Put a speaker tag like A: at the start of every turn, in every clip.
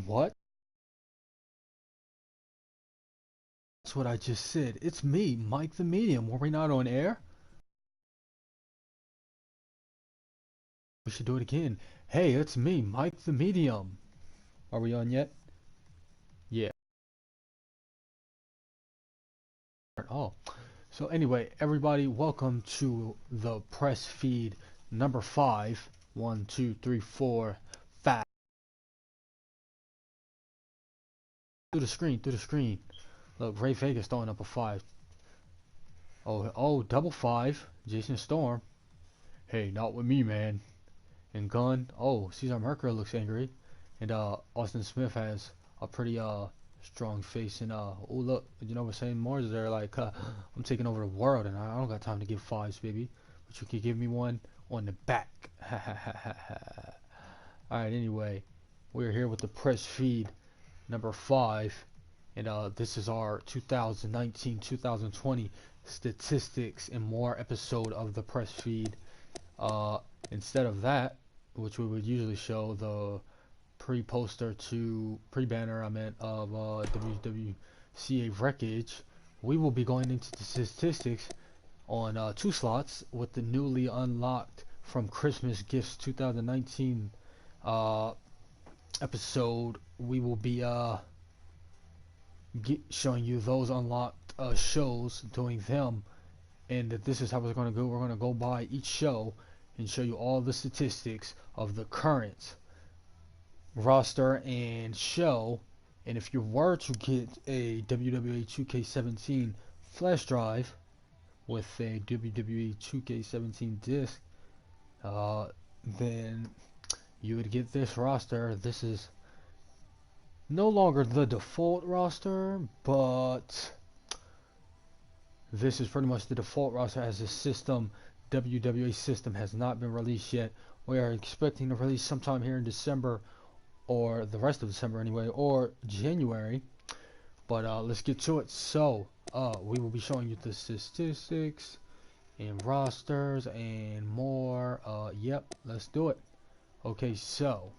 A: What? That's what I just said. It's me, Mike the Medium. Were we not on air? We should do it again. Hey, it's me, Mike the Medium. Are we on yet? Yeah. Oh. So anyway, everybody, welcome to the press feed number 5. 1, 2, 3, 4, 5. Through the screen. Look, Ray Vegas throwing up a 5. Oh, double 5. Jason Storm. Hey, not with me, man. And Gunn. Oh, Cesar Mercury looks angry. And Austin Smith has a pretty strong face. And oh look, you know what saying more is they're like I'm taking over the world and I don't got time to give 5s, baby. But you could give me one on the back. Alright, anyway, we're here with the press feed number 5. And this is our 2019-2020 statistics and more episode of the press feed. Uh, Instead of that, which we would usually show the pre-banner, I meant, of WWCA wreckage, we will be going into the statistics on 2 slots with the newly unlocked from Christmas Gifts 2019 uh, episode. We will be showing you those unlocked shows, doing them, and this is how we're going to go. We're going to go by each show and show you all the statistics of the current roster and show. And if you were to get a WWE 2K17 flash drive with a WWE 2K17 disc, then you would get this roster. This is no longer the default roster, but this is pretty much the default roster as the system. WWA system has not been released yet. We are expecting to release sometime here in December, or the rest of December anyway, or January. But let's get to it. So we will be showing you the statistics and rosters and more. Yep, let's do it. Okay, so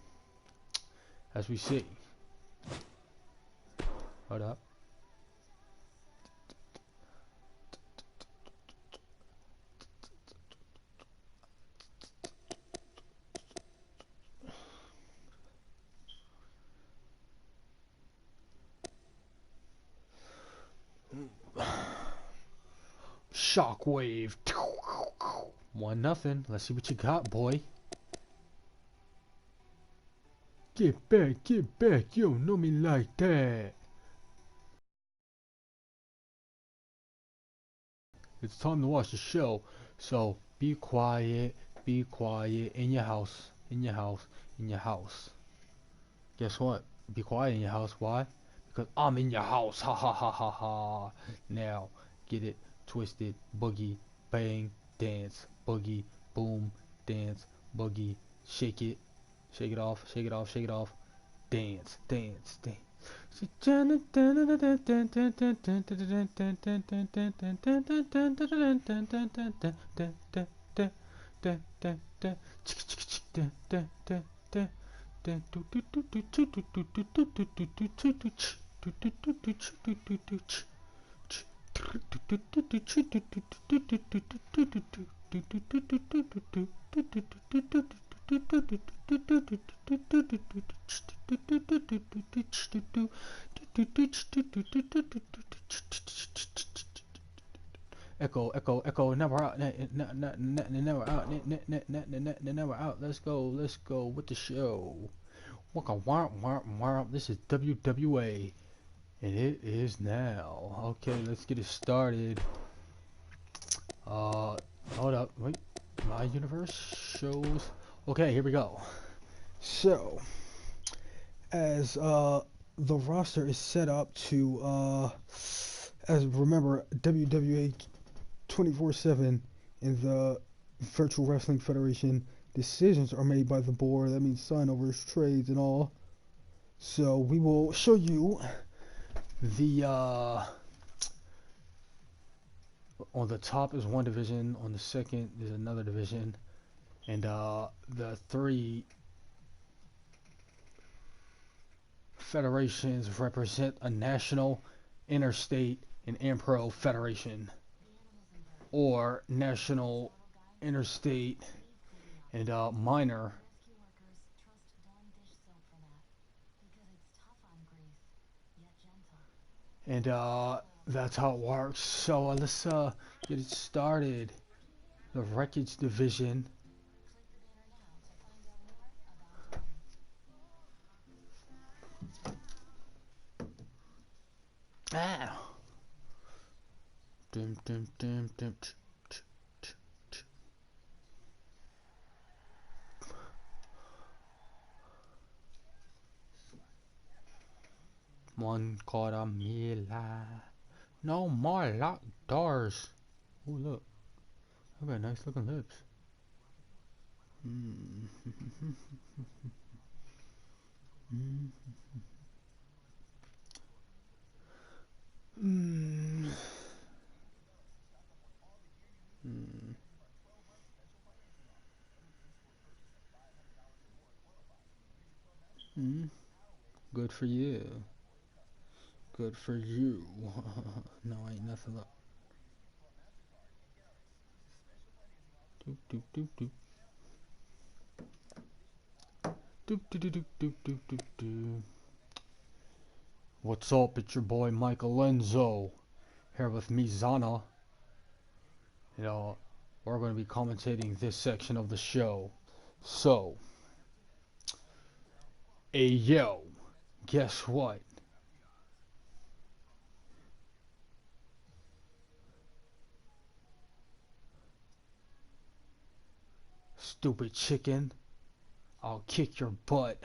A: as we see, hold up. Shockwave. 1-0. Let's see what you got, boy. Get back, you don't know me like that. It's time to watch the show, so be quiet in your house, in your house, in your house. Guess what? Be quiet in your house. Why? Because I'm in your house. Ha ha ha ha ha. Now, get it twisted. Boogie, bang, dance. Boogie, boom, dance. Boogie, shake it. Shake it off, shake it off, shake it off. Dance, dance, dance. Echo, echo, echo, never out, never out, never out. Let's go with the show. Waka womp womp womp. This is WWA, and it is now. Okay, let's get it started. Hold up, wait. My universe shows. Okay, here we go. So, as the roster is set up to as remember, WWA 24/7 in the Virtual Wrestling Federation, decisions are made by the board. That means sign-overs, trades, and all. So we will show you the on the top is one division, on the second is another division, and the three federations represent a national, interstate, and impro federation, or national, interstate, and minor. And that's how it works. So let's get it started. The wreckage division. Ah. Dum, dum, dum, dum, One quarter mila. No more locked doors. Oh look, I got nice looking lips. Mm. Mm. Mm. Mm. Mm. Good for you. Good for you. No, ain't nothing up. Doop doop doop doop. Doop doop doop doop doop doop doop. What's up? It's your boy Michelenzo here with me, Zana. You know, we're going to be commentating this section of the show. So, hey yo, guess what? Stupid chicken, I'll kick your butt.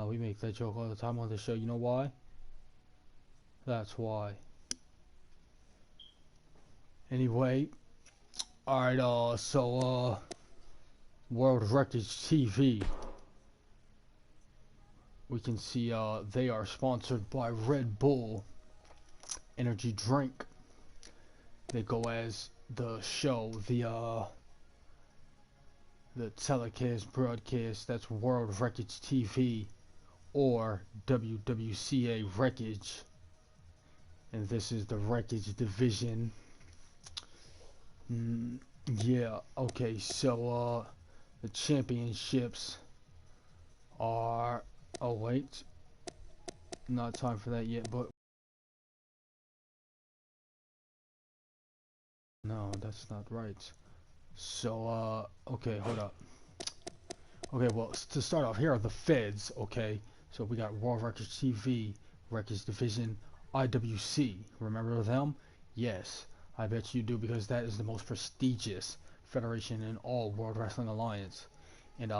A: We make that joke all the time on the show. You know why? That's why. Anyway, alright, World Records TV. We can see, they are sponsored by Red Bull Energy Drink. They go as the show, the telecast broadcast, that's World Records TV or WWCA Wreckage, and this is the Wreckage division. Yeah, okay, so the championships are, oh wait, not time for that yet, but no, that's not right. So okay, hold up. Okay, well, to start off, here are the feds, okay? So we got World Records TV, Records Division, IWC. Remember them? Yes, I bet you do, because that is the most prestigious federation in all World Wrestling Alliance. And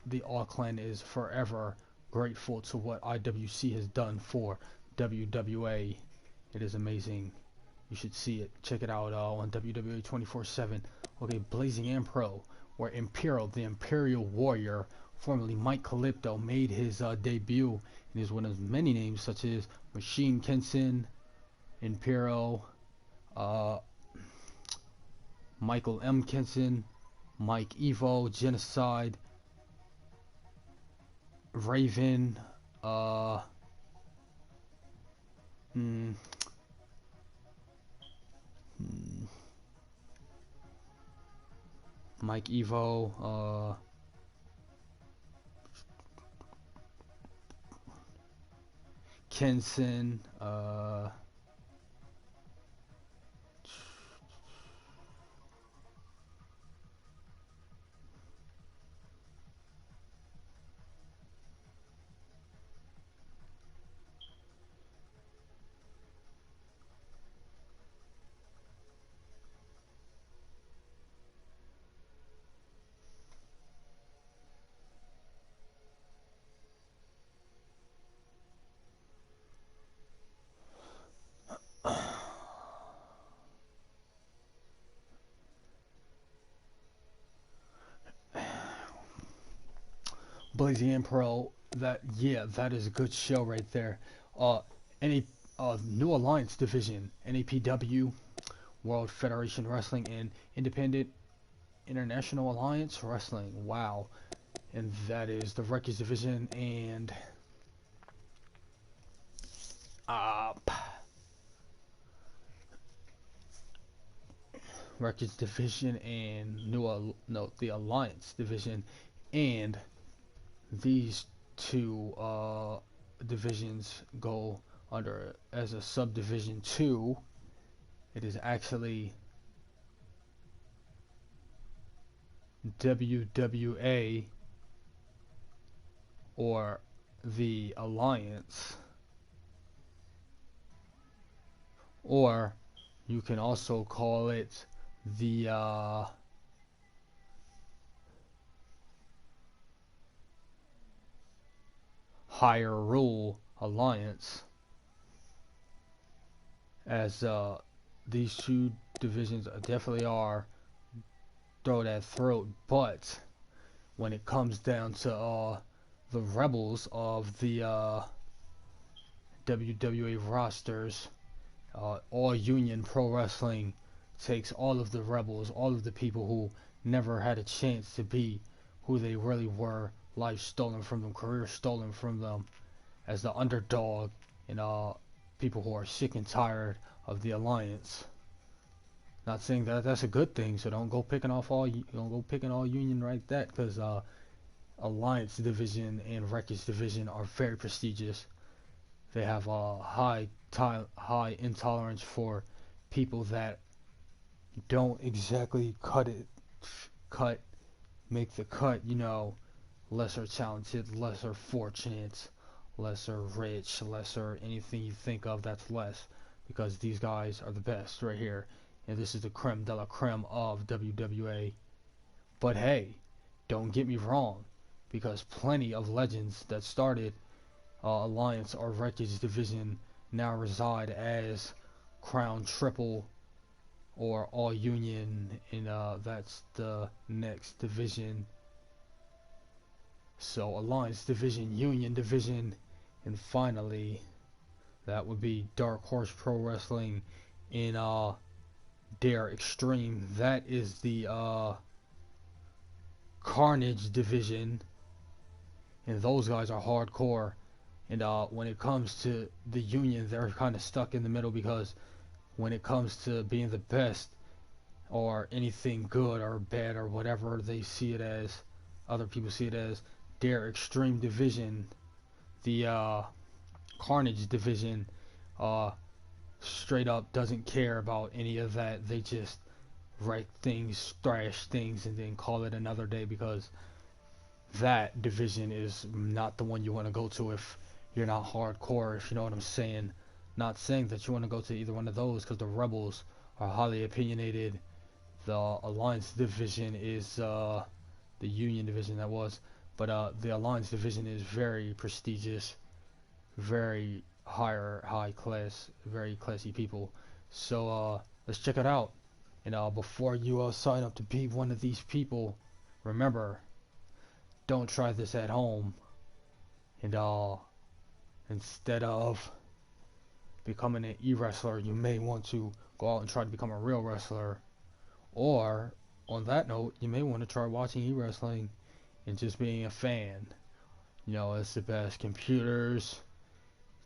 A: the All Clan is forever grateful to what IWC has done for WWA. It is amazing. You should see it. Check it out on WWA 24/7. Okay, Blazing and Pro, where Imperial, the Imperial Warrior, formerly Mike Calypto, made his debut, and is one of many names such as Machine Kenson, Imperial, uh, Michael M. Kenson, Mike Evo, Genocide, Raven, hmm, hmm, Mike Evo, Kenson, Blazing and Pro. That, yeah, that is a good show right there. Uh, any New Alliance Division, NAPW, World Federation Wrestling, and Independent International Alliance Wrestling. Wow, and that is the Wreckage Division and uh, Records Division and the Alliance Division, and these two divisions go under as a subdivision 2. It is actually WWA, or the Alliance, or you can also call it the Higher Rule Alliance, as these two divisions definitely are throat at throat. But when it comes down to the rebels of the WWA rosters, All Union Pro Wrestling takes all of the rebels, all of the people who never had a chance to be who they really were, life stolen from them, career stolen from them, as the underdog, and people who are sick and tired of the Alliance. Not saying that that's a good thing, so don't go picking all Union right that, because Alliance Division and Records Division are very prestigious. They have a high intolerance for people that don't exactly cut make the cut. Lesser talented, lesser fortunate, lesser rich, lesser anything you think of that's less, because these guys are the best right here, and this is the creme de la creme of WWA. But hey, don't get me wrong, because plenty of legends that started Alliance or Wreckage Division now reside as Crown Triple or All Union, and that's the next division. So Alliance Division, Union Division, and finally that would be Dark Horse Pro Wrestling in Dare Extreme. That is the Carnage Division, and those guys are hardcore. And when it comes to the Union, they're kind of stuck in the middle, because when it comes to being the best or anything good or bad or whatever they see it as, other people see it as, their Extreme Division, the Carnage Division, uh, straight up doesn't care about any of that. They just wreck things, thrash things, and then call it another day, because that division is not the one you want to go to if you're not hardcore, if you know what I'm saying. Not saying that you want to go to either one of those, because the Rebels are highly opinionated. The Alliance division is the Union division, that was, but the Alliance division is very prestigious, very high class, very classy people. So let's check it out. And before you sign up to be one of these people, remember, don't try this at home. And instead of becoming an e-wrestler, you may want to go out and try to become a real wrestler. Or, on that note, you may want to try watching e-wrestling and just being a fan. It's the best. Computers,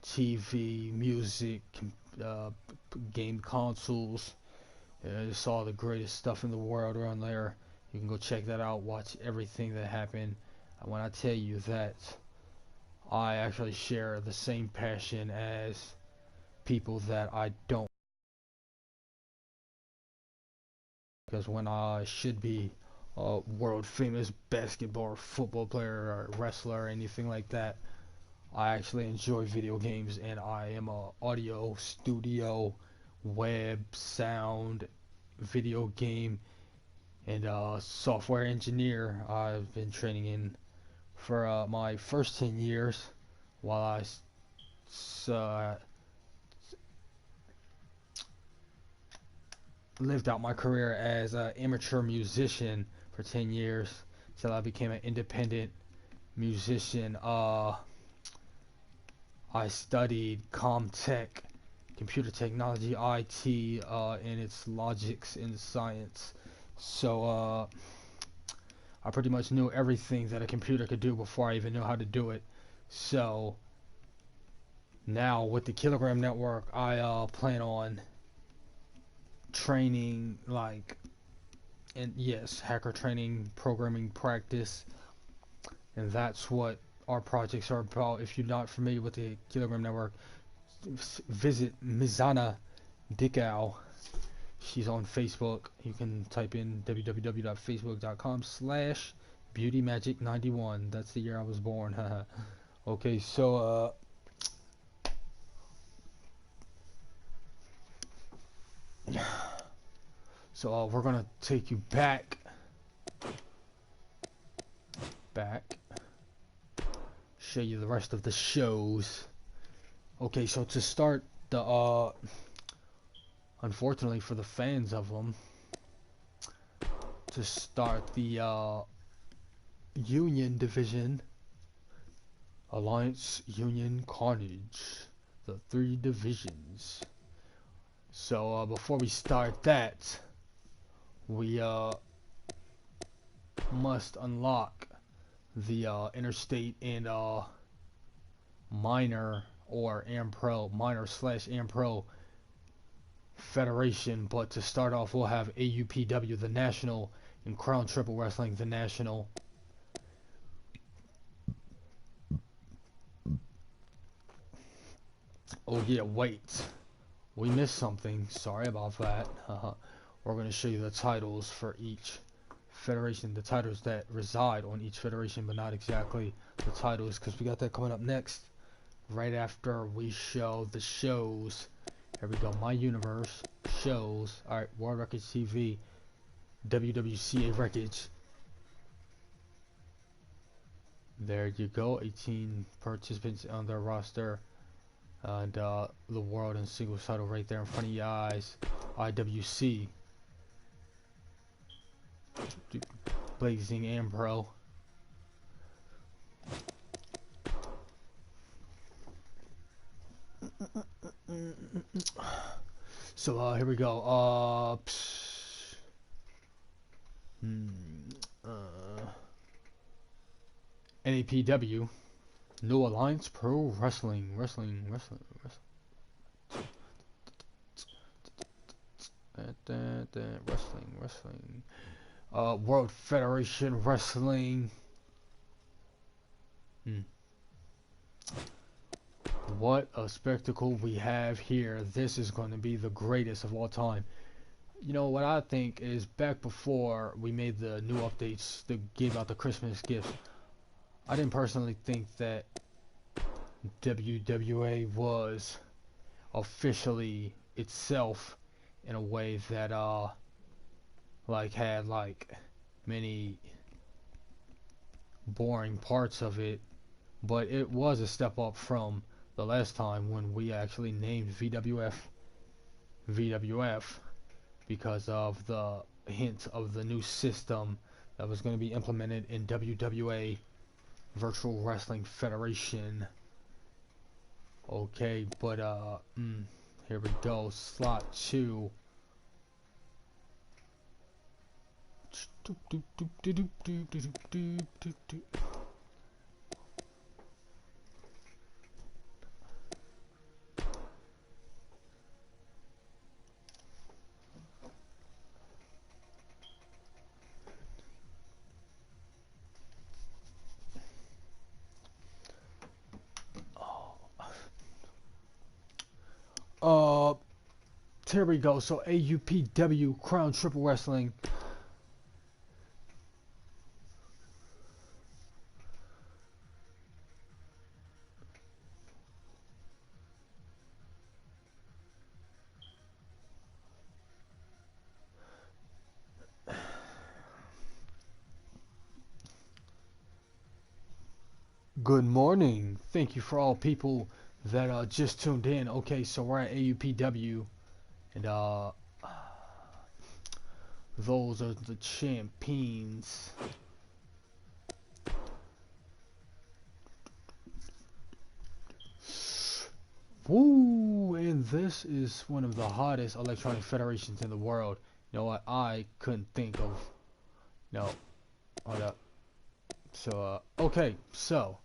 A: TV, music, game consoles. It's all the greatest stuff in the world around there. You can go check that out, watch everything that happened. And when I tell you that I actually share the same passion as people that I don't, because when I should be a world famous basketball or football player or wrestler or anything like that, I actually enjoy video games, and I am a audio studio, web, sound, video game, and software engineer. I've been training in for my first 10 years, while I lived out my career as an amateur musician for 10 years till I became an independent musician. I studied Comtech, computer technology, IT, and its logics and science. So I pretty much knew everything that a computer could do before I even knew how to do it. So Now with the Kilogram Network, I plan on training, like, and yes, hacker training, programming practice, and that's what our projects are about. If you're not familiar with the Kilogram Network, visit Mizana Dickow. She's on Facebook. You can type in www.facebook.com/beautymagic91. That's the year I was born. Okay, so we're gonna take you back, show you the rest of the shows. Okay, so to start the unfortunately for the fans of them, to start the Union Division, Alliance, Union, Carnage, the 3 divisions. So before we start that, we must unlock the interstate and minor or AmPro, minor/AmPro Federation. But to start off, we'll have AUPW, the National, and Crown Triple Wrestling, the National. Oh yeah, wait, we missed something. Sorry about that. We're going to show you the titles for each federation, the titles that reside on each federation, but not exactly the titles, because we got that coming up next, right after we show the shows. Here we go. My Universe shows. Alright, World Records TV, WWCA Records. There you go. 18 participants on their roster. And the world and singles title right there in front of your eyes. IWC. Blazing AmPro. So here we go. NAPW, New Alliance Pro Wrestling. Wrestling. World Federation Wrestling. What a spectacle we have here. This is going to be the greatest of all time. You know what I think is, back before we made the new updates that gave out the Christmas gifts, I didn't personally think that WWA was officially itself in a way that like had like many boring parts of it, but it was a step up from the last time when we actually named VWF because of the hint of the new system that was going to be implemented in WWA Virtual Wrestling Federation. Okay, but here we go. Slot 2. Here we go. So AUPW Crown Triple Wrestling. Good morning. Thank you for all people that just tuned in. Okay, so we're at AUPW, and those are the champions. Woo! And this is one of the hottest electronic federations in the world. You know what? I couldn't think of. No, hold up. So okay, so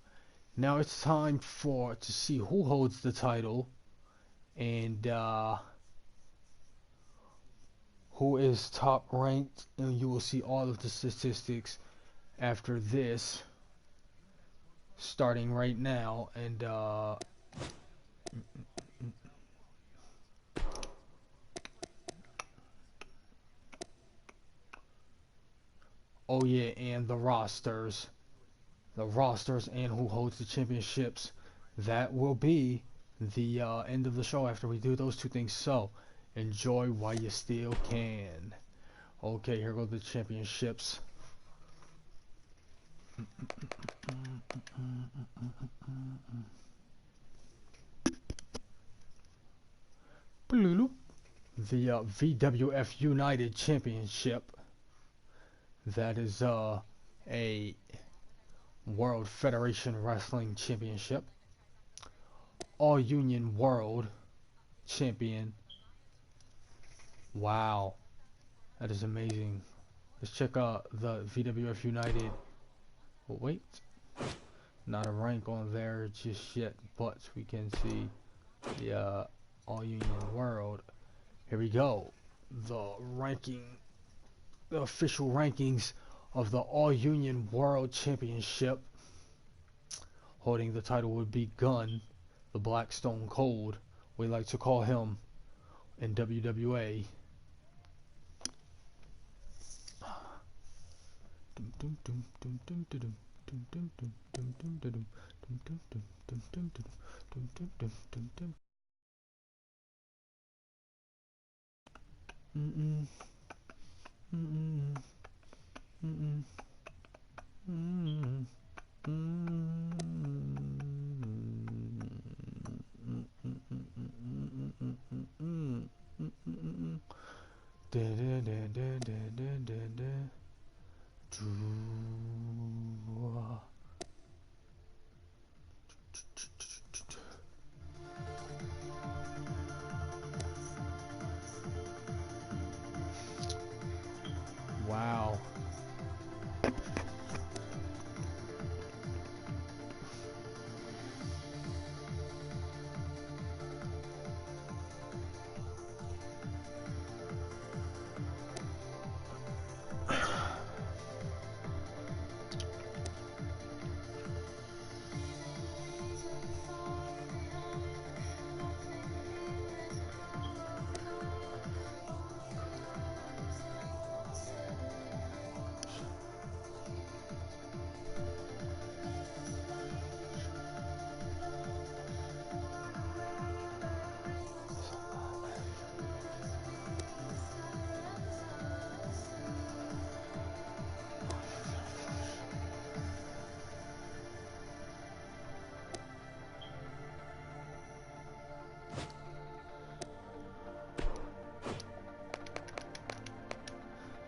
A: Now it's time to see who holds the title and who is top ranked, and you will see all of the statistics after this, starting right now. And oh yeah, and the rosters and who holds the championships. That will be the end of the show after we do those two things. So enjoy while you still can. Okay, here go the championships. The VWF United Championship. That is a World Federation Wrestling Championship. All Union World Champion. Wow, that is amazing. Let's check out the VWF United. Oh, wait, not a rank on there just yet, but we can see the All Union World. Here we go. The official rankings of the All Union World Championship. Holding the title would be Gunn, the Black Stone Cold. We like to call him in WWA. Wow.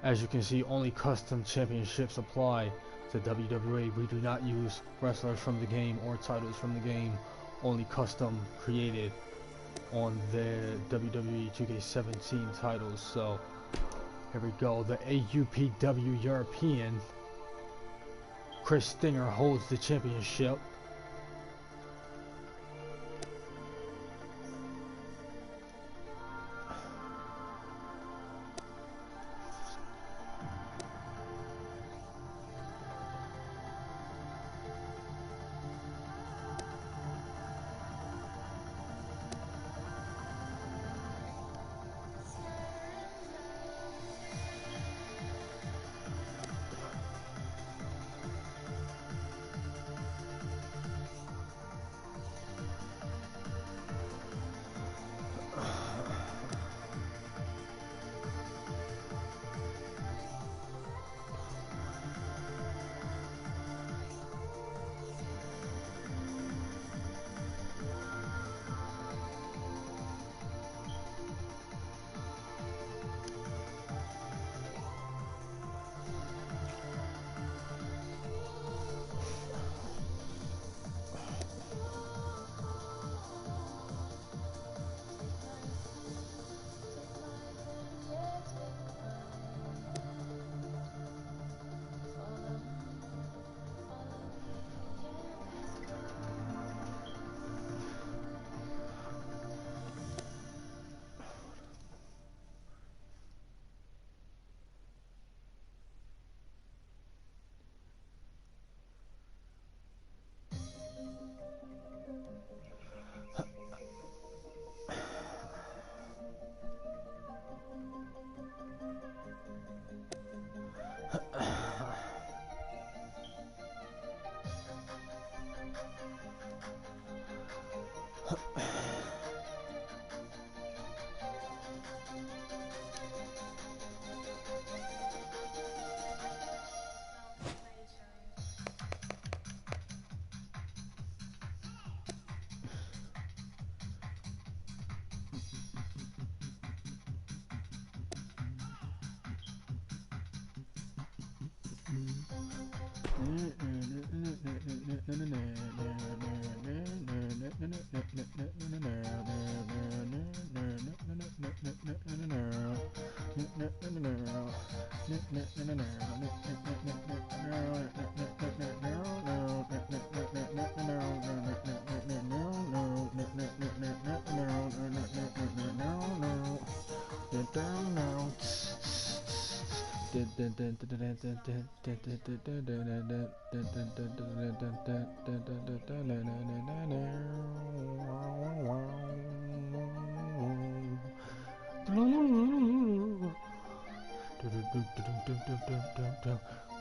A: As you can see, only custom championships apply to WWA. We do not use wrestlers from the game or titles from the game, only custom created on the WWE 2K17 titles. So here we go. The AUPW European, Chris Stinger holds the championship.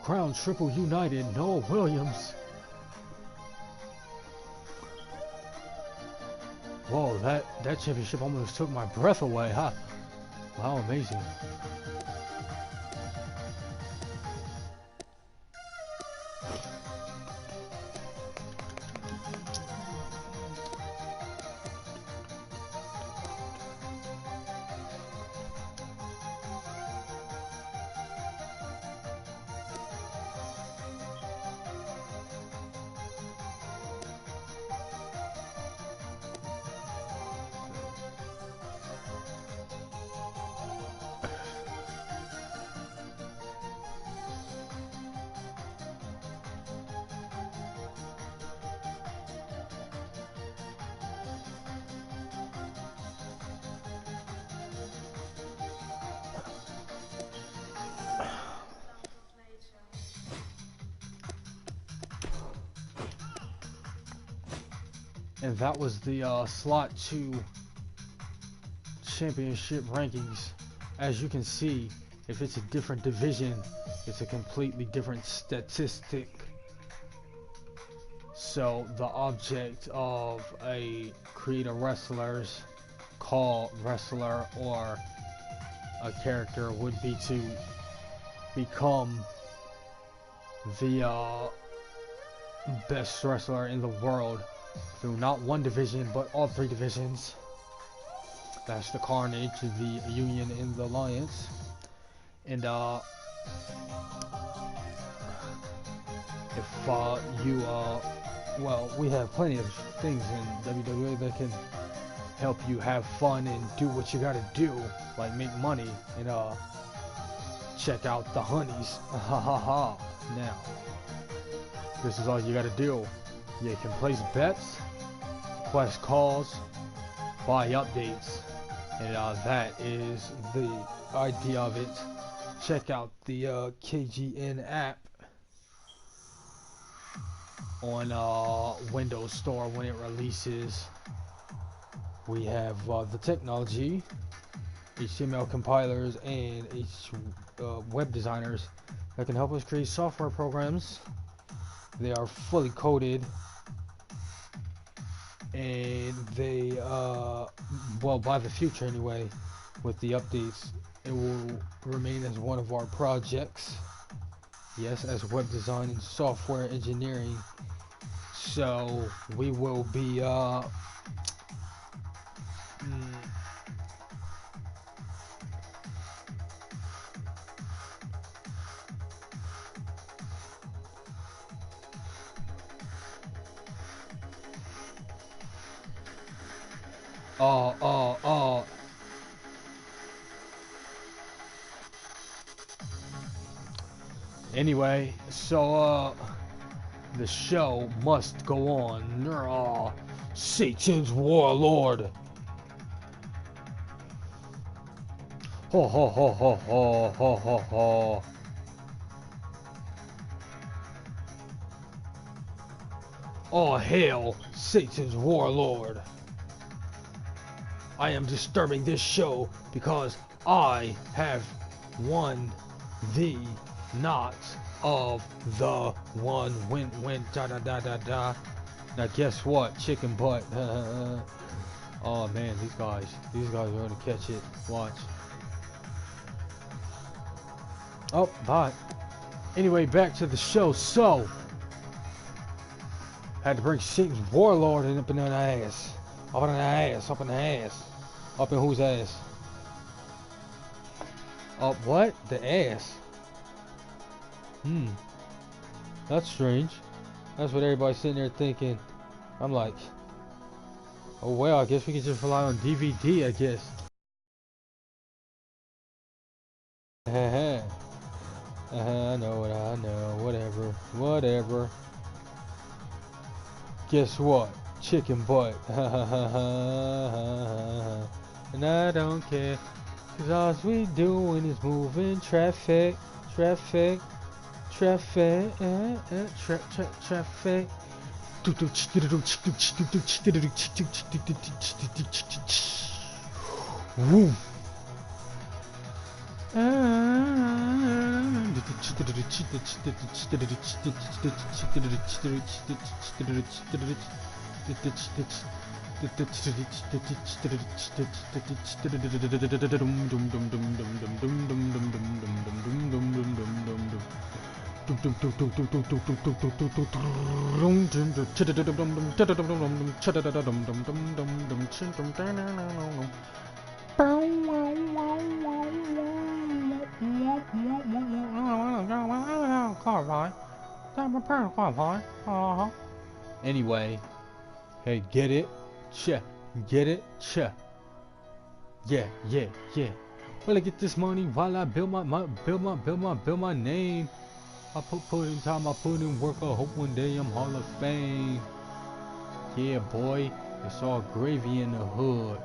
A: Crown Triple United, Noah Williams. Whoa, that championship almost took my breath away, huh? Wow, amazing. And that was the slot 2 championship rankings. As you can see, if it's a different division, it's a completely different statistic. So the object of a create a wrestler's call wrestler or a character would be to become the best wrestler in the world through not one division but all 3 divisions. That's the Carnage, the Union, and the Alliance. And if you well, we have plenty of things in WWA that can help you have fun and do what you gotta do, like make money and check out the honeys. Ha ha ha. Now, this is all you gotta do. You can place bets, request calls, buy updates, and that is the idea of it. Check out the KGN app on Windows Store when it releases. We have the technology, HTML compilers, and web designers that can help us create software programs. They are fully coded, and they well, by the future anyway, with the updates, it will remain as one of our projects. Yes, as web design and software engineering. So we will be anyway, so the show must go on. Satan's warlord. Ho ho ho ho ho ho ho ho. All hail Satan's warlord. I am disturbing this show because I have won the knot of the one win da da da da da. Now guess what? Chicken butt. Oh man, these guys are gonna catch it. Watch. Oh, bye. Anyway, back to the show. So, had to bring Satan's warlord in up in the ass. Up in the ass, up in the ass. Up in whose ass? Up what? The ass. That's strange. That's what everybody's sitting there thinking. I'm like, oh well, I guess we can just rely on DVD, I guess. I know what I know. Whatever. Guess what? Chicken butt. And I don't care. Cause all we doing is moving traffic. Traffic. Woo. Anyway, hey, get it? Check. Get it? Check. Yeah. Well, I get this money while I build my name. I put in time, I put in work. I hope one day I'm Hall of Fame. Yeah, boy, it's all gravy in the hood.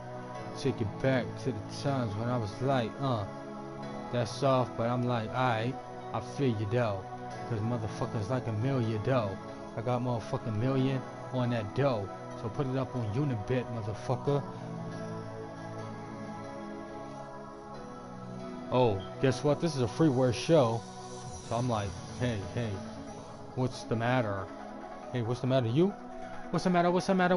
A: Take it back to the times when I was like, that's soft, but I'm like, alright, I feel you though. Cause motherfuckers like $1 million dough. I got motherfucking million on that dough. So put it up on Unibet, motherfucker. Oh, guess what? This is a freeware show. So I'm like, hey, what's the matter? Hey, what's the matter, you? What's the matter? Oh, what's the matter?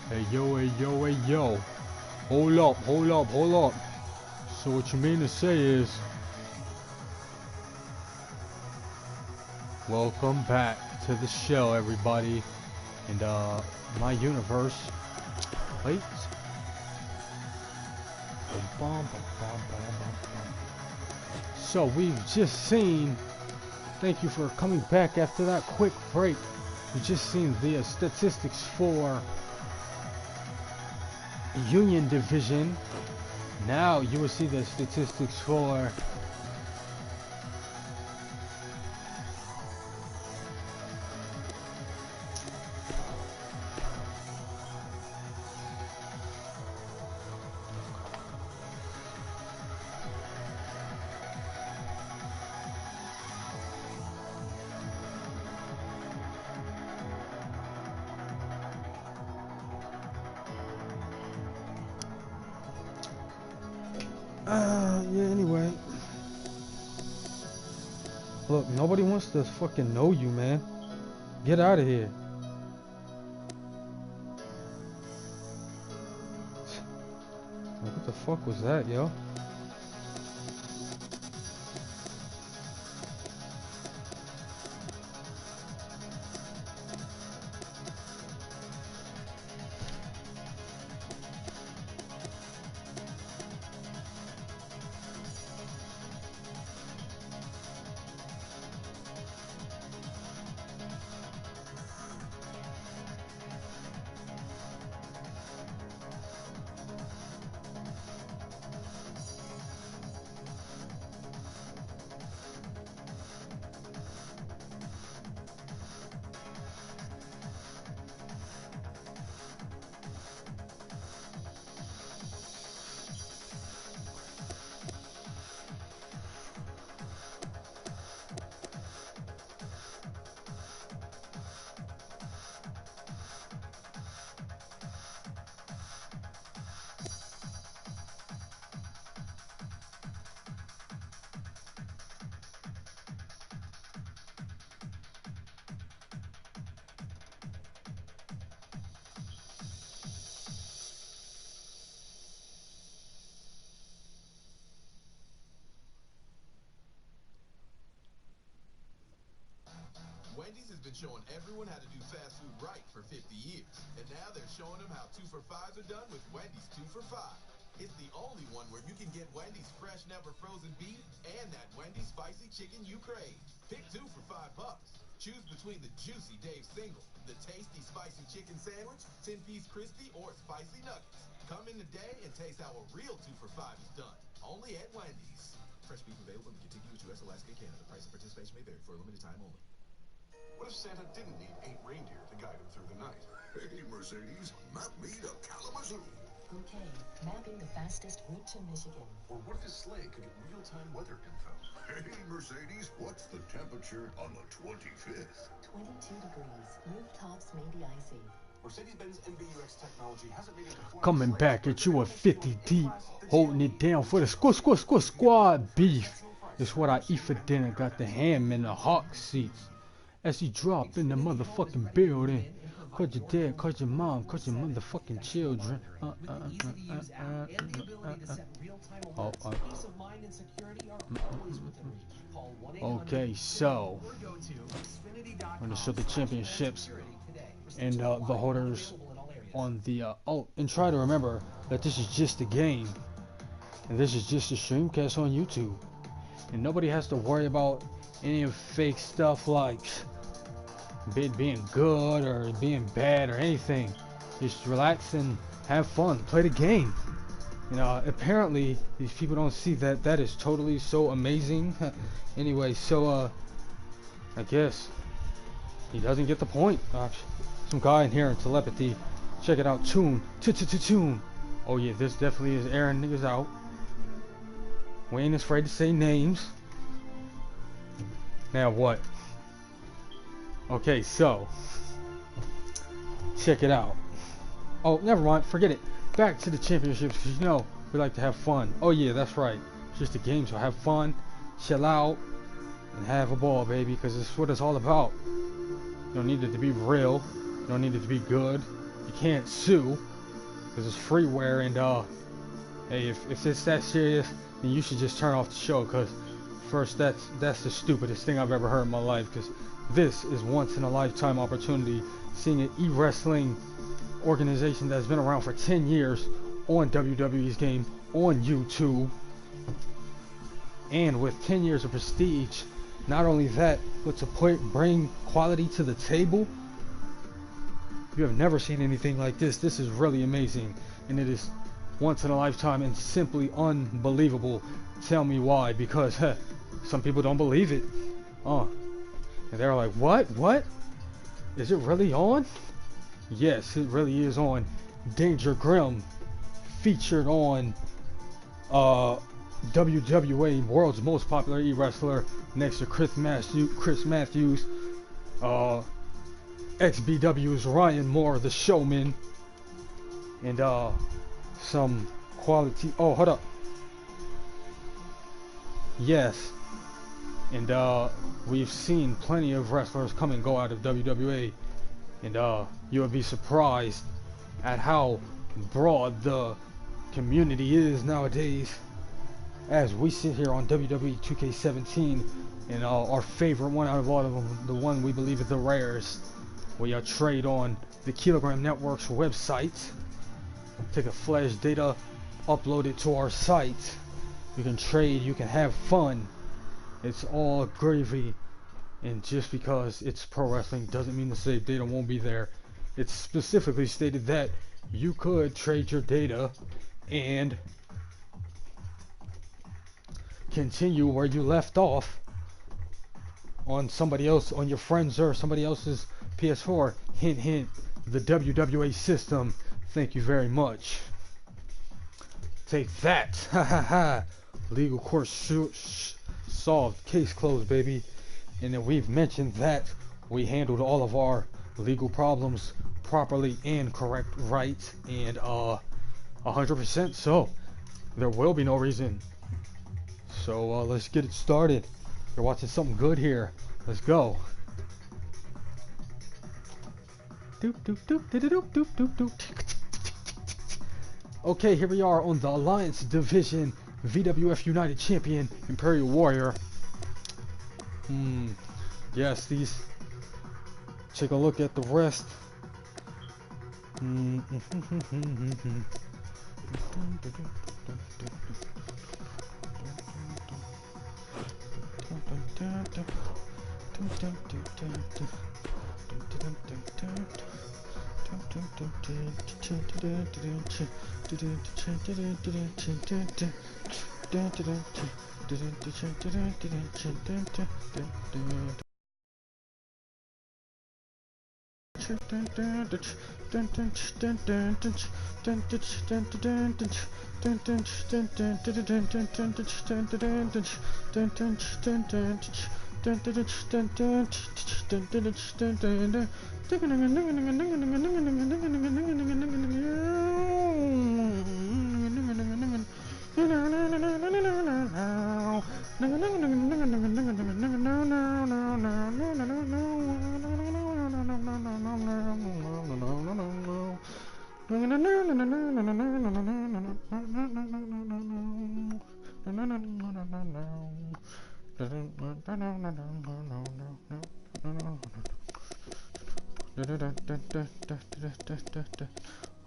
A: Hey yo. Hold up. So what you mean to say is, welcome back to the show, everybody. And my universe. Wait. So we've just seen. Thank you for coming back after that quick break. We just seen the statistics for Union Division. Now you will see the statistics for anyway. Look, nobody wants to fucking know you, man. Get out of here. What the fuck was that, yo?
B: Wendy's has been showing everyone how to do fast food right for 50 years. And now they're showing them how 2 for $5s are done with Wendy's 2 for $5. It's the only one where you can get Wendy's fresh, never frozen beef and that Wendy's spicy chicken you crave. Pick 2 for $5. Choose between the juicy Dave Single, the tasty spicy chicken sandwich, 10-piece crispy, or spicy nuggets. Come in today and taste how a real 2 for $5 is done. Only at Wendy's. Fresh beef available in contiguous U.S., Alaska, and Canada. Price and participation may vary for a limited time only.
C: What if Santa didn't need 8 reindeer to guide him through the night?
D: Hey, Mercedes, map me to Kalamazoo.
E: Okay, mapping the fastest route to Michigan.
C: Or what if his sleigh could get real-time weather info?
D: Hey, Mercedes, what's the temperature on the 25th?
E: 22 degrees. Rooftops may be icy.
C: Mercedes-Benz MBUX technology hasn't made it to
A: Coming back at you at 50 deep, holding it down for the squad beef. It's what I eat for dinner. Got the ham in the hawk seats. As you drop in the motherfucking building. Cause your dad, cause your mom, cause your motherfucking children. Okay, so I'm gonna show the championships and the holders on the and try to remember that this is just a game and this is just a streamcast on YouTube, and nobody has to worry about any of fake stuff like it being good or being bad or anything. Just relax and have fun, play the game. You know, apparently these people don't see that that is totally so amazing. Anyway, so I guess he doesn't get the point. Some guy in here in telepathy. Check it out. Tune. Oh yeah, this definitely is airing niggas out. We ain't afraid to say names. Now what? Okay, so check it out. Oh, never mind. Forget it. Back to the championships, because you know we like to have fun. Oh yeah, that's right. It's just a game, so have fun, chill out, and have a ball, baby, because it's what it's all about. You don't need it to be real. You don't need it to be good. You can't sue, because it's freeware. And hey, if it's that serious, then you should just turn off the show. Because first, that's the stupidest thing I've ever heard in my life. Because this is once in a lifetime opportunity. Seeing an e-wrestling organization that's been around for 10 years on WWE's game on YouTube, and with 10 years of prestige. Not only that, but to bring quality to the table. You have never seen anything like this. This is really amazing, and it is once in a lifetime and simply unbelievable. Tell me why? Because some people don't believe it. And they're like, what is it really on? Yes, it really is on. Danger Grim featured on WWA, world's most popular e-wrestler, next to Chris Matthews, XBW's Ryan Moore, the showman, and some quality. Oh, hold up. Yes, and we've seen plenty of wrestlers come and go out of WWE, and you would be surprised at how broad the community is nowadays. As we sit here on WWE 2K17, and our favorite one out of all of them, the one we believe is the rarest, we trade on the Kilogram Network's website. Take a flash data, upload it to our site. You can trade, you can have fun. It's all gravy. And just because it's pro wrestling doesn't mean the save data won't be there. It's specifically stated that you could trade your data and continue where you left off on somebody else, on your friends or somebody else's PS4. Hint, hint, the WWA system. Thank you very much. Take that. Ha ha ha. Legal court solved. Case closed, baby. And then we've mentioned that we handled all of our legal problems properly and correct, right, and 100%. So there will be no reason. So let's get it started. You're watching something good here. Let's go. Okay, here we are on the Alliance Division, VWF United Champion, Imperial Warrior. Yes, these take a look at the rest.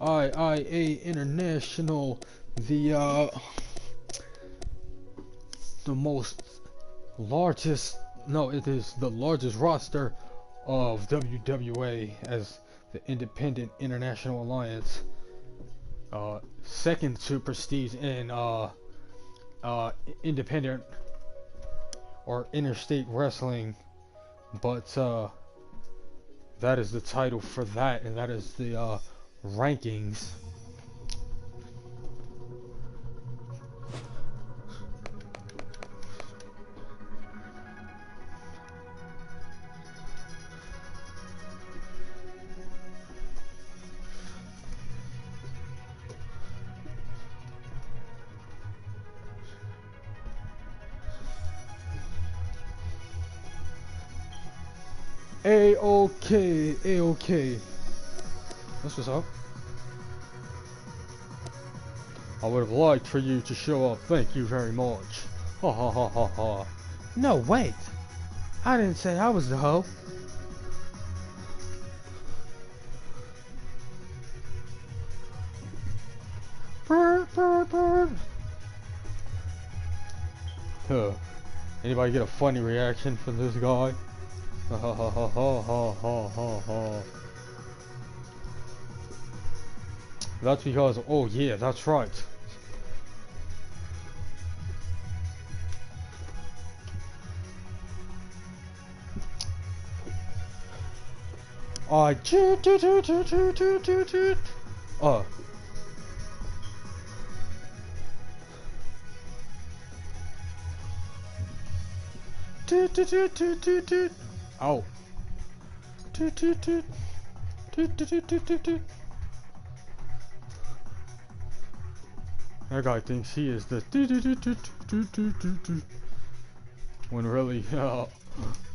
A: IIA International, the most largest, no, it is the largest roster of WWA as the Independent International Alliance. Second to prestige in independent or interstate wrestling, but that is the title for that, and that is the rankings. A-OK, A-OK. That's what's up. I would have liked for you to show up. Thank you very much. Ha ha ha ha ha. No, wait. I didn't say I was the hoe. Brr, brr, brr. Huh. Anybody get a funny reaction from this guy? Ha ha ha ha ha ha ha ha. That's because, oh yeah, that's right. I Ow. That guy thinks he is the when really,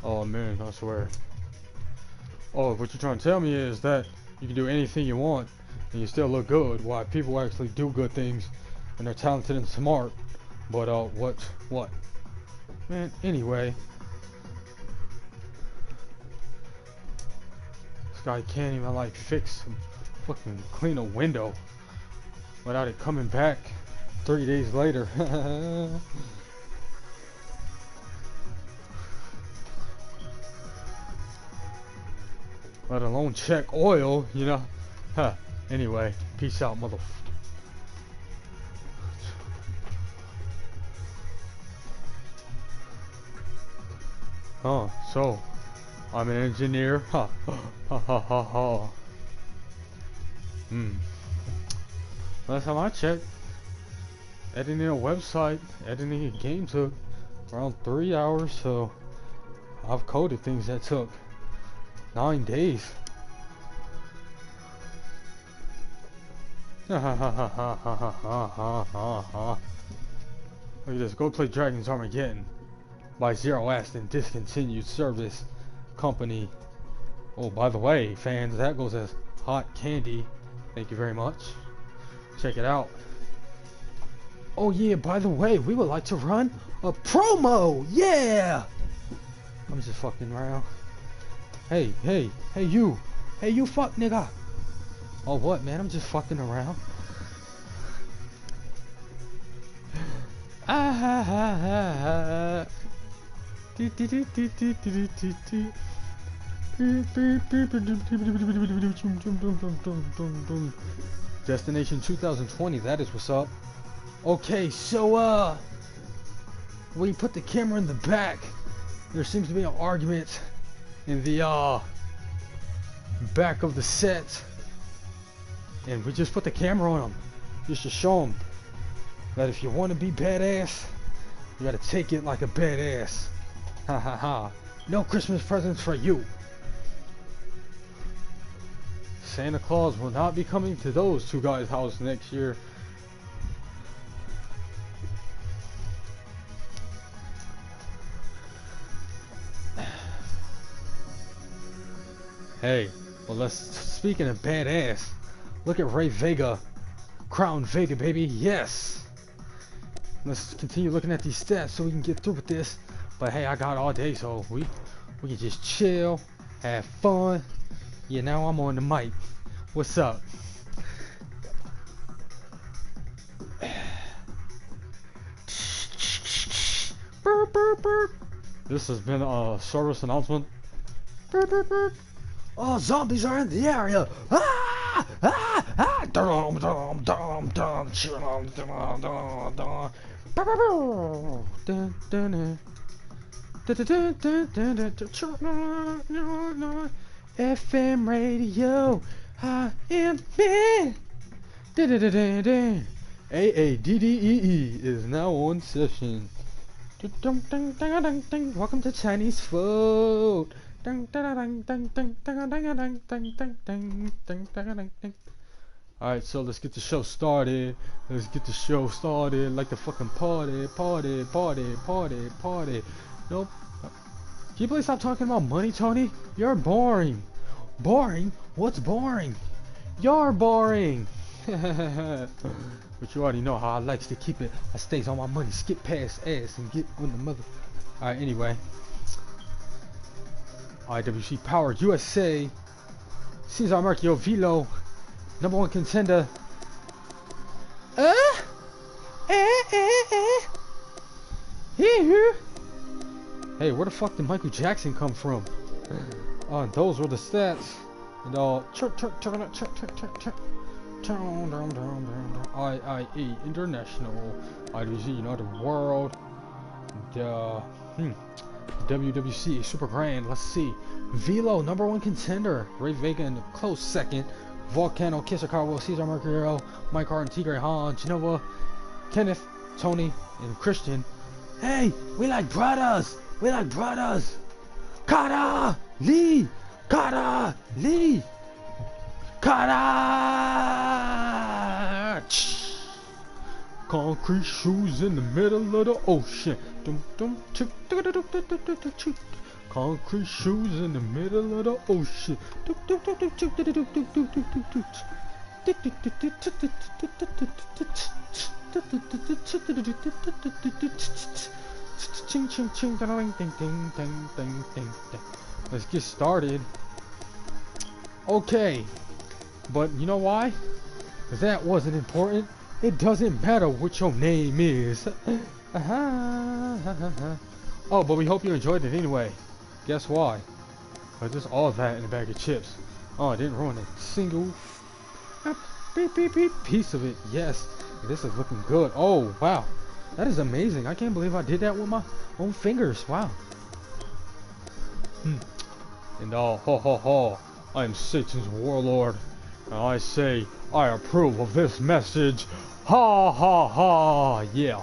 A: oh man, I swear. Oh, what you're trying to tell me is that you can do anything you want and you still look good, while people actually do good things and they're talented and smart. But what? Man, anyway. This guy can't even like fucking clean a window without it coming back 3 days later. Let alone check oil, you know. Huh. Anyway, peace out, mother. Oh, so I'm an engineer. Ha ha ha ha ha. Last time I checked, editing a website, editing a game took around 3 hours, so I've coded things that took 9 days. Look at this, go play Dragon's Armageddon by Zero Aston, discontinued service company. Oh, by the way, fans, that goes as hot candy. Thank you very much. Check it out. Oh yeah, by the way, we would like to run a promo. Yeah! I'm just fucking around. Hey, hey, hey you. Hey you fuck nigga. Oh what man, I'm just fucking around. Ah ha ha ha ha. Destination 2020, that is what's up. Okay, so we put the camera in the back. There seems to be an argument in the back of the set, and we just put the camera on them just to show them that if you want to be badass, you gotta take it like a badass. Ha ha ha. No Christmas presents for you. Santa Claus will not be coming to those two guys' house next year. Hey, well speaking of badass, look at Ray Vega. Crown Vega, baby, yes! Let's continue looking at these stats so we can get through with this. But hey, I got all day, so we can just chill, have fun. Yeah, now I'm on the mic. What's up? Burp, burp, burp. This has been a service announcement. Burp, burp, burp. Oh, zombies are in the area! Ah! Ah! Ah! Dum, dum, dum, dum, dum, dum, dum, dum. Dun, dun, dun. FM radio, I am man. AADDEE is now on session. Welcome to Chinese food. Alright, so let's get the show started. Let's get the show started like the fucking party. Nope. Can you please stop talking about money, Tony? You're boring. Boring? What's boring? You're boring. But you already know how I likes to keep it. I stays on my money, skip past ass, and get on the mother. Alright, anyway. IWC Power USA. Cesar Marchio Velo. #1 contender. Hey, where the fuck did Michael Jackson come from? Those were the stats. And IIE International, IWC United World, WWC Super Grand. Let's see. Velo, #1 contender. Ray Vega in a close second. Volcano, Kisser Carwell, Cesar Mercurio, Mike Hart, and Tigre Han, Genova, Kenneth, Tony, and Christian. Hey, we like brothers! We like brothers! Kata! Lee! Kata! Lee! Kata! Concrete shoes in the middle of the ocean. Concrete shoes in the middle of the ocean. Let's get started. Okay, but you know why? That wasn't important. It doesn't matter what your name is. Oh, but we hope you enjoyed it anyway. Guess why? Just all that in a bag of chips. Oh, I didn't ruin a single piece of it. Yes, this is looking good. Oh, wow. That is amazing. I can't believe I did that with my own fingers. Wow. And I am Satan's warlord. And I say, I approve of this message. Ha ha ha. Yeah.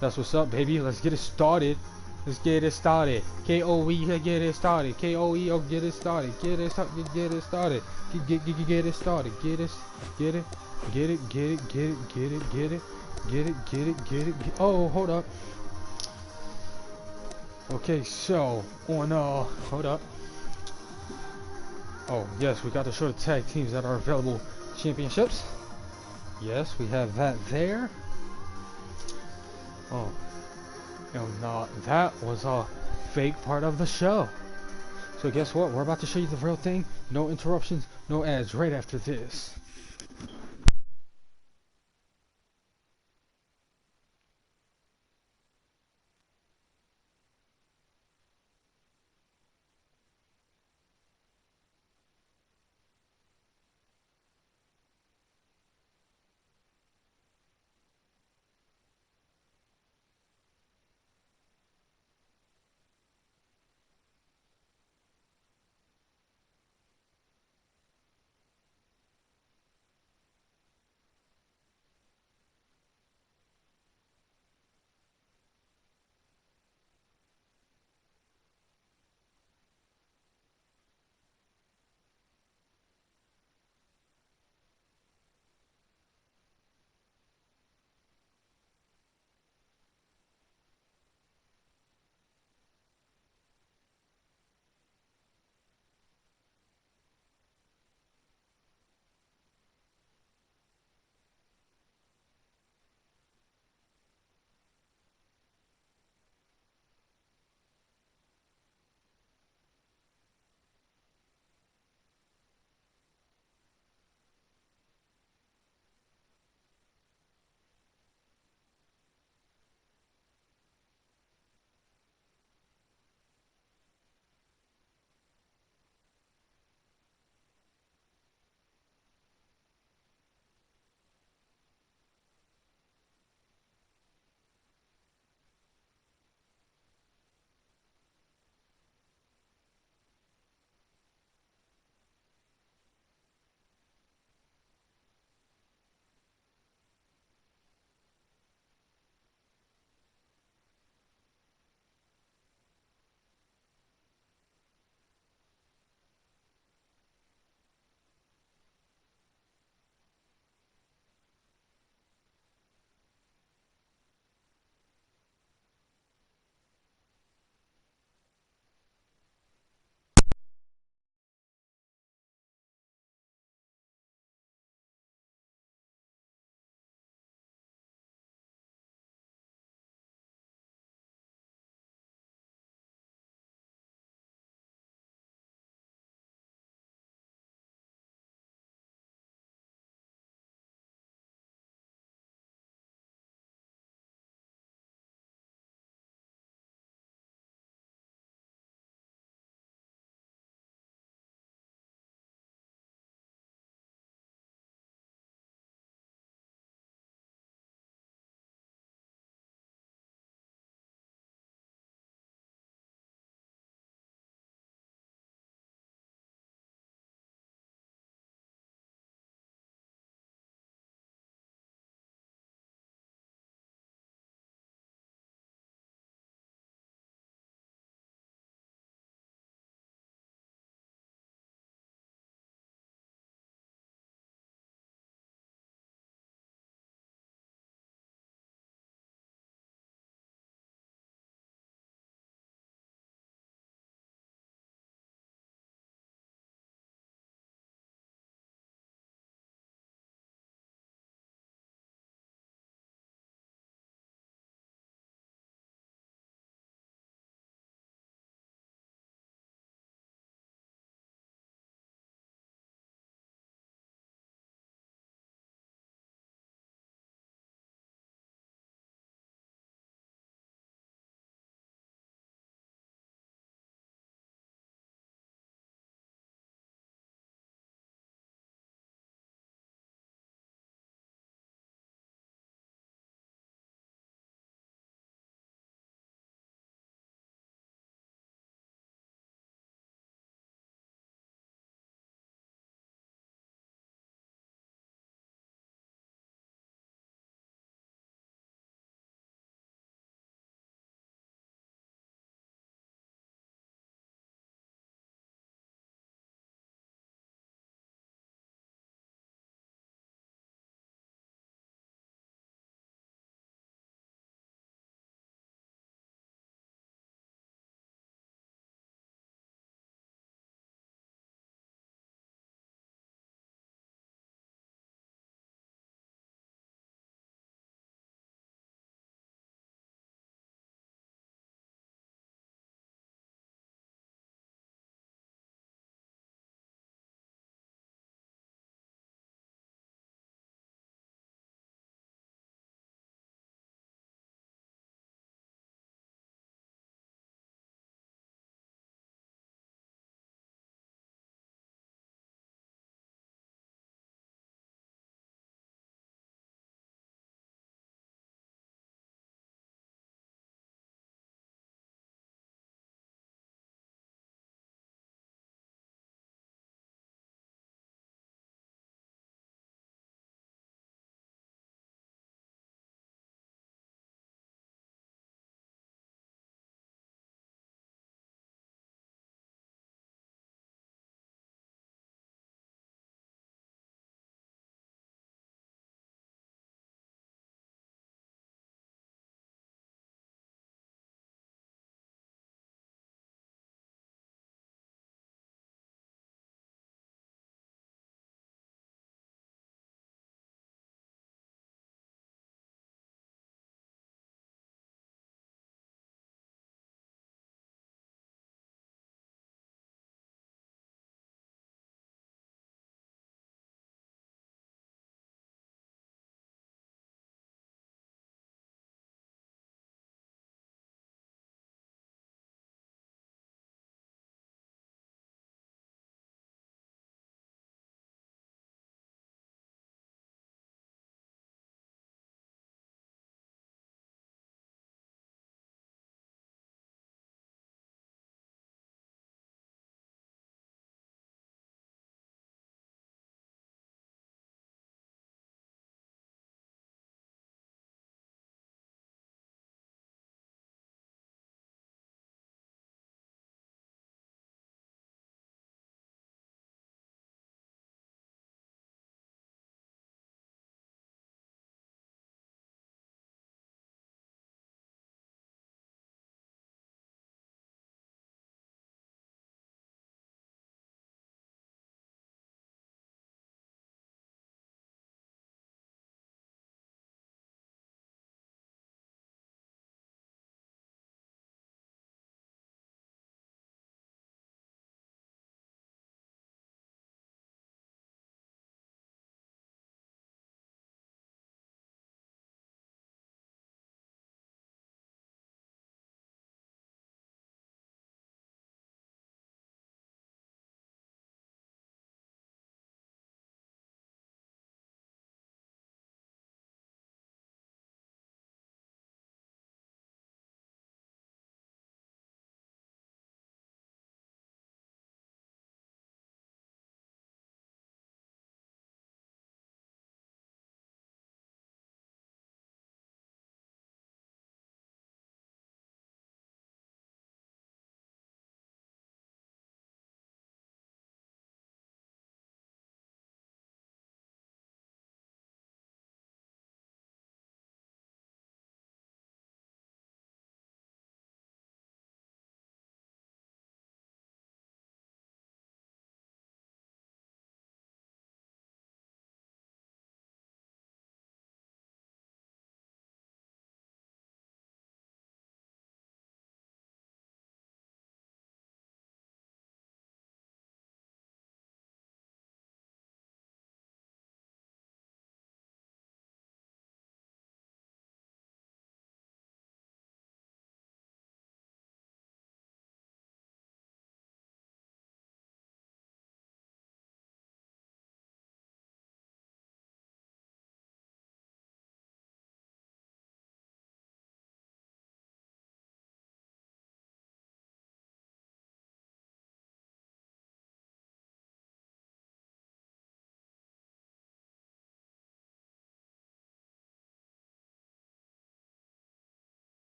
A: That's what's up, baby. Let's get it started. Let's get it started. K-O-E, get it started. K-O-E, oh, get it started. Get it started. Get it started. Get it started. Get it. Get it. Get it. Get it. Get it. Get it. Get it. Get it. Get it. Get it. Oh, hold up. Okay, so on hold up. Oh yes, we got to show the tag teams that are available championships. Yes, we have that there. Oh, and that was a fake part of the show. So guess what? We're about to show you the real thing. No interruptions, no ads right after this.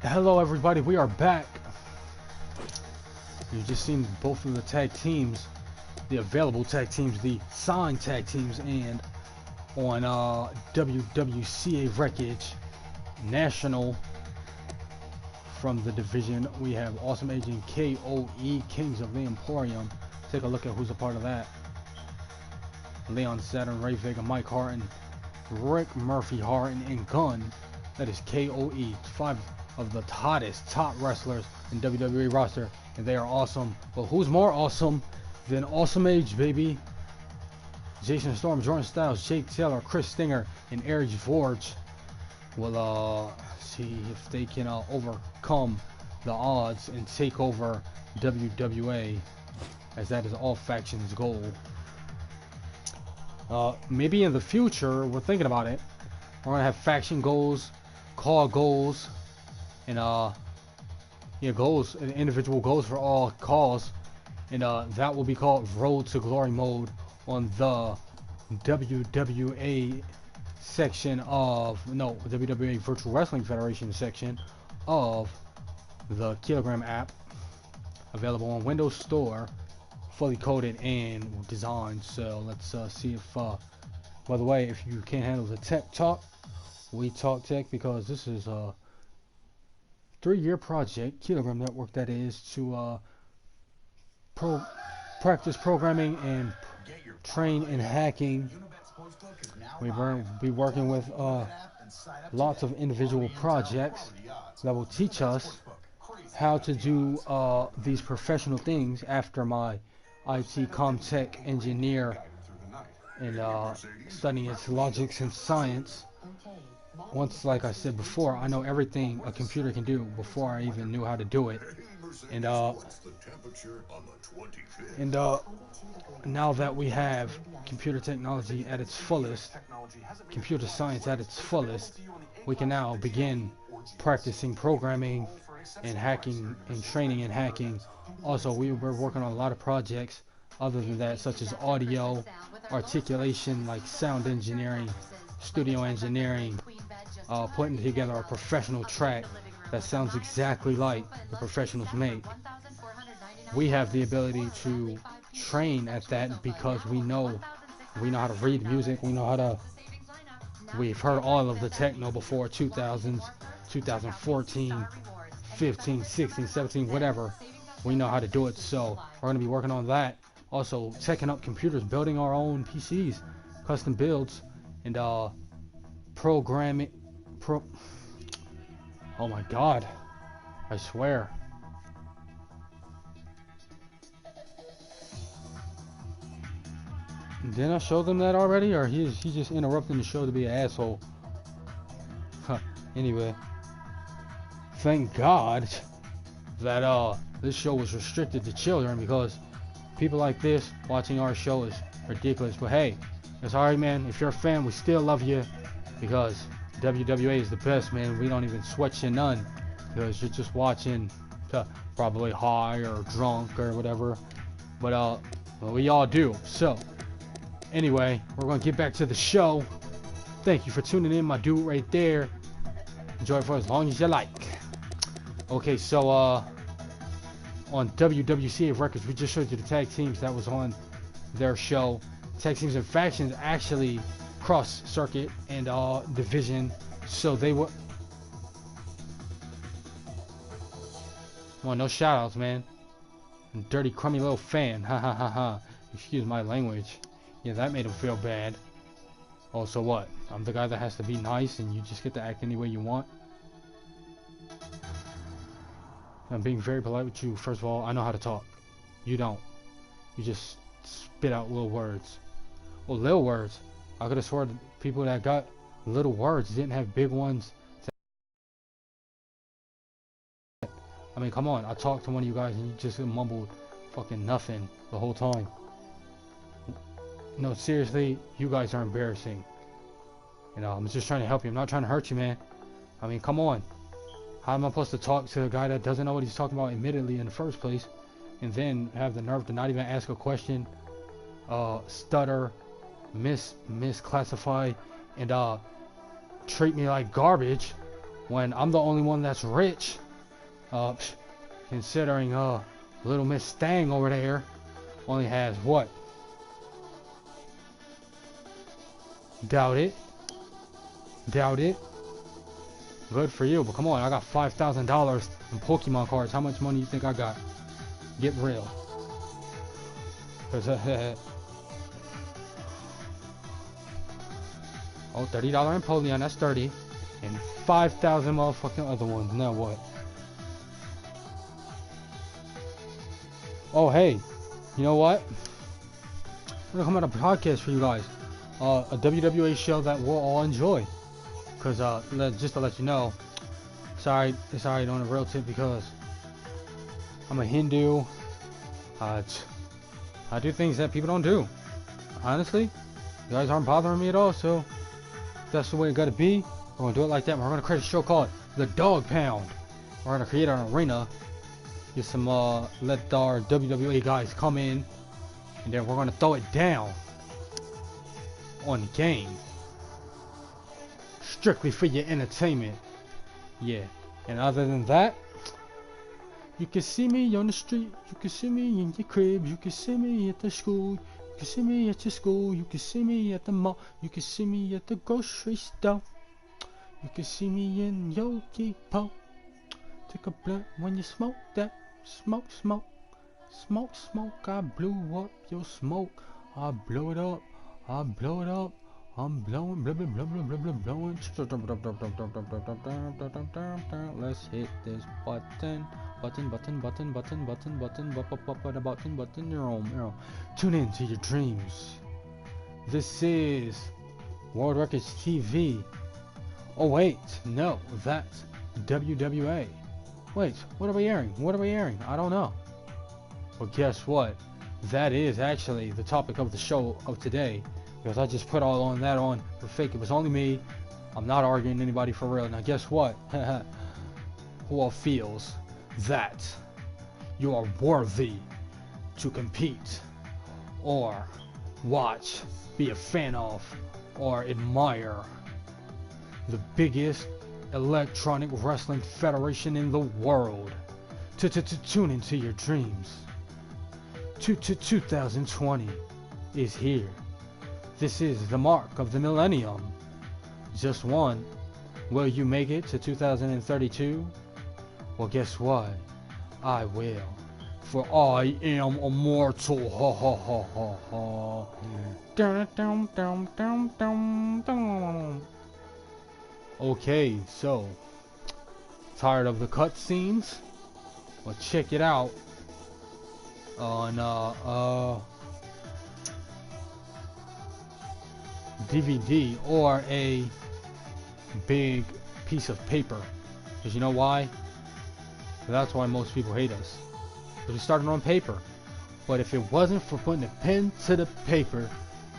A: Hello everybody, we are back. You've just seen both of the tag teams, the available tag teams, the signed tag teams, and on WWCA Wreckage National from the division we have Awesome Agent KOE, Kings of the Emporium. Take a look at who's a part of that. Leon Saturn, Ray Vega, Mike Harton, Rick Murphy, Harton, and Gunn. That is KOE, 5 of the top wrestlers in WWE roster, and they are awesome. But who's more awesome than Awesome Age, baby? Jason Storm, Jordan Styles, Jake Taylor, Chris Stinger, and Eric Forge will see if they can overcome the odds and take over WWA, as that is all factions' goal. Maybe in the future, we're thinking about it, we're gonna have faction goals, call goals, and goals, and individual goals for all calls, and that will be called Road to Glory mode on the WWA section of WWA Virtual Wrestling Federation section of the Kilogram app, available on Windows Store, fully coded and designed. So let's see if by the way, if you can't handle the tech talk, we talk tech, because this is a 3-year project, Kilogram Network that is, to practice programming and train in hacking. We will be working with lots of individual projects that will teach us how to do these professional things after my IT Comtech engineer and studying its logics and science. Once, like I said before, I know everything a computer can do before I even knew how to do it. And now that we have computer technology at its fullest, computer science at its fullest, we can now begin practicing programming and hacking and training in hacking. Also, we were working on a lot of projects other than that, such as audio, articulation, like sound engineering, studio engineering, putting together a professional track that sounds exactly like the professionals make. We have the ability to train at that because we know how to read music, we've heard all of the techno before 2000s, 2014, 15, 16, 17, whatever. We know how to do it, so we're going to be working on that. Also, checking up computers, building our own PCs, custom builds, and programming. Oh my god, I swear. Didn't I show them that already, or he's just interrupting the show to be an asshole? Anyway, thank God that this show was restricted to children, because people like this watching our show is ridiculous. But hey, it's alright, man. If you're a fan, we still love you, because WWA is the best, man. We don't even sweat you none, because you're just watching probably high or drunk or whatever. But well, we all do. So anyway, we're gonna get back to the show. Thank you for tuning in, my dude right there. Enjoy it for as long as you like. Okay, so on WWCA Records, we just showed you the tag teams that was on their show. Tag teams and factions actually cross circuit and division, so they were. Well, no shout outs, man. Dirty, crummy little fan. Ha ha ha ha. Excuse my language. Yeah, that made him feel bad. Oh, so what? I'm the guy that has to be nice and you just get to act any way you want? I'm being very polite with you. First of all, I know how to talk. You don't. You just spit out little words. Well, little words. I could have sworn people that got little words didn't have big ones. I mean, come on. I talked to one of you guys and you just mumbled fucking nothing the whole time. No, seriously, you guys are embarrassing. You know, I'm just trying to help you. I'm not trying to hurt you, man. I mean, come on. How am I supposed to talk to a guy that doesn't know what he's talking about, admittedly, in the first place, and then have the nerve to not even ask a question, stutter, misclassify, and treat me like garbage when I'm the only one that's rich. Considering little Miss Stang over there only has what? Doubt it. Doubt it. Good for you, but come on, I got $5,000 in Pokemon cards. How much money you think I got? Get real. Cause oh, $30 Empoleon, that's 30, and 5,000 motherfucking other ones. Now what? Oh hey, you know what? I'm gonna come out a podcast for you guys. A WWA show that we'll all enjoy. Cause just to let you know, sorry on a real tip, because I'm a Hindu. I do things that people don't do. Honestly, you guys aren't bothering me at all, so if that's the way it gotta be, we're gonna do it like that. We're gonna create a show called The Dog Pound. We're gonna create an arena, get some let our WWA guys come in, and then we're gonna throw it down on the game. Strictly for your entertainment. Yeah. And other than that, you can see me on the street, you can see me in your crib, you can see me at the school, you can see me at your school, you can see me at the mall, you can see me at the grocery store, you can see me in Yogi Po. Take a blunt when you smoke that. Smoke, smoke, smoke, smoke. I blew up your smoke. I blow it up. I blow it up. I'm blowing, blah, blah, blah, blah, blah, blah, blowing. Let's hit this button. Button. Tune in to your dreams. This is World Records TV. Oh wait, no, that's WWA. Wait, what are we airing? I don't know. Well, guess what? That is actually the topic of the show of today. Because I just put all on that on for fake. It was only me. I'm not arguing anybody for real. Now guess what? Who all feels that you are worthy to compete or watch, be a fan of, or admire the biggest electronic wrestling federation in the world? Tune into your dreams. 2020 is here. This is the mark of the millennium. Just one. Will you make it to 2032? Well, guess what? I will. For I am immortal. Ha ha ha ha ha. Okay, so tired of the cutscenes? Well, check it out on DVD or a big piece of paper. Because you know why? That's why most people hate us. Because we started on paper. But if it wasn't for putting a pen to the paper,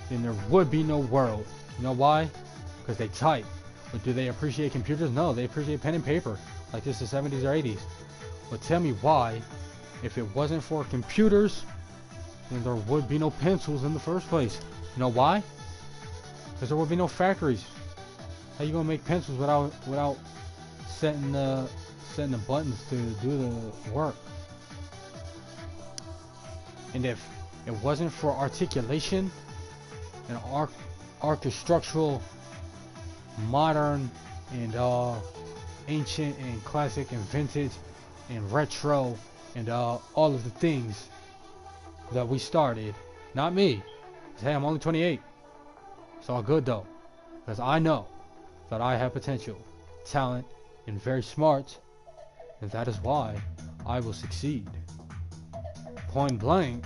A: then there would be no world. You know why? Because they type. But do they appreciate computers? No, they appreciate pen and paper. Like this is the 70s or 80s. But tell me why, if it wasn't for computers, then there would be no pencils in the first place. You know why? Because there would be no factories. How you gonna make pencils without setting the buttons to do the work? And if it wasn't for articulation and architectural, modern and ancient and classic and vintage and retro and all of the things that we started, not me. Hey, I'm only 28. It's all good though, because I know that I have potential, talent, and very smart, and that is why I will succeed. Point blank,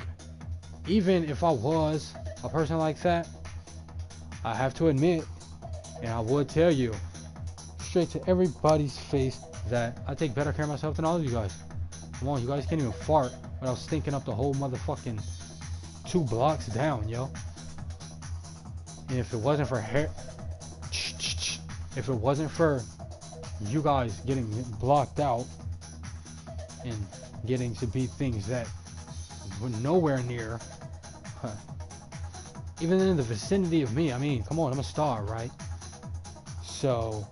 A: even if I was a person like that, I have to admit, and I would tell you straight to everybody's face, that I take better care of myself than all of you guys. Come on, you guys can't even fart without stinking up the whole motherfucking 2 blocks down, yo. And if it wasn't for if it wasn't for you guys getting blocked out and getting to be things that were nowhere near, even in the vicinity of me, I mean, come on, I'm a star, right? So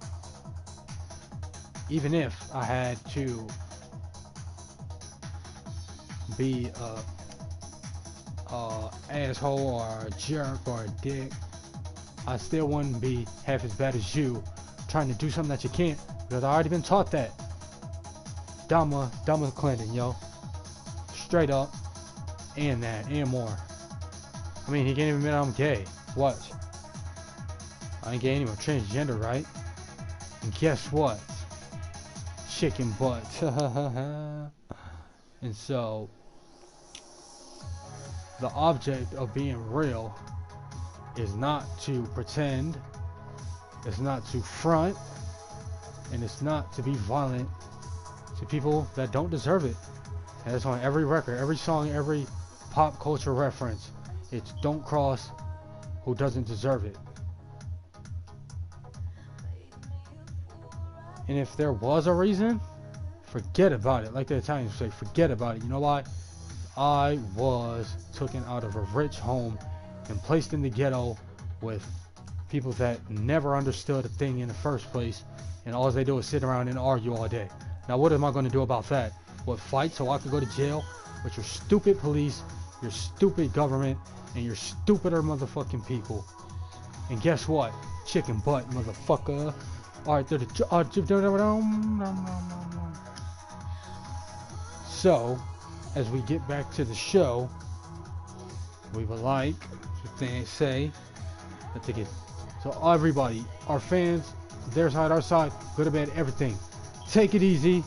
A: even if I had to be a asshole or a jerk or a dick, I still wouldn't be half as bad as you trying to do something that you can't, because I already been taught that. Dama Clinton, yo. Straight up. And that, and more. I mean, he can't even admit I'm gay. What? I ain't gay anymore. Transgender, right? And guess what? Chicken butt. And so, the object of being real is not to pretend, it's not to front, and it's not to be violent to people that don't deserve it. And it's on every record, every song, every pop culture reference. It's don't cross who doesn't deserve it. And if there was a reason, forget about it. Like the Italians say, forget about it. You know why? I was taken out of a rich home and placed in the ghetto with people that never understood a thing in the first place, and all they do is sit around and argue all day. Now what am I going to do about that? What, fight so I could go to jail with your stupid police, your stupid government, and your stupider motherfucking people? And guess what? Chicken butt, motherfucker. Alright, so, as we get back to the show, we would like to say that they get, so everybody, our fans, their side, our side, good or bad, everything, take it easy,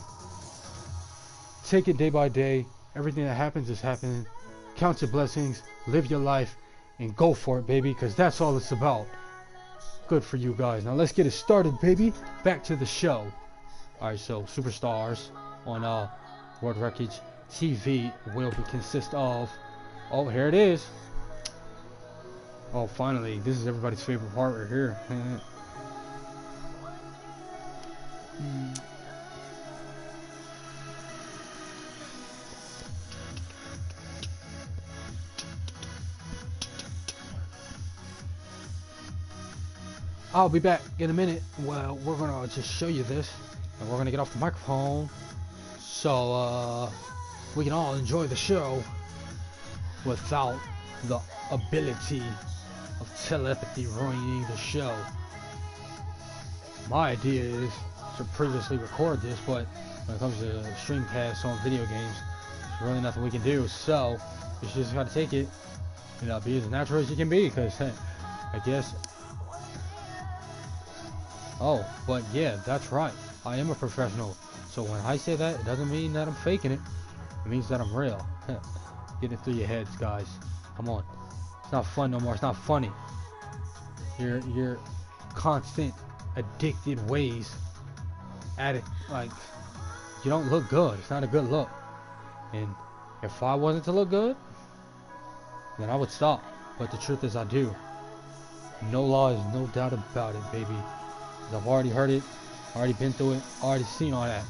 A: take it day by day. Everything that happens is happening. Count your blessings, live your life, and go for it, baby, because that's all it's about. Good for you guys. Now let's get it started, baby. Back to the show. Alright, so Superstars on World Wreckage TV will consist of, oh, here it is. Oh, finally, this is everybody's favorite part right here. I'll be back in a minute. Well, we're gonna just show you this, and we're gonna get off the microphone so we can all enjoy the show without the ability of telepathy ruining the show. My idea is to previously record this, but when it comes to streamcasts on video games, there's really nothing we can do, so you just gotta take it, you know, be as natural as you can be, because I guess. Oh, but yeah, that's right. I am a professional. So when I say that, it doesn't mean that I'm faking it. It means that I'm real. Get it through your heads, guys. Come on. It's not fun no more. It's not funny. Your constant addicted ways at it, like, you don't look good. It's not a good look. And if I wasn't to look good, then I would stop. But the truth is I do. No lies, no doubt about it, baby. I've already heard it, already been through it, already seen all that.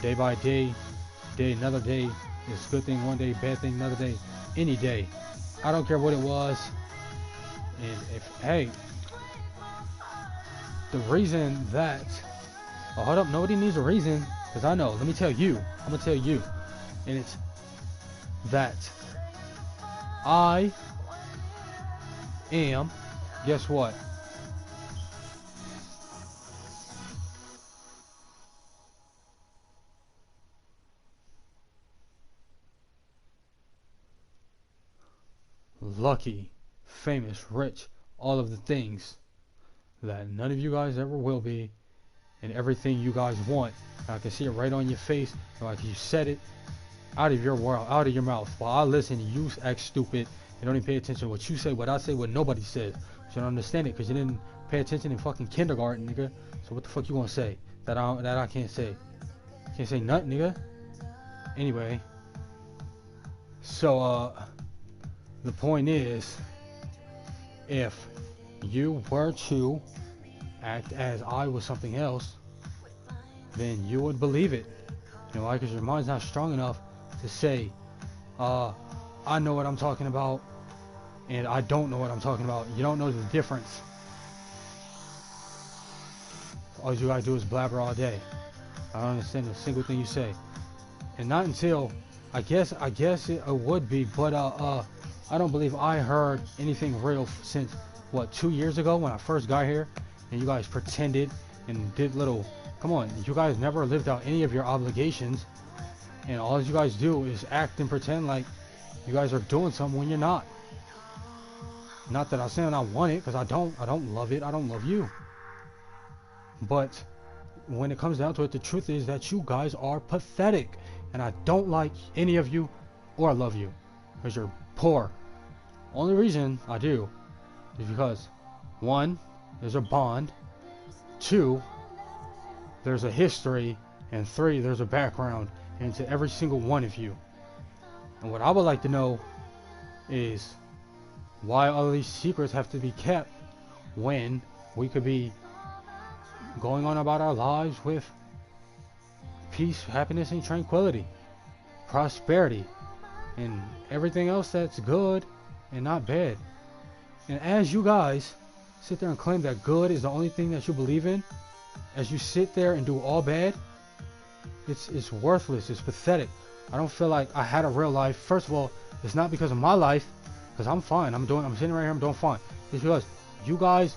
A: Day by day, another day. It's a good thing one day, bad thing another day. Any day. I don't care what it was. And if, hey, the reason that, oh, hold up, nobody needs a reason, because I know, let me tell you, I'm going to tell you. And it's that I am, guess what? Lucky, famous, rich, all of the things that none of you guys ever will be, and everything you guys want. I can see it right on your face, like you said it out of your world, out of your mouth. While I listen, you act stupid and don't even pay attention to what you say, what I say, what nobody says. You don't understand it because you didn't pay attention in fucking kindergarten, nigga. So what the fuck you gonna say that I can't say? Can't say nothing, nigga. Anyway, so the point is, if you were to act as I was something else, then you would believe it. You know why? Because your mind's not strong enough to say, I know what I'm talking about, and I don't know what I'm talking about. You don't know the difference. All you gotta do is blabber all day. I don't understand a single thing you say. And not until, I guess it would be, but I don't believe I heard anything real since, what, 2 years ago when I first got here, and you guys pretended and did little, come on, you guys never lived out any of your obligations, and all you guys do is act and pretend like you guys are doing something when you're not. Not that I'm saying I want it, because I don't love it, I don't love you. But when it comes down to it, the truth is that you guys are pathetic, and I don't like any of you or love you, because you're poor. Only reason I do is because, one, there's a bond, two, there's a history, and three, there's a background into every single one of you. And what I would like to know is why all these secrets have to be kept when we could be going on about our lives with peace, happiness, and tranquility, prosperity, and everything else that's good and not bad. And as you guys sit there and claim that good is the only thing that you believe in, as you sit there and do all bad, it's worthless, it's pathetic. I don't feel like I had a real life. First of all, it's not because of my life, because I'm fine. I'm sitting right here, I'm doing fine. It's because you guys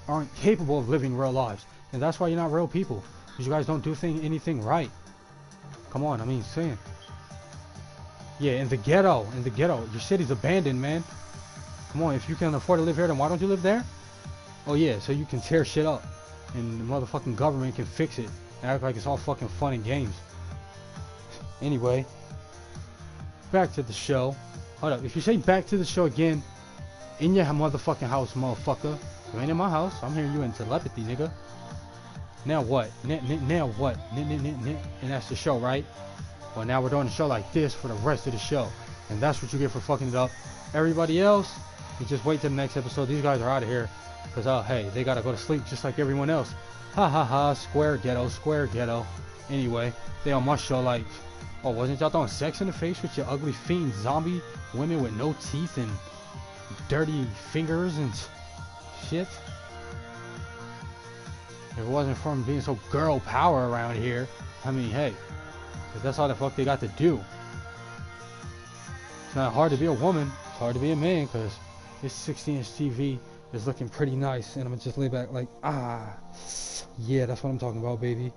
A: aren't capable of living real lives, and that's why you're not real people, because you guys don't do anything right. Come on, I mean, saying. Yeah, in the ghetto, your city's abandoned, man. Come on, if you can afford to live here, then why don't you live there? Oh yeah, so you can tear shit up, and the motherfucking government can fix it and act like it's all fucking fun and games. Anyway, back to the show. Hold up, if you say back to the show again, in your motherfucking house, motherfucker. You ain't in my house. I'm hearing you in telepathy, nigga. Now what? Now what? And that's the show, right? Well, now we're doing the show like this for the rest of the show. And that's what you get for fucking it up. Everybody else, you just wait till the next episode. These guys are out of here. Because, hey, they gotta go to sleep just like everyone else. Ha ha ha, square ghetto. Anyway, they on my show like, oh, wasn't y'all throwing sex in the face with your ugly fiend zombie women with no teeth and dirty fingers and shit? If it wasn't from being so girl power around here, I mean, hey, cause that's all the fuck they got to do. It's not hard to be a woman, it's hard to be a man, cause this 60-inch TV is looking pretty nice, and I'm gonna just lay back like, yeah, that's what I'm talking about, baby.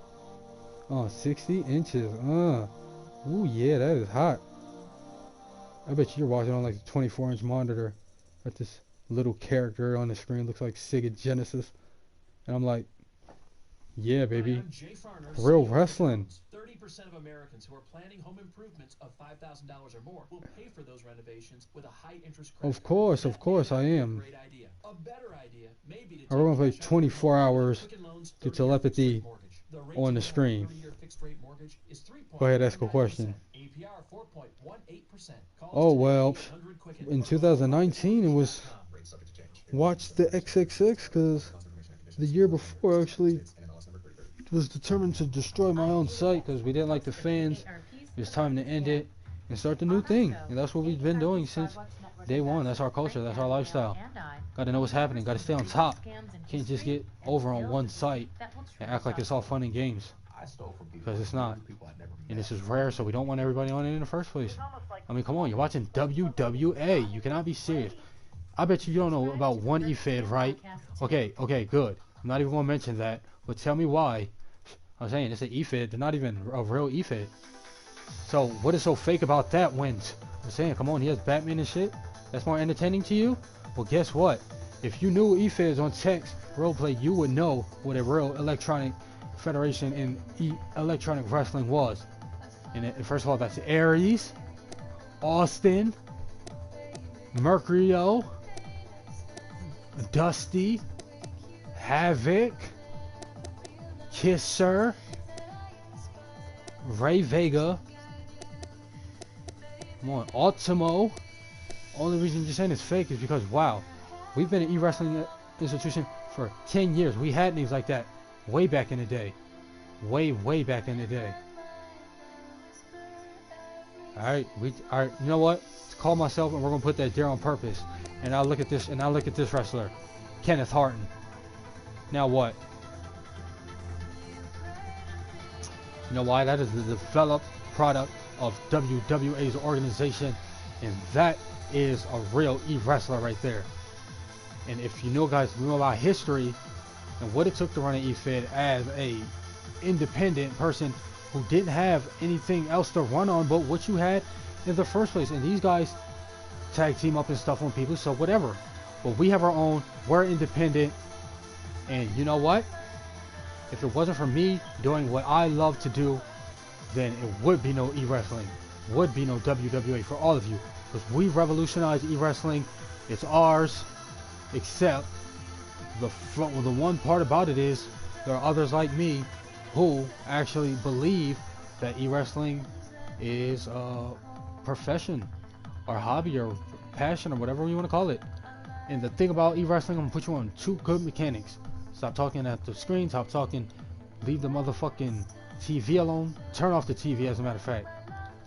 A: 60 inches, ooh, yeah, that is hot. I bet you're watching on like a 24-inch monitor. But this little character on the screen looks like Sega Genesis, and I'm like, yeah, baby, real wrestling.
F: 30% of Americans who are planning home improvements of $5,000 or more will pay for those renovations with a high interest credit.
A: Of course, I am.
F: Great idea. A better idea may be to
A: we're gonna play 24 hours to telepathy on the screen. Go ahead, ask a question. Oh well, in 2019 it was watch the XXX, because the year before actually was determined to destroy my own site because we didn't like the fans. It's time to end it and start the new thing, and that's what we've been doing since day one. That's our culture, that's our lifestyle. Gotta know what's happening, gotta stay on top. Can't just get over on one site and act like it's all fun and games, because it's not. And this is rare, so we don't want everybody on it in the first place. I mean, come on, you're watching WWA. You cannot be serious. I bet you don't know about one eFed, right? Okay, good. I'm not even going to mention that, but tell me why. I'm saying it's an eFed. They're not even a real eFed. So what is so fake about that when I'm saying, come on, he has Batman and shit? That's more entertaining to you? Well, guess what? If you knew eFeds on text roleplay, you would know what a real electronic federation in electronic wrestling was. And first of all, that's Aries, Austin, Mercurio, Dusty, Havoc, Kisser, Ray Vega, come on, Ultimo. Only reason you're saying it's fake is because, wow, we've been an e-wrestling institution for 10 years. We had names like that way back in the day. Way back in the day. Alright, you know what? Let's call myself and we're gonna put that there on purpose. And I'll look at this wrestler, Kenneth Harton. Now what? You know why? That is the developed product of WWA's organization, and that is a real e-wrestler right there. And if you know, guys, know about history and what it took to run an e-fed as a independent person who didn't have anything else to run on but what you had in the first place. And these guys tag team up and stuff on people, so whatever. But we have our own, we're independent, and you know what? If it wasn't for me doing what I love to do, then it would be no e-wrestling, would be no WWA for all of you, because we revolutionized e-wrestling. It's ours, except the one part about it is there are others like me who actually believe that e-wrestling is a profession or hobby or passion or whatever you want to call it. And the thing about e-wrestling, I'm gonna put you on 2 good mechanics. Stop talking at the screen, stop talking, leave the motherfucking TV alone, turn off the TV as a matter of fact.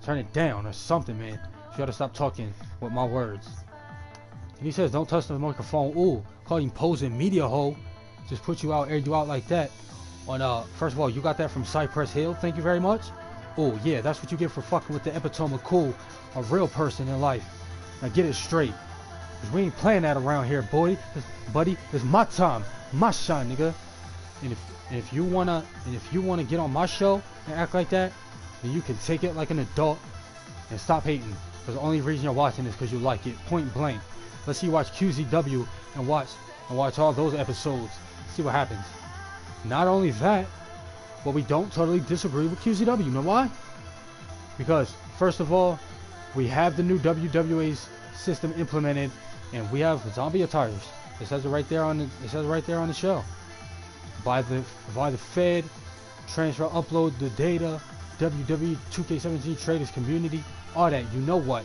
A: Turn it down or something, man. You gotta stop talking with my words. And he says, don't touch the microphone. Ooh, call him posing media hole. Just put you out, air you out like that. On first of all, you got that from Cypress Hill, thank you very much. Oh yeah, that's what you get for fucking with the epitome of cool, a real person in life. Now get it straight, cause we ain't playing that around here, buddy. It's my time, my shine, nigga. And if you wanna get on my show and act like that, then you can take it like an adult and stop hating. Cause the only reason you're watching is because you like it, point blank. Let's see you watch QZW and watch all those episodes. See what happens. Not only that, but we don't totally disagree with QZW. You know why? Because first of all, we have the new WWA's system implemented, and we have zombie attires. It says it right there on the show. By the Fed, transfer, upload the data, WWE 2K17 traders community, all that. You know what?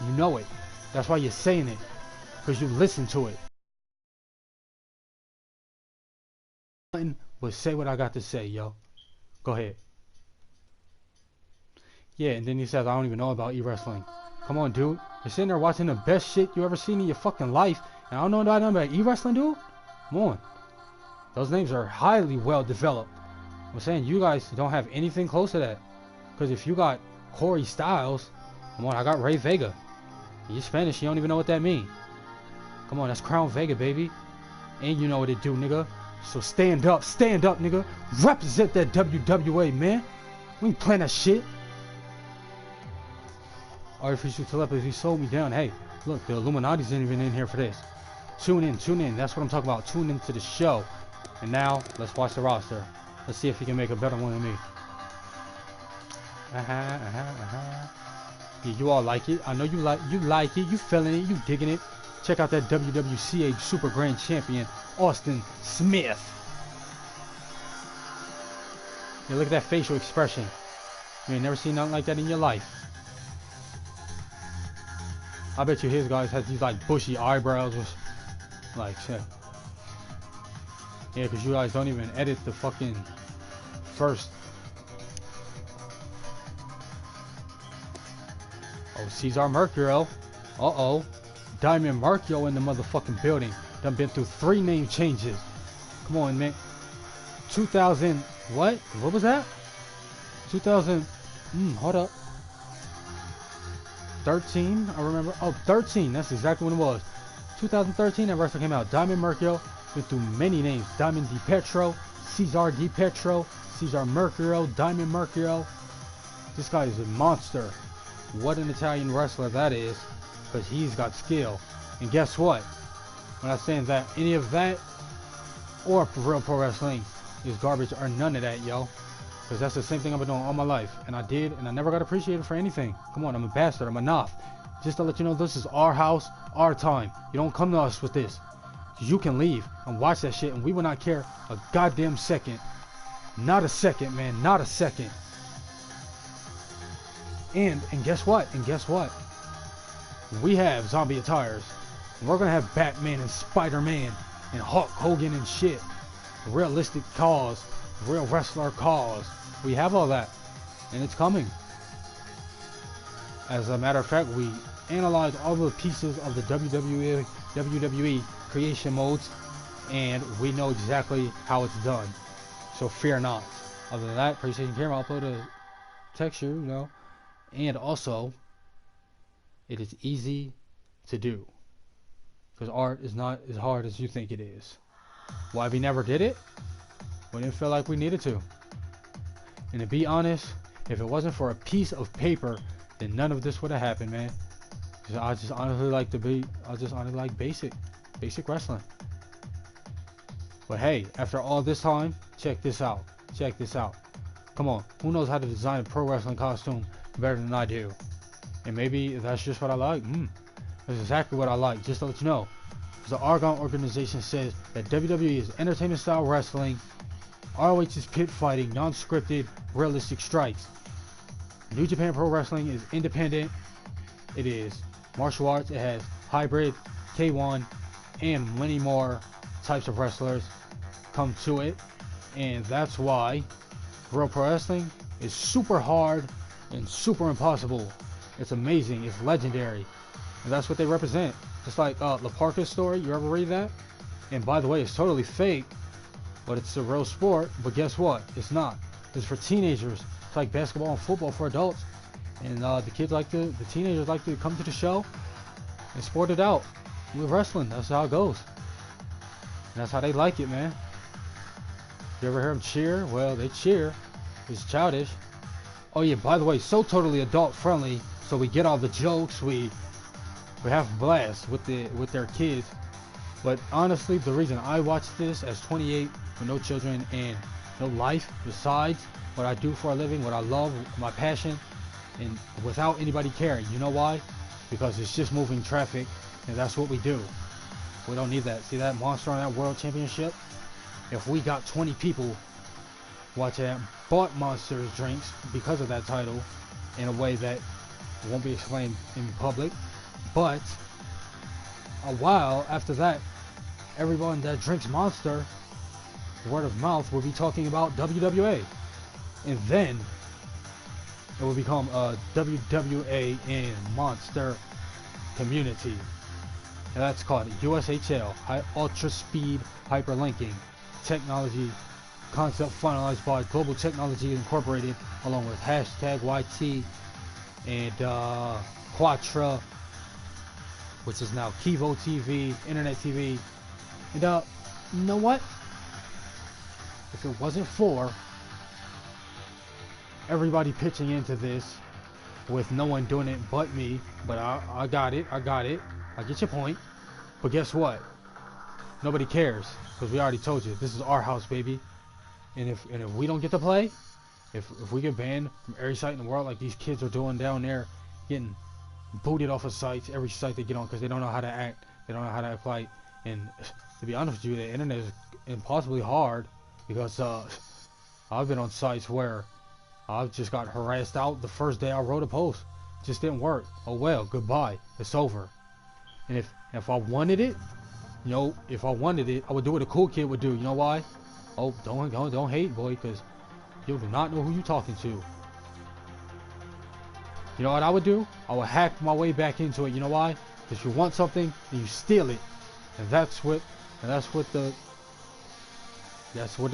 A: You know it. That's why you're saying it, because you listen to it. But say what I got to say, yo. Go ahead. Yeah, and then he says, I don't even know about e-wrestling. Come on, dude. You're sitting there watching the best shit you ever seen in your fucking life, and I don't know nothing about e-wrestling, dude? Come on. Those names are highly well developed. I'm saying you guys don't have anything close to that. Because if you got Corey Styles, come on, I got Ray Vega. You're Spanish, you don't even know what that means. Come on, that's Crown Vega, baby. And you know what it do, nigga. So stand up, nigga. Represent that WWA, man. We ain't playing that shit. Artificial telepathy sold me down. Hey, look, the Illuminati's ain't even in here for this. Tune in. That's what I'm talking about. Tune into the show. And now, let's watch the roster. Let's see if he can make a better one than me. Yeah, you all like it. I know you like it. You feeling it. You digging it. Check out that WWCA Super Grand Champion, Austin Smith. Yeah, look at that facial expression. You ain't never seen nothing like that in your life. I bet you his guys has these like bushy eyebrows or like shit. Yeah, because you guys don't even edit the fucking first. Oh, Cesar Mercurio. Uh-oh. Diamond Markio in the motherfucking building. Done been through 3 name changes. Come on, man. 2000, what? What was that? 2000, hold up. 13, I remember. Oh, 13, that's exactly when it was. 2013, that wrestler came out. Diamond Markio, been through many names. Diamond Di Petro, Cesar Di Petro, Cesar Mercurio, Diamond Mercurio. This guy is a monster. What an Italian wrestler that is. Because he's got skill. And guess what? When I'm saying that any of that or real pro wrestling is garbage or none of that, yo. Because that's the same thing I've been doing all my life. And I did, and I never got appreciated for anything. Come on, I'm a bastard. I'm a noth. Just to let you know, this is our house, our time. You don't come to us with this. You can leave and watch that shit, and we will not care a goddamn second. Not a second, man. Not a second. And guess what? We have zombie attires. We're gonna have Batman and Spider-Man and Hulk Hogan and shit. Realistic cause, real wrestler cause. We have all that, and it's coming. As a matter of fact, we analyzed all the pieces of the WWE creation modes, and we know exactly how it's done. So fear not. Other than that, PlayStation Camera upload a texture, you know, and also it is easy to do because art is not as hard as you think it is. Why we never did it? We didn't feel like we needed to. And to be honest, if it wasn't for a piece of paper, then none of this would have happened, man. I just honestly like basic wrestling. But hey, after all this time, check this out. Check this out. Come on, who knows how to design a pro wrestling costume better than I do? And maybe that's just what I like. That's exactly what I like, just to let you know. The Argon organization says that WWE is entertainment style wrestling, ROH is pit fighting, non-scripted, realistic strikes. New Japan Pro Wrestling is independent. It is martial arts. It has hybrid, K1, and many more types of wrestlers come to it. And that's why Real Pro Wrestling is super hard and super impossible. It's amazing. It's legendary. And that's what they represent. Just like Laparca's story. You ever read that? And by the way, it's totally fake, but it's a real sport. But guess what? It's not. It's for teenagers. It's like basketball and football for adults. And the teenagers like to come to the show and sport it out with wrestling. That's how it goes. And that's how they like it, man. You ever hear them cheer? Well, they cheer. It's childish. Oh yeah, by the way, so totally adult friendly. So we get all the jokes. We have a blast with their kids. But honestly, the reason I watch this as 28 with no children and no life besides what I do for a living, what I love, my passion, and without anybody caring. You know why? Because it's just moving traffic, and that's what we do. We don't need that. See that monster on that world championship? If we got 20 people watching that, bought Monster's drinks because of that title in a way that won't be explained in public, but a while after that, everyone that drinks Monster, word of mouth, will be talking about WWA, and then it will become a WWA and Monster community, and that's called USHL, Ultra Speed Hyperlinking Technology concept finalized by Global Technology Incorporated, along with hashtag YT and Quatra, which is now Kivo TV, Internet TV. And you know what? If it wasn't for everybody pitching into this with no one doing it but me, but I got it. I get your point. But guess what? Nobody cares, because we already told you, this is our house, baby. And if we don't get to play, if we get banned from every site in the world like these kids are doing down there, getting booted off of sites, every site they get on, because they don't know how to act, they don't know how to act like. And to be honest with you, the internet is impossibly hard, because I've been on sites where I've just got harassed out the first day I wrote a post. It just didn't work. Oh well, goodbye, it's over. And if I wanted it, you know, if I wanted it, I would do what a cool kid would do. You know why? Oh, don't hate, boy, because you do not know who you're talking to. You know what I would do? I would hack my way back into it. You know why? Because you want something, and you steal it, and that's what to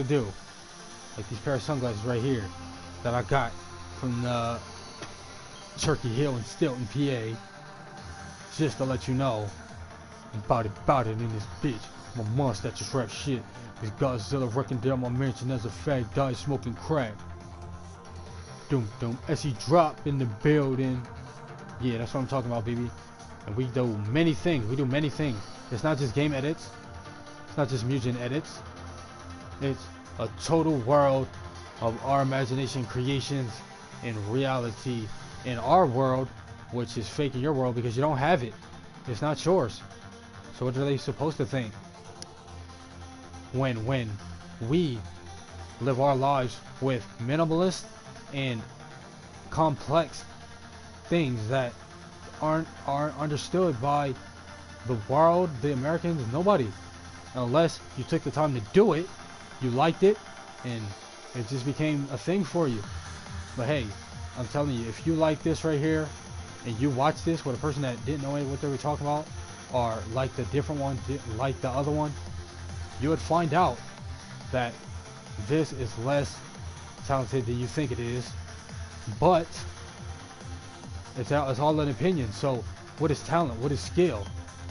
A: do. Like these pair of sunglasses right here that I got from Turkey Hill in Stilton, PA. Just to let you know about it in this bitch. My monster just rap shit. This Godzilla wrecking down my mansion as a fag guy smoking crack. Doom. SE drop in the building. Yeah, that's what I'm talking about, baby. And we do many things. It's not just game edits. It's not just music edits. It's a total world of our imagination creations and reality in our world, which is fake in your world because you don't have it. It's not yours. So what are they supposed to think? When we live our lives with minimalist and complex things that aren't understood by the world, the Americans, nobody. Unless you took the time to do it, you liked it, and it just became a thing for you. But hey, I'm telling you, if you like this right here, and you watch this with a person that didn't know what they were talking about, or like the different one, didn't like the other one, you would find out that this is less talented than you think it is. But it's all an opinion. So what is talent? What is skill?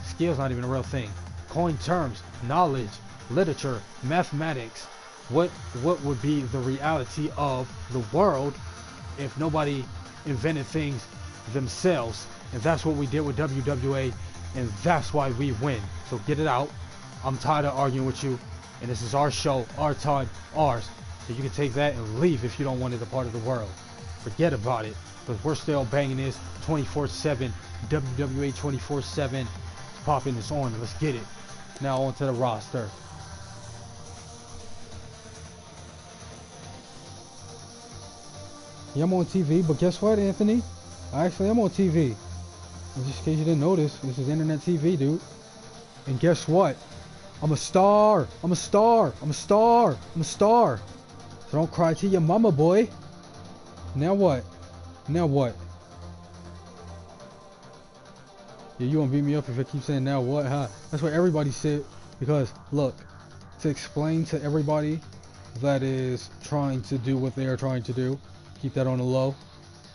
A: Skill's not even a real thing. Coin terms, knowledge, literature, mathematics. What would be the reality of the world if nobody invented things themselves? And that's what we did with WWA, and that's why we win. So get it out. I'm tired of arguing with you, and this is our show, our time, ours. So you can take that and leave if you don't want it a part of the world. Forget about it, because we're still banging this 24/7. WWA 24/7. It's popping, it's on. Let's get it. Now on to the roster. Yeah, I'm on TV, but guess what, Anthony? Actually, I'm on TV. And just in case you didn't notice, this is internet TV, dude. And guess what? I'm a star. I'm a star. I'm a star. I'm a star. So don't cry to your mama, boy. Now what? Now what? Yeah, you gonna beat me up if I keep saying now what, huh? That's what everybody said. Because, look, to explain to everybody that is trying to do what they are trying to do, keep that on the low.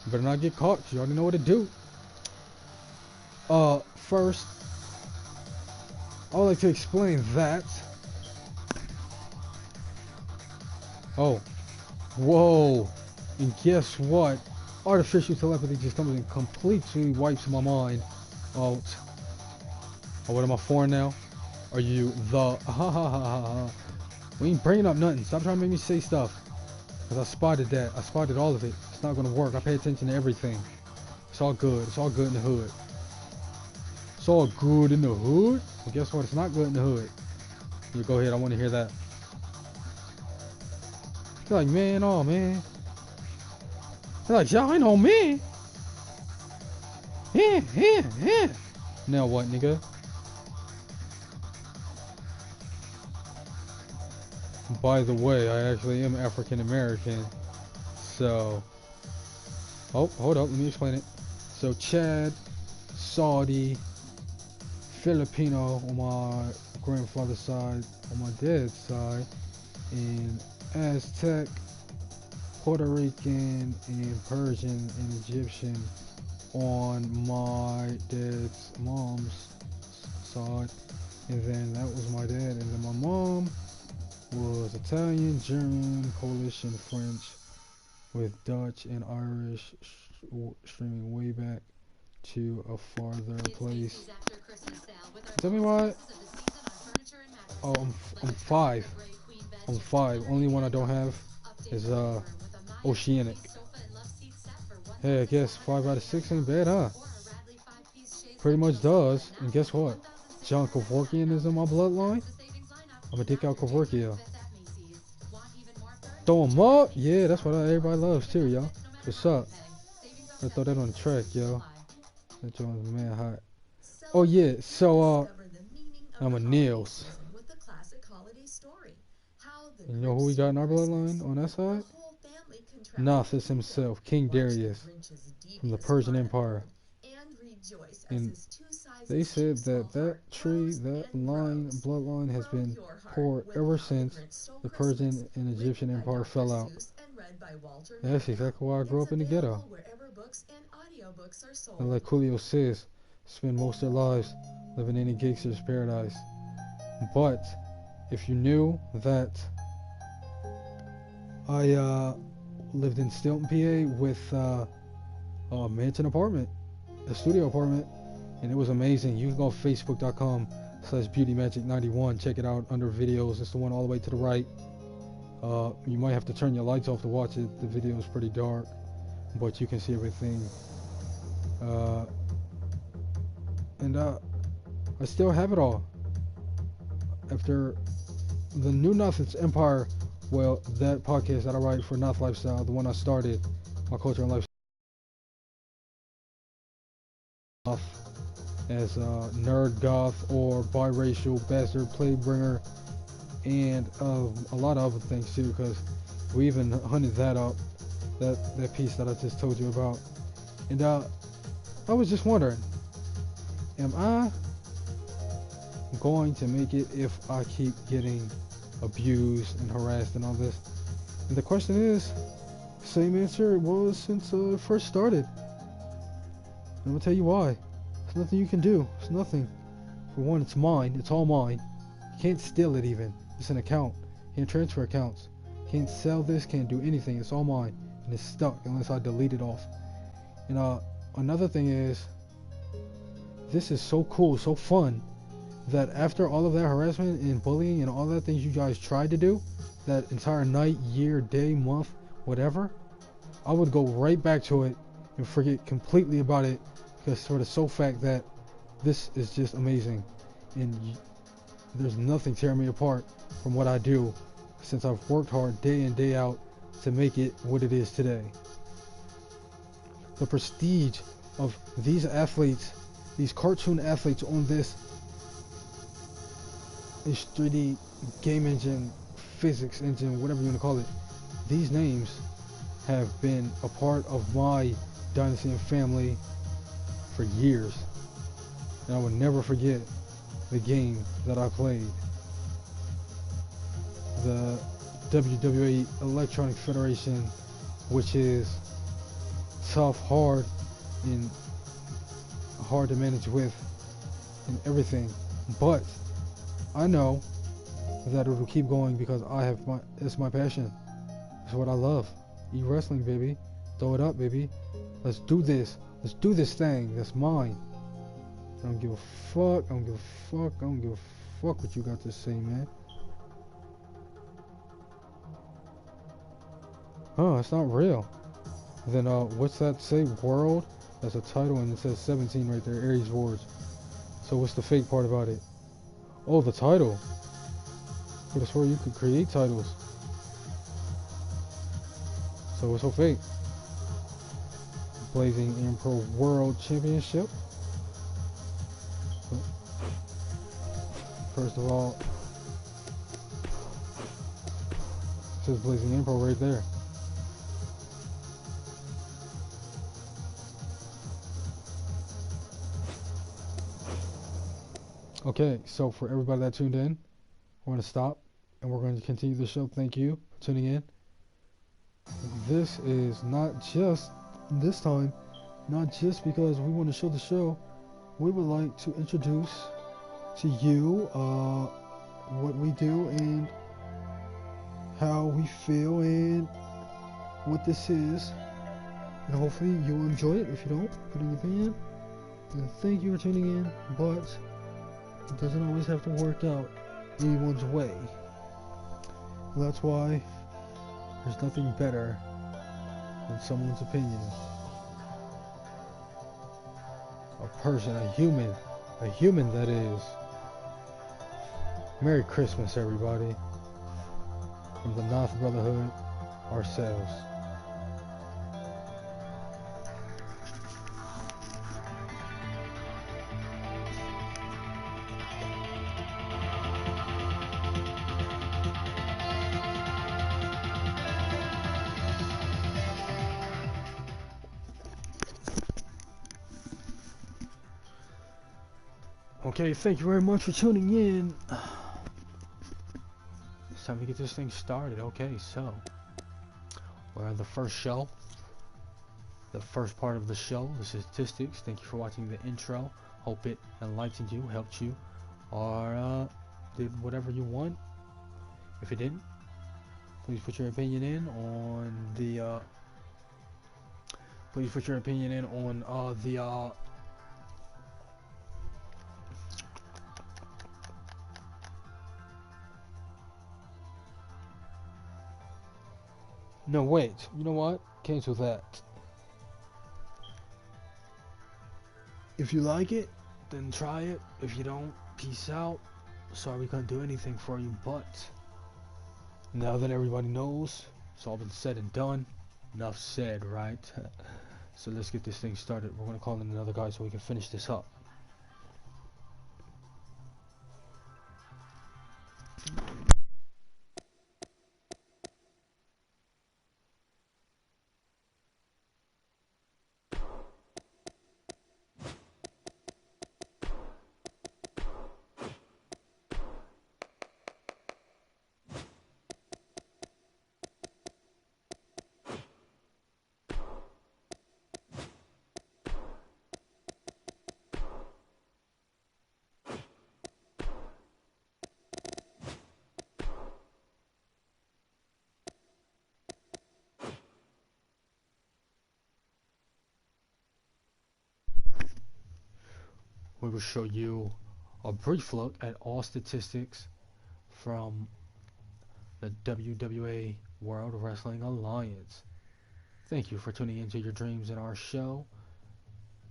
A: You better not get caught, 'cause you already know what to do. First, I would like to explain that. Oh. Whoa. And guess what? Artificial telepathy just comes and completely wipes my mind out. Oh, what am I for now? Are you the... Ha ha ha ha ha. We ain't bringing up nothing. Stop trying to make me say stuff. Because I spotted that. I spotted all of it. It's not going to work. I pay attention to everything. It's all good. It's all good in the hood. It's all good in the hood? Well, guess what? It's not good in the hood. You go ahead. I want to hear that. You're like, man, oh, man. You're like, y'all ain't on me. Yeah. Now what, nigga? By the way, I actually am African American. So... Oh, hold up. Let me explain it. So, Chad, Saudi, Filipino on my grandfather's side, on my dad's side, and Aztec, Puerto Rican, and Persian and Egyptian on my dad's mom's side. And then that was my dad, and then my mom was Italian, German, Polish, and French, with Dutch and Irish streaming way back to a farther place. Tell me why. Oh, I'm 5. I'm 5. Only one I don't have is Oceanic. Hey, I guess 5 out of 6 ain't bad, huh? Pretty much does. And guess what? John Kevorkian is in my bloodline. I'm gonna dick out Kevorkian. Throw him up? Yeah, that's what everybody loves too, yo. What's up? I throw that on the track, yo. That joint's man hot. Oh yeah, so I'm a Niels. And you know who we got in our bloodline on that side? Nathis himself, King Darius, from the Persian Empire. And they said that that tree, that line, bloodline has been poor ever since the Persian and Egyptian Empire fell out. That's exactly why I grew up in the ghetto. And like Coolio says, spend most of their lives living in a gangster's paradise. But if you knew that I lived in Stilton, PA with a mansion apartment, a studio apartment, and it was amazing. You can go facebook.com/beautymagic91, check it out under videos. It's the one all the way to the right. You might have to turn your lights off to watch it. The video is pretty dark, but you can see everything. And I still have it all. After the new Nothing's Empire, well, that podcast that I write for Noth Lifestyle, the one I started, my culture and lifestyle, as a nerd goth or biracial bastard playbringer, and a lot of other things too, because we even hunted that up, that piece that I just told you about. And I was just wondering, am I going to make it if I keep getting abused and harassed and all this? And the question is, same answer it was since it first started. And I'm gonna tell you why. There's nothing you can do. It's nothing. For one, it's mine. It's all mine. You can't steal it even. It's an account. You can't transfer accounts. Can't sell this. Can't do anything. It's all mine. And it's stuck unless I delete it off. And another thing is, this is so cool, so fun, that after all of that harassment and bullying and all that things you guys tried to do, that entire night, year, day, month, whatever, I would go right back to it and forget completely about it, because for the sole fact that this is just amazing, and there's nothing tearing me apart from what I do, since I've worked hard day in, day out to make it what it is today. The prestige of these athletes, these cartoon athletes on this 3D game engine, physics engine, whatever you want to call it, these names have been a part of my dynasty and family for years. And I will never forget the game that I played. The WWA Electronic Federation, which is tough, hard, and hard to manage with, and everything. But I know that it will keep going because it's my passion. It's what I love. E-wrestling, baby. Throw it up, baby. Let's do this. Let's do this thing. That's mine. I don't give a fuck. I don't give a fuck. I don't give a fuck what you got to say, man. Oh, it's not real. Then what's that say? World? That's a title, and it says 17 right there. Aries Wars. So what's the fake part about it? Oh, the title. I could have swore you could create titles. So what's so fake? Blazing Impro World Championship. First of all, it says Blazing Impro right there. Okay, so for everybody that tuned in, we're going to stop and we're going to continue the show. Thank you for tuning in. This is not just this time, not just because we want to show the show. We would like to introduce to you what we do and how we feel and what this is. And hopefully you'll enjoy it. If you don't, put in your opinion. And thank you for tuning in, but it doesn't always have to work out anyone's way. And that's why there's nothing better than someone's opinion. A person, a human that is. Merry Christmas, everybody. From the North Brotherhood, ourselves. Okay, thank you very much for tuning in. It's time to get this thing started. Okay, so we're on the first show. The first part of the show, the statistics. Thank you for watching the intro. Hope it enlightened you, helped you, or did whatever you want. If it didn't, please put your opinion in on the no, wait. You know what? Cancel that. If you like it, then try it. If you don't, peace out. Sorry we couldn't do anything for you, but now that everybody knows, it's all been said and done. Enough said, right? So let's get this thing started. We're gonna call in another guy so we can finish this up. we will show you a brief look at all statistics from the WWA World Wrestling Alliance. Thank you for tuning into your dreams in our show.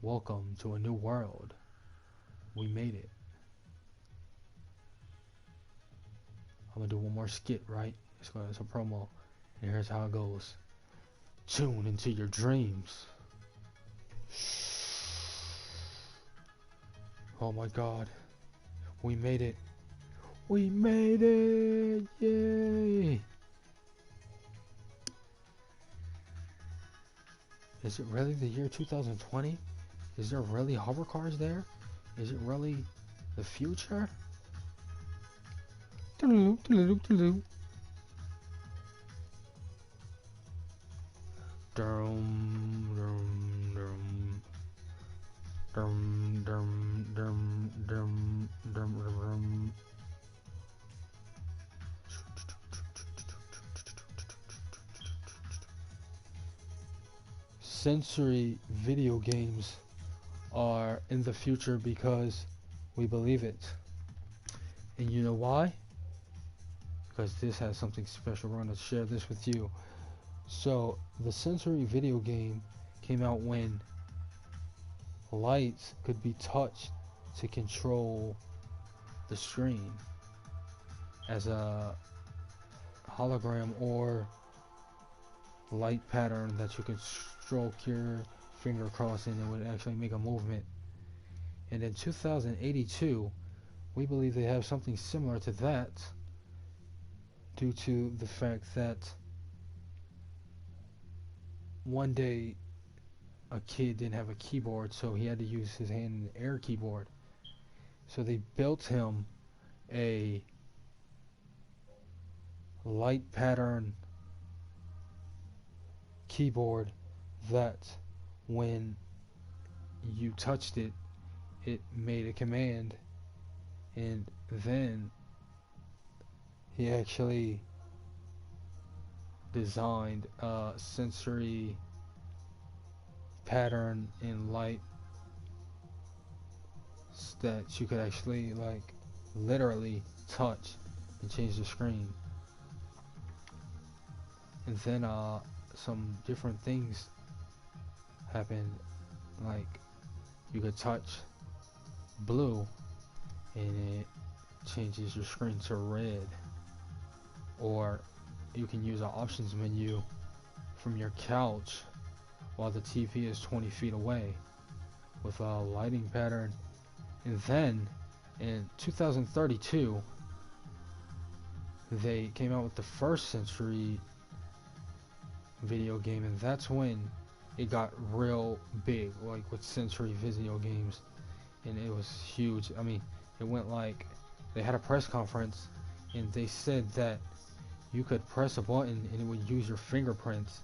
A: Welcome to a new world. We made it. I'm gonna do one more skit, right? It's a promo. And here's how it goes. Tune into your dreams. Oh my god. We made it. We made it! Yay! Is it really the year 2020? Is there really hover cars there? Is it really the future? Dum, dum, dum, dum, dum, dum. Sensory video games are in the future because we believe it. And you know why? Because this has something special. We're going to share this with you. So, the sensory video game came out when lights could be touched to control the screen as a hologram or light pattern that you could stroke your finger across and it would actually make a movement. And in 2082, we believe they have something similar to that due to the fact that one day a kid didn't have a keyboard, so he had to use his hand in the air keyboard. So they built him a light pattern keyboard that when you touched it, it made a command, and then he actually designed a sensory pattern in light that you could actually like literally touch and change the screen. And then some different things happened, like you could touch blue and it changes your screen to red, or you can use an options menu from your couch while the TV is 20 feet away with a lighting pattern. And then in 2032 they came out with the first sensory video game, and that's when it got real big, like with sensory video games, and it was huge. I mean, it went like, they had a press conference and they said that you could press a button and it would use your fingerprints,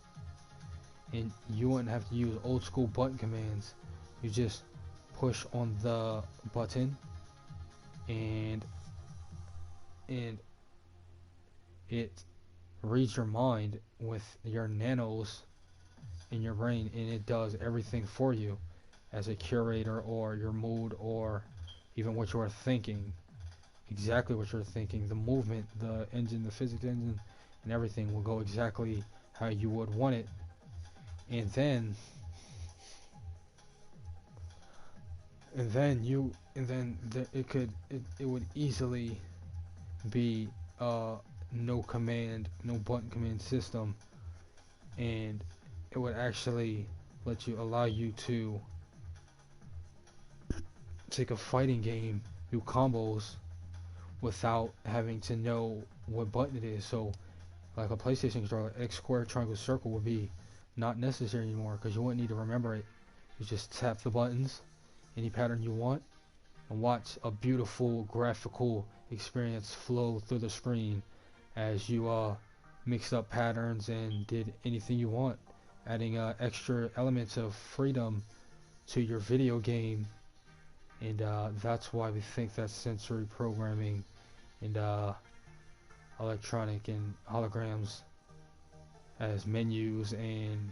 A: and you wouldn't have to use old school button commands. You just push on the button and it reads your mind with your nanos in your brain, and it does everything for you as a curator, or your mood, or even what you are thinking, exactly what you're thinking. The movement, the engine, the physics engine, and everything will go exactly how you would want it. And then it would easily be no button command system, and it would actually allow you to take a fighting game, do combos without having to know what button it is. So like a PlayStation controller, X, square, triangle, circle would be not necessary anymore, because you wouldn't need to remember it. You just tap the buttons, any pattern you want, and watch a beautiful graphical experience flow through the screen as you mixed up patterns and did anything you want, adding extra elements of freedom to your video game. And that's why we think that sensory programming and electronic and holograms as menus and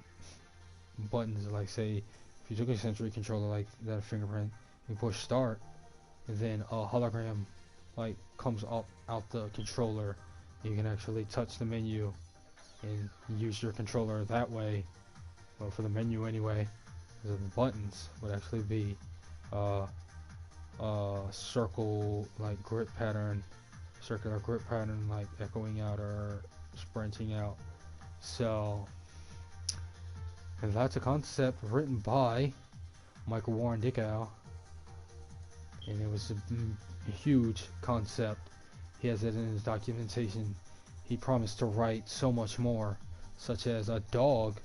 A: buttons, like say if you took a sensory controller like that fingerprint You push start, and then a hologram like comes up out the controller. You can actually touch the menu and use your controller that way. Well, for the menu anyway, the buttons would actually be circle like grip pattern, circular grip pattern, like echoing out or sprinting out. So, and that's a concept written by Michael Warren Dickow, and it was a huge concept. He has it in his documentation. He promised to write so much more, such as a dog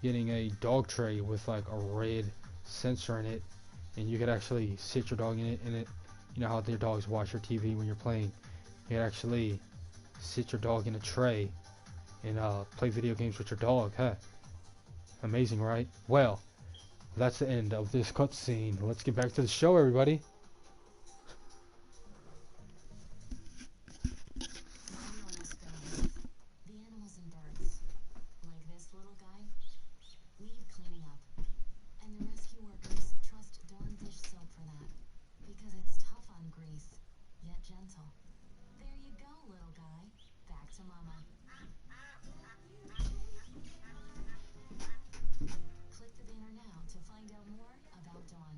A: getting a dog tray with like a red sensor in it, and you could actually sit your dog in it, and it, you know how your dogs watch your TV when you're playing. You could actually sit your dog in a tray and play video games with your dog. Huh? Amazing, right? Well, that's the end of this cutscene. Let's get back to the show, everybody.
E: The animals and birds, like this little guy, need cleaning up. And the rescue workers trust Dawn dish soap for that, because it's tough on grease, yet gentle. There you go, little guy. Back to mama. Click the banner now to find out more about Dawn.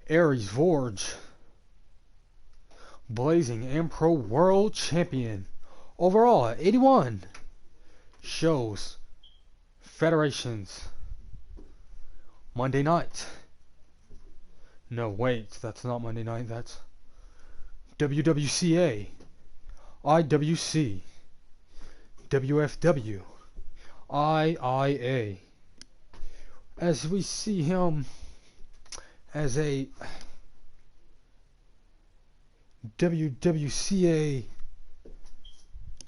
A: Aries Vorge, Blazing and Pro World Champion. Overall at 81. Shows. Federations. Monday night. No, wait, that's not Monday night. That's WWCA, IWC, WFW, IIA. As we see him as a WWCA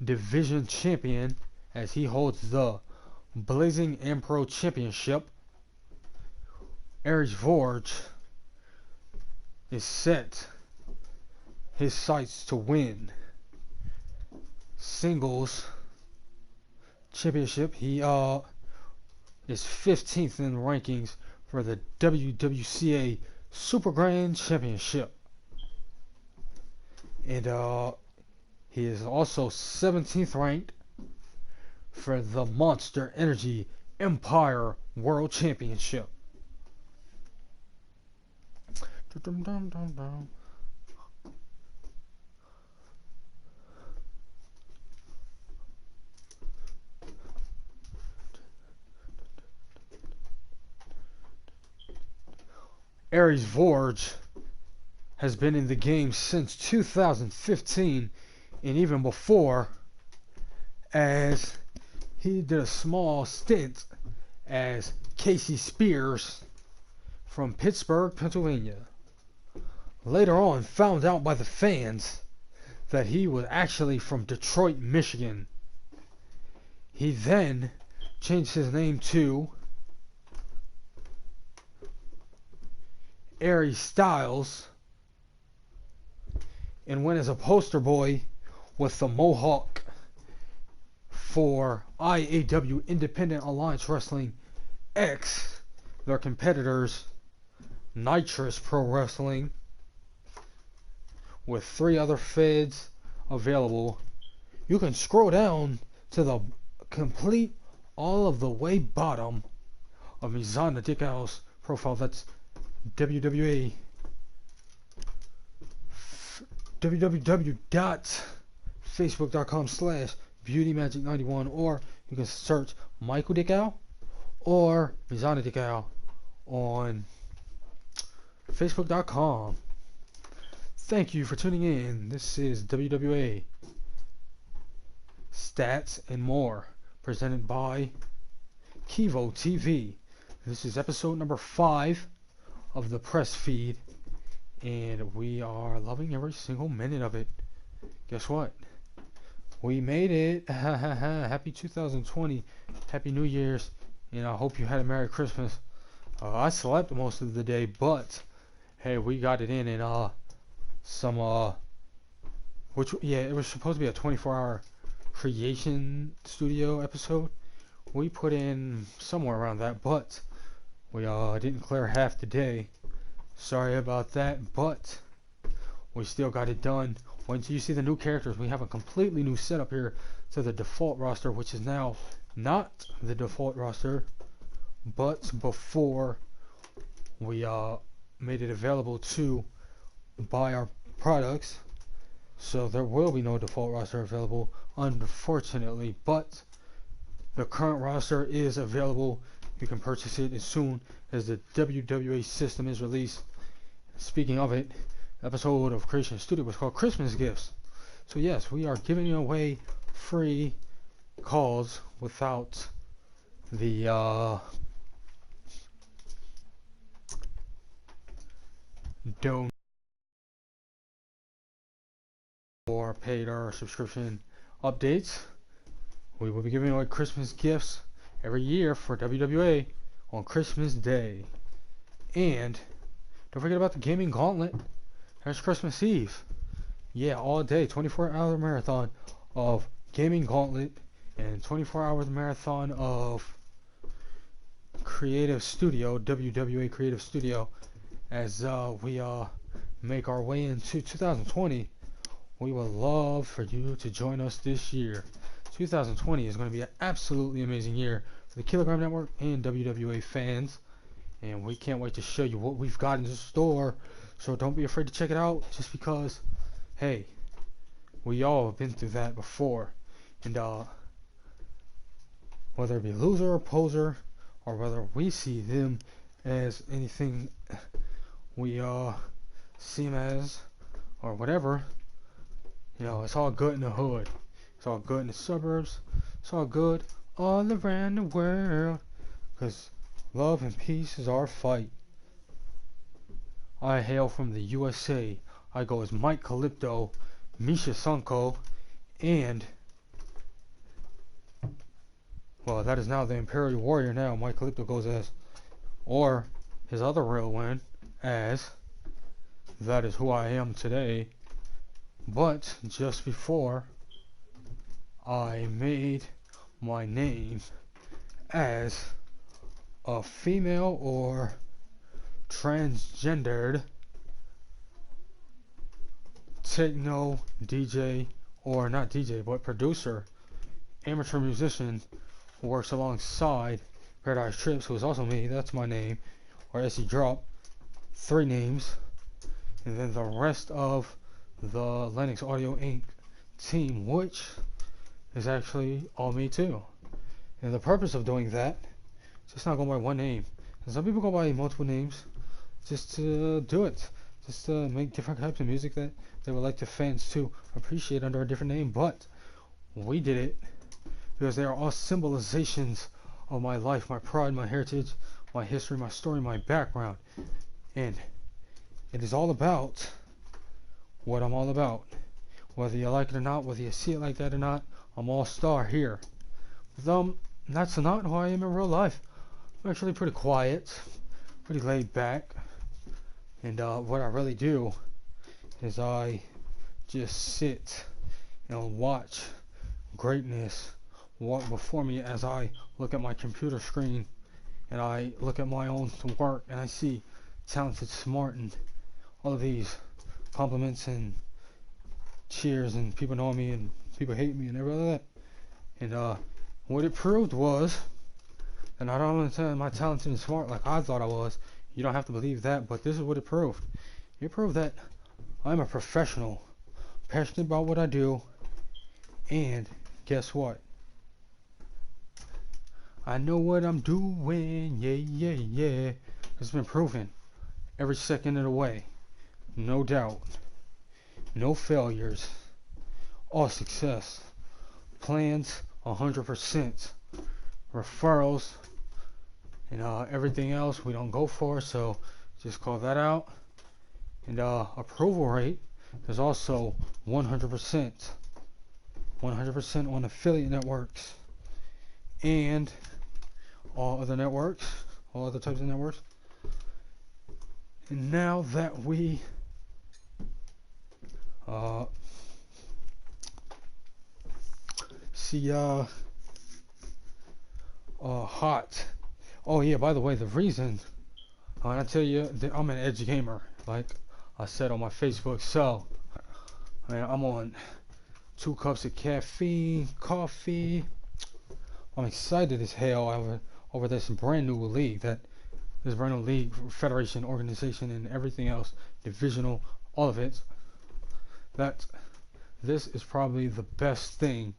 A: Division Champion, as he holds the Blazing and Pro Championship. Aries Vorge is set his sights to win singles championship. He is 15th in the rankings for the WWCA Super Grand Championship, and he is also 17th ranked for the Monster Energy Empire World Championship. Aries Vorge has been in the game since 2015, and even before, as he did a small stint as Casey Spears from Pittsburgh, Pennsylvania. Later on, found out by the fans that he was actually from Detroit, Michigan. He then changed his name to Aries Styles and went as a poster boy with the Mohawk for IAW Independent Alliance Wrestling X, their competitors, Nitrous Pro Wrestling, with 3 other feds available. You can scroll down to the complete all of the way bottom of Mizana Dicko's profile. That's WWA www.facebook.com/beautymagic91, or you can search Michael Dickow or Mizana Dickow on facebook.com. Thank you for tuning in. This is WWA Stats and More, presented by Kivo TV. This is episode number 5 of the press feed, and we are loving every single minute of it. Guess what? We made it. Happy 2020. Happy New Year's, and I hope you had a Merry Christmas. I slept most of the day, but hey, we got it in, and it was supposed to be a 24-hour creation studio episode. We put in somewhere around that, but we didn't clear half the day. Sorry about that, but we still got it done. Wait until you see the new characters. We have a completely new setup here to the default roster, which is now not the default roster, but before we made it available to buy our products. So there will be no default roster available, unfortunately, but the current roster is available. You can purchase it as soon as the WWA system is released. Speaking of it, the episode of Creation Studio was called Christmas Gifts. So yes, we are giving away free calls without the don't or paid or subscription updates. We will be giving away Christmas gifts every year for WWA on Christmas Day. And don't forget about the Gaming Gauntlet. There's Christmas Eve. Yeah, all day, 24-hour marathon of Gaming Gauntlet and 24-hour marathon of Creative Studio, WWA Creative Studio. As we make our way into 2020, we would love for you to join us this year. 2020 is going to be an absolutely amazing year the Kilogram Network and WWA fans. And we can't wait to show you what we've got in the store. So don't be afraid to check it out, just because, hey, we all have been through that before. And whether it be loser or poser, or whether we see them as anything we see them as, or whatever, it's all good in the hood. It's all good in the suburbs. It's all good all around the world. Because love and peace is our fight. I hail from the USA. I go as Mike Calypto, Misha Sonko, and, well, that is now the Imperial Warrior now. Mike Calypto goes as, or his other real one, as, that is who I am today. But just before, I made my name as a female or transgendered techno DJ, or not DJ, but producer, amateur musician who works alongside Paradise Trips, who is also me. That's my name, or SE Drop. 3 names, and then the rest of the Lennox Audio Inc. team, which is actually all me too. And the purpose of doing that, just not going by one name. And some people go by multiple names, just to do it, just to make different types of music that they would like the fans to appreciate under a different name. But we did it because they are all symbolizations of my life, my pride, my heritage, my history, my story, my background. And it is all about what I'm all about. Whether you like it or not, whether you see it like that or not, I'm all star here. But that's not who I am in real life. I'm actually pretty quiet, pretty laid back. And what I really do is I just sit and watch greatness walk before me as I look at my computer screen and I look at my own work and I see talented, smart, and all of these compliments and cheers and people know me and people hate me and everything like that. And what it proved was that not only am I talented and smart like I thought I was, you don't have to believe that, but this is what it proved. It proved that I'm a professional, passionate about what I do, and guess what? I know what I'm doing, yeah, yeah, yeah. It's been proven every second of the way. No doubt. No failures. All success. Plans 100%. Referrals and everything else we don't go for, so just call that out. And approval rate is also 100%. 100% on affiliate networks and all other networks, all other types of networks. And now that we see hot. Oh yeah, by the way, the reason I tell you that I'm an edgy gamer, like I said on my Facebook. So I'm on 2 cups of caffeine, coffee. I'm excited as hell over this brand new league, federation, organization, and everything else, divisional, all of it. That this is probably the best thing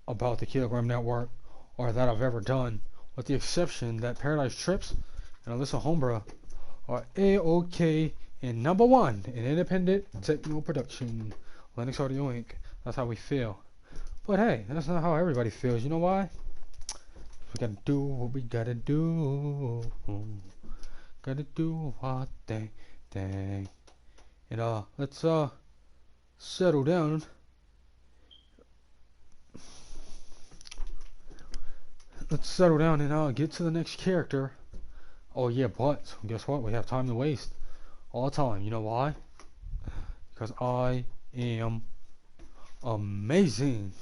A: about the Kilogram Network, or that I've ever done, with the exception that Paradise Trips and Alyssa Hombra are A-OK and #1 in independent techno production. Lennox Audio Inc. That's how we feel. But hey, that's not how everybody feels. You know why? We gotta do what we gotta do. Gotta do our thing. And let's settle down. Let's settle down and get to the next character. Oh yeah, but guess what? We have time to waste. All the time. You know why? Because I am amazing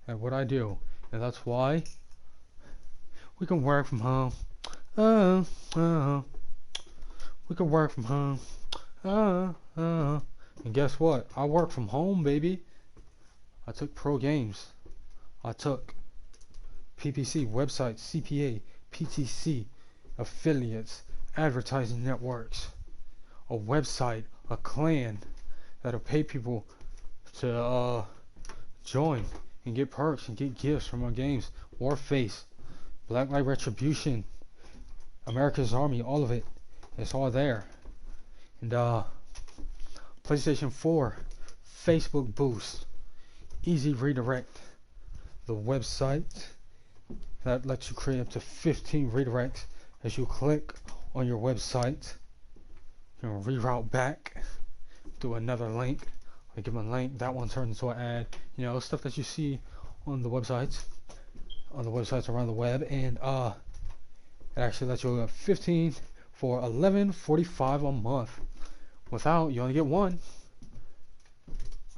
A: at what I do. And that's why we can work from home. We can work from home. And guess what? I work from home, baby. I took pro games. I took PPC, websites, CPA, PTC, affiliates, advertising networks, a website, a clan that'll pay people to join and get perks and get gifts from our games. Warface, Blacklight Retribution, America's Army, all of it. It's all there. And PlayStation 4, Facebook Boost, Easy Redirect, the website that lets you create up to 15 redirects as you click on your website. You can reroute back to another link. I give them a link, that one turns into an ad. You know, stuff that you see on the websites around the web. And it actually lets you get 15 for $11.45 a month. Without, you only get one.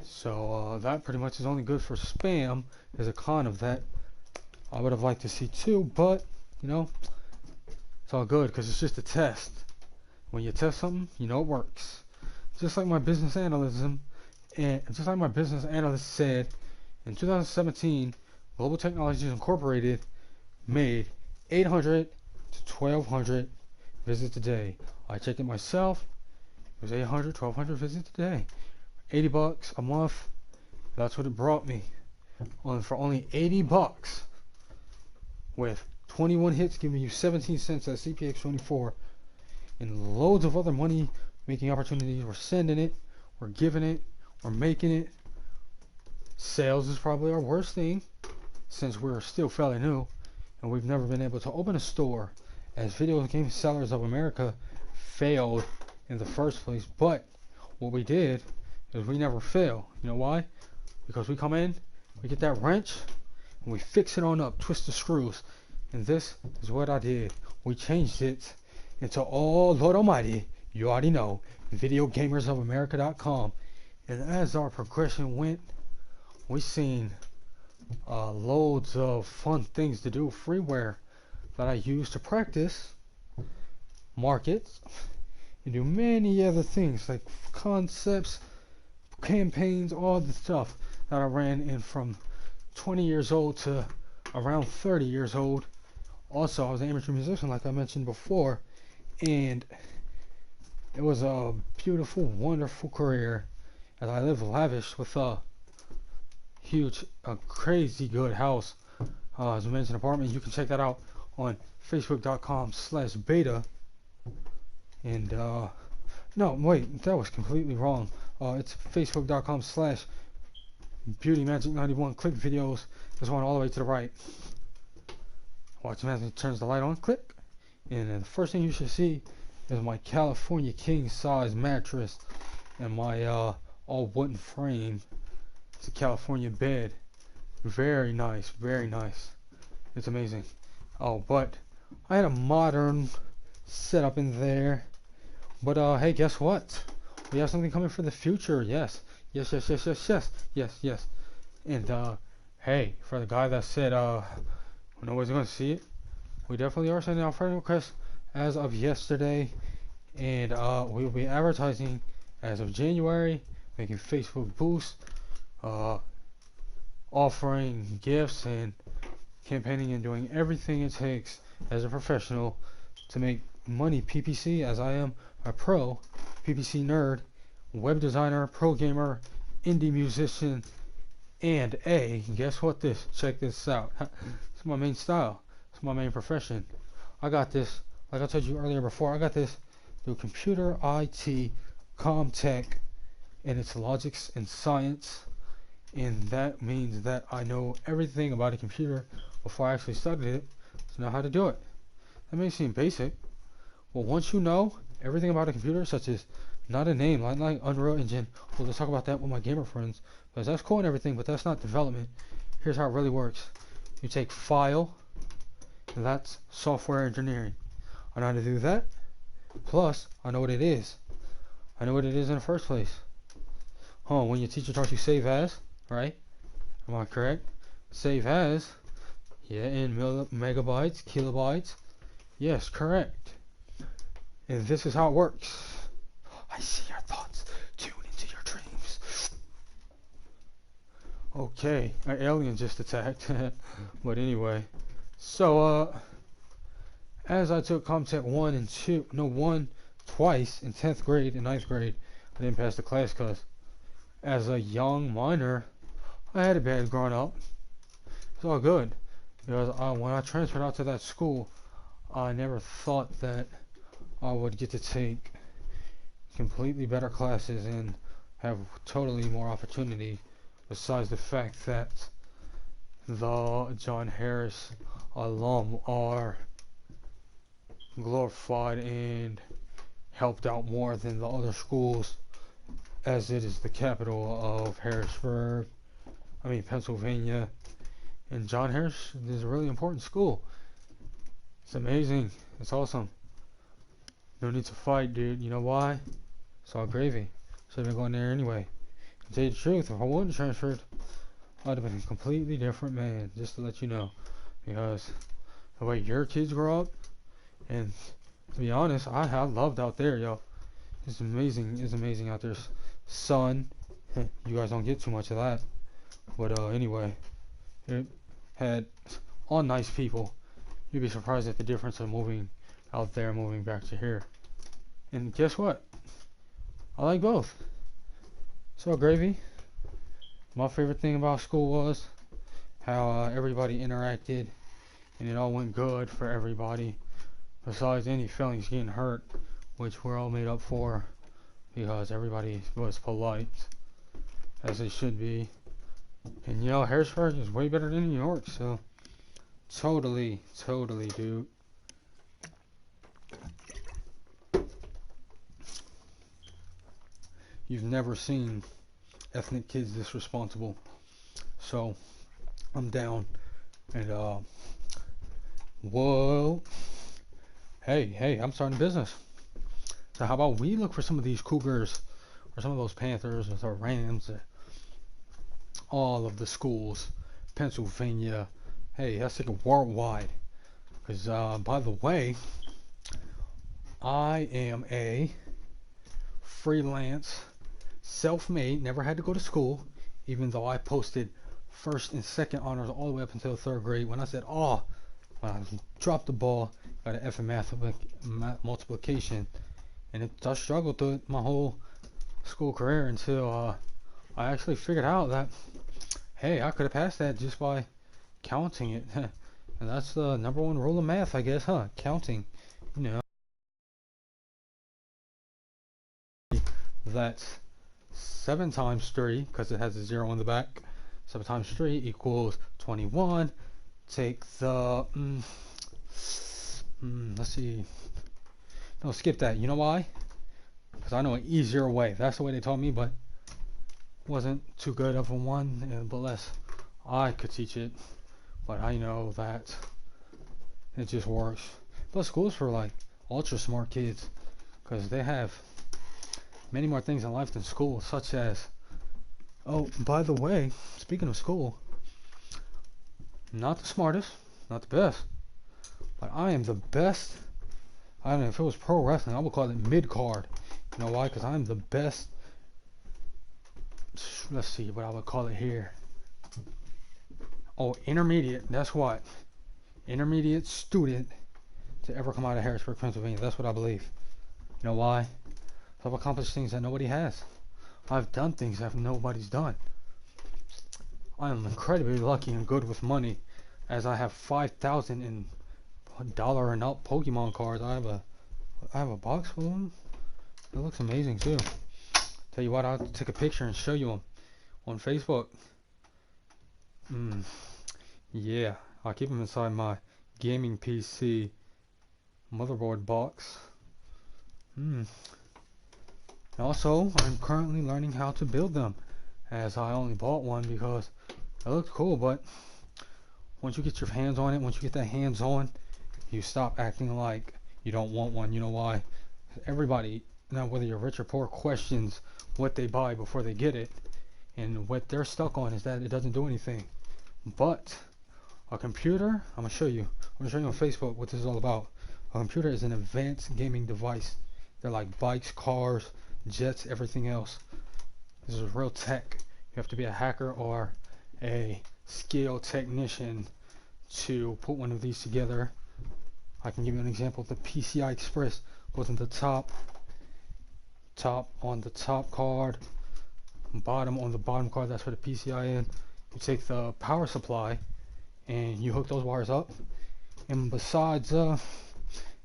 A: So that pretty much is only good for spam. There's a con of that. I would have liked to see two, but you know, it's all good because it's just a test. When you test something, you know it works. Just like my business analyst said, in 2017, Global Technologies Incorporated made 800 to 1,200 visits a day. I checked it myself. It was 800, 1,200 visits a day. $80 a month. That's what it brought me. For only $80, with 21 hits giving you 17 cents at CPX24, and loads of other money making opportunities. We're sending it, we're giving it, we're making it. Sales is probably our worst thing, since we're still fairly new and we've never been able to open a store, as Video Game Sellers of America failed in the first place. But what we did is we never fail. You know why? Because we come in, we get that wrench, and we fix it on up, twist the screws. And this is what I did. We changed it into, oh Lord Almighty, you already know, videogamersofamerica.com. And as our progression went, we seen loads of fun things to do, freeware that I use to practice, market, and do many other things like concepts, campaigns, all the stuff that I ran in from 20 years old to around 30 years old. Also, I was an amateur musician, like I mentioned before, and it was a beautiful, wonderful career, as I lived lavish with a crazy good house. As I mentioned, apartment. You can check that out on facebook.com/beta. And no, wait, that was completely wrong. It's facebook.com/beautymagic91. Click videos. There's one all the way to the right. Watch as it turns the light on. Click, and then the first thing you should see is my California king size mattress and my all wooden frame. It's a California bed. Very nice, very nice. It's amazing. Oh, but I had a modern setup in there. But hey, guess what? We have something coming for the future. Yes. Yes. And hey, for the guy that said nobody's gonna see it, we definitely are sending out friend requests as of yesterday, and we will be advertising as of January, making Facebook boosts, offering gifts and campaigning and doing everything it takes as a professional to make money PPC, as I am a pro PPC nerd, web designer, pro gamer, indie musician, and guess what check this out. It's my main style. It's my main profession. I got this, like I told you earlier before, I got this through computer IT, comtech, and its logics and science. And that means that I know everything about a computer before I actually studied it to know how to do it. That may seem basic. Well, once you know everything about a computer, such as not a name, like Unreal Engine, we'll just talk about that with my gamer friends, because that's cool and everything, but that's not development. Here's how it really works. You take file, and that's software engineering. I know how to do that, plus I know what it is. I know what it is in the first place. When your teacher taught you save as, right? Am I correct? Save as, yeah, in megabytes, kilobytes. Yes, correct. And this is how it works. I see your thoughts. Tune into your dreams. Okay, an alien just attacked. But anyway, So, as I took ComTech 1 and 2, no, 1 twice in 10th grade and 9th grade, I didn't pass the class because as a young minor, I had it bad growing up. It's all good. Because when I transferred out to that school, I never thought that I would get to take completely better classes and have totally more opportunity, besides the fact that the John Harris alum are glorified and helped out more than the other schools, as it is the capital of Pennsylvania. And John Harris is a really important school. It's amazing. It's awesome. No need to fight, dude. You know why? It's all gravy. Should have been going there anyway. To tell you the truth, if I wasn't transferred, I'd have been a completely different man. Just to let you know. Because the way your kids grow up, and to be honest, I loved out there, yo. It's amazing. It's amazing out there. Sun. You guys don't get too much of that. But anyway, it had all nice people. You'd be surprised at the difference of moving out there and moving back to here. And guess what? I like both. So gravy. My favorite thing about school was how everybody interacted and it all went good for everybody. Besides any feelings getting hurt, which we're all made up for because everybody was polite, as they should be. And you know, Harrisburg is way better than New York, so totally, dude. You've never seen ethnic kids this responsible. So, I'm down. And, whoa. Hey, I'm starting a business. So how about we look for some of these Cougars, or some of those Panthers, or Rams, all of the schools, Pennsylvania. Hey, let's take it worldwide. Because, by the way, I am a freelance, self-made, never had to go to school, even though I posted first and second honors all the way up until third grade. When I said, when I dropped the ball, got an F in math multiplication, and I struggled through it my whole school career until I actually figured out that, hey, I could have passed that just by counting it. And that's the number one rule of math, I guess, huh? Counting. You know, that's 7 times 3, because it has a 0 in the back. 7 times 3 equals 21. Take the, let's see. No, skip that. You know why? Because I know an easier way. That's the way they taught me, but wasn't too good of a one. But less, I could teach it. But I know that it just works. Plus, school's for like ultra smart kids, because they have many more things in life than school, such as, oh, by the way, speaking of school, not the smartest, not the best, but I am the best. I don't know, if it was pro wrestling, I would call it mid-card. You know why? Because I'm the best. Let's see what I would call it here. Oh, intermediate. That's what. Intermediate student to ever come out of Harrisburg, Pennsylvania. That's what I believe. You know why? I've accomplished things that nobody has. I've done things that nobody's done. I am incredibly lucky and good with money, as I have 5,000 in $1 and up Pokemon cards. I have a box full of them. It looks amazing too. Tell you what, I'll take a picture and show you them on Facebook. Yeah, I'll keep them inside my gaming PC motherboard box. Also, I'm currently learning how to build them, as I only bought one because it looked cool, but once you get your hands on it, once you get that hands on, you stop acting like you don't want one. You know why? Everybody, now whether you're rich or poor, questions what they buy before they get it, and what they're stuck on is that it doesn't do anything. But a computer, I'm gonna show you on Facebook what this is all about. A computer is an advanced gaming device. They're like bikes, cars, jets, everything else. This is real tech. You have to be a hacker or a skilled technician to put one of these together. I can give you an example. The PCI Express goes in the top on the top card, bottom on the bottom card. That's where the PCI in. You take the power supply and you hook those wires up, and besides,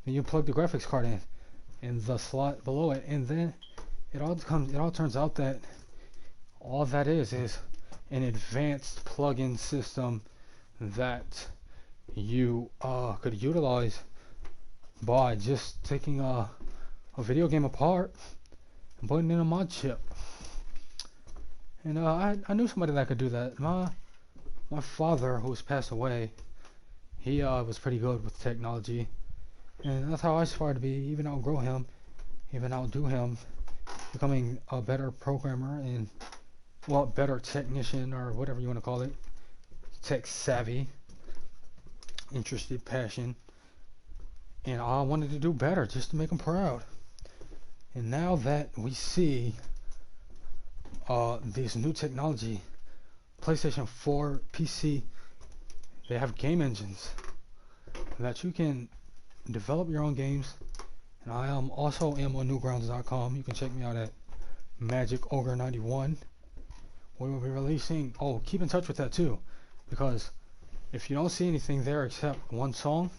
A: you plug the graphics card in the slot below it, and then it all turns out that all that is an advanced plug-in system that you could utilize by just taking a video game apart and putting in a mod chip. And I knew somebody that could do that. My father, who's passed away, he was pretty good with technology, and that's how I aspire to be. Even outgrow him, even outdo him, becoming a better programmer and, well, better technician, or whatever you want to call it. Tech savvy, interested, passion, and I wanted to do better just to make him proud. And now that we see this new technology, PlayStation 4, PC, they have game engines that you can develop your own games. And I also am on newgrounds.com. You can check me out at Magic Ogre 91. We will be releasing, keep in touch with that too, because if you don't see anything there except one song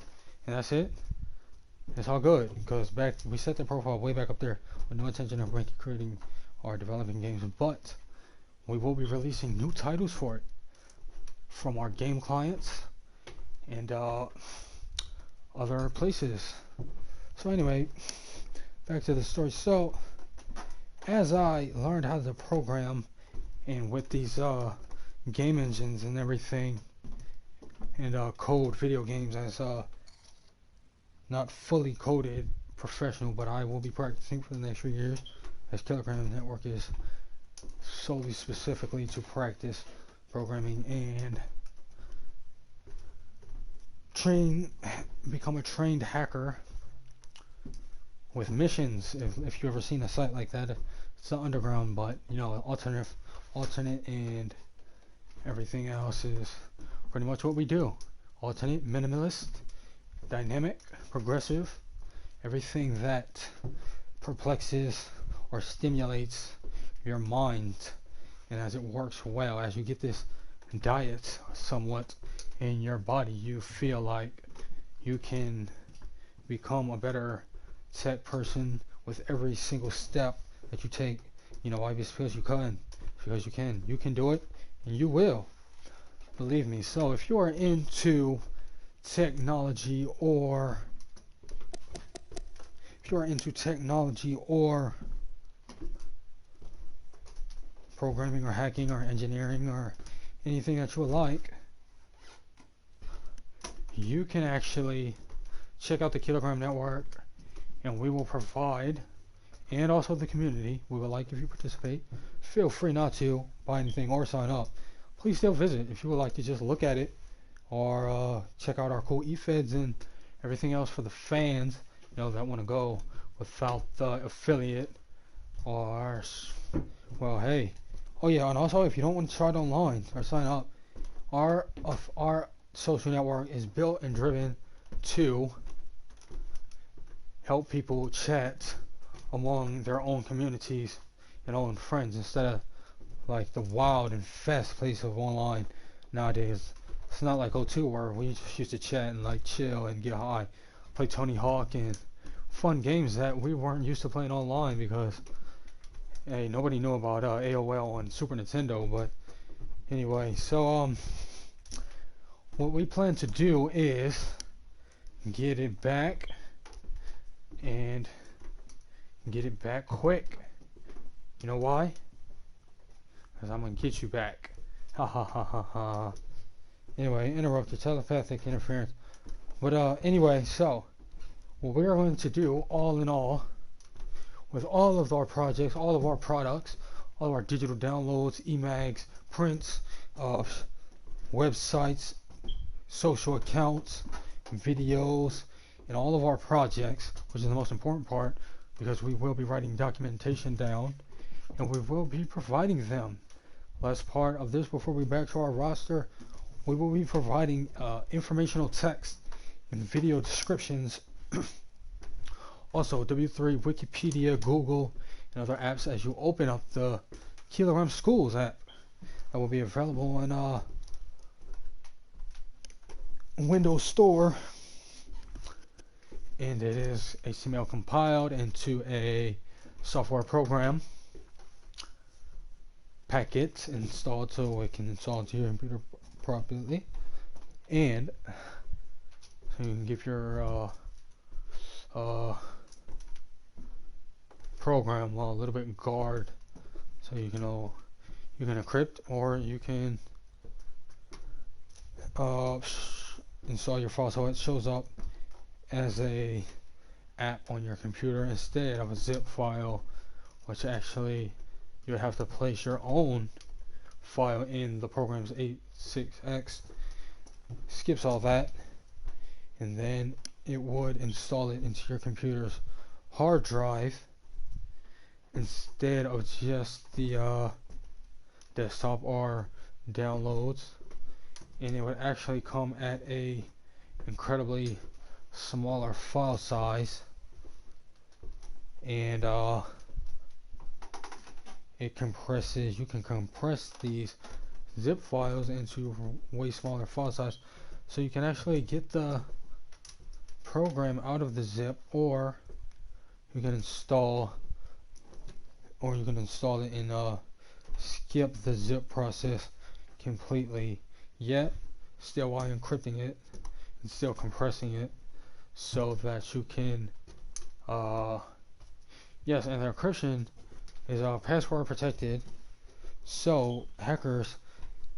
A: and that's it, it's all good, because we set the profile way back up there with no intention of creating or developing games, but we will be releasing new titles for it from our game clients and other places. So anyway, back to the story. So as I learned how to program and with these game engines and everything, and code video games as not fully coded professional, but I will be practicing for the next few years, as Kilogram Network is solely specifically to practice programming and become a trained hacker with missions. If you've ever seen a site like that, it's not underground, but alternate, and everything else is pretty much what we do. Alternate, minimalist, dynamic, progressive, everything that perplexes or stimulates your mind, and as it works well, as you get this diet somewhat in your body, you feel like you can become a better tech person with every single step that you take. Why? Because you can. You can do it, and you will. Believe me. So if you are into technology or programming or hacking or engineering or anything that you would like, you can actually check out the Kilogram Network, and we will provide, and also the community, we would like if you participate. Feel free not to buy anything or sign up. Please still visit if you would like to just look at it, or check out our cool e-feds and everything else for the fans, that want to go without the affiliate, or, well, hey. Oh yeah, and also if you don't want to try it online or sign up, our social network is built and driven to help people chat among their own communities and own friends, instead of like the wild and fast place of online nowadays. It's not like O2 where we just used to chat and like chill and get high, play Tony Hawk and fun games that we weren't used to playing online, because hey, nobody knew about AOL on Super Nintendo. But anyway, so what we plan to do is get it back, and get it back quick. You know why? Because I'm gonna get you back. Ha ha ha ha ha. Anyway, interrupted telepathic interference. But anyway, so what we're going to do, all in all, with all of our projects, all of our products, all of our digital downloads, emags, prints, websites, social accounts, videos, and all of our projects, which is the most important part, because we will be writing documentation down, and we will be providing them. Last part of this before we back to our roster, we will be providing informational text and video descriptions. Also, W3, Wikipedia, Google, and other apps as you open up the Kilogram Schools app that will be available on Windows Store. And it is HTML compiled into a software program packet installed so it can install into your computer properly, and so you can give your program a little bit guard, so you can encrypt, or you can install your file so it shows up as a app on your computer instead of a zip file, which actually you would have to place your own file in the program's 86X. Skips all that, and then it would install it into your computer's hard drive instead of just the desktop or downloads, and it would actually come at a incredibly smaller file size, and it compresses. You can compress these zip files into way smaller file size, so you can actually get the program out of the zip, or you can install it and skip the zip process completely, yet still while encrypting it and still compressing it, so that you can yes, and the encryption is password protected, so hackers,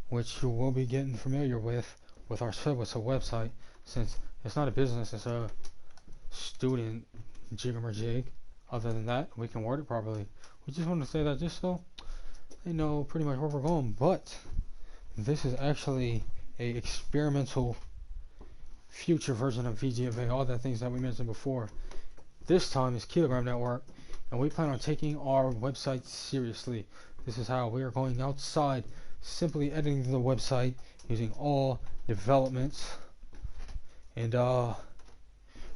A: which you will be getting familiar with our service, a website, since it's not a business, it's a student jig. Other than that, we can word it properly. We just want to say that just so they know pretty much where we're going. But this is actually a experimental future version of VGFA, all the things that we mentioned before. This time is Kilogram Network, and we plan on taking our website seriously. This is how we are going outside, simply editing the website using all developments and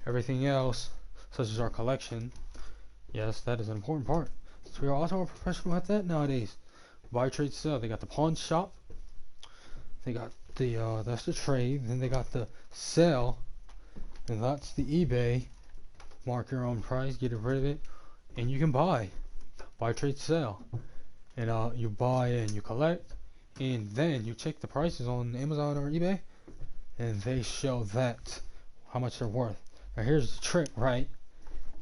A: everything else, such as our collection. Yes, that is an important part. So we are also a professional at that nowadays. Buy, trade, sell. They got the pawn shop. They got the that's the trade. Then they got the sell, and that's the eBay. Mark your own price, get rid of it, and you can buy, trade, sell, and you buy and you collect, and then you check the prices on Amazon or eBay, and they show that how much they're worth. Now here's the trick, right?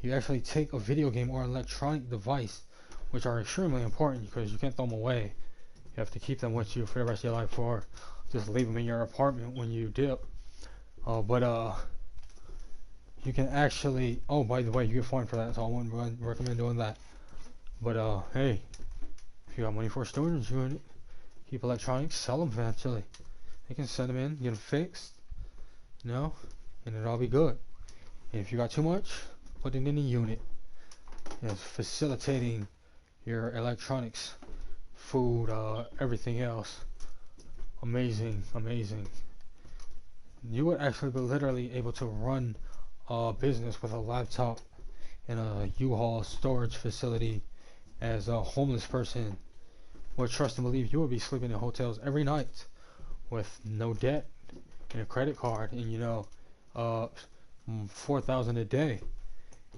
A: You actually take a video game or electronic device, which are extremely important because you can't throw them away. You have to keep them with you for the rest of your life, or just leave them in your apartment when you dip. But you can actually, oh, by the way, you get fined for that, so I wouldn't recommend doing that. But hey, if you got money for a storage unit, keep electronics, sell them eventually. They can send them in, get them fixed, and it'll all be good. And if you got too much, put it in a unit. It's facilitating your electronics, food, everything else. Amazing. You would actually be literally able to run a business with a laptop in a U-Haul storage facility as a homeless person. Would trust and believe you would be sleeping in hotels every night with no debt and a credit card, and $4,000 a day.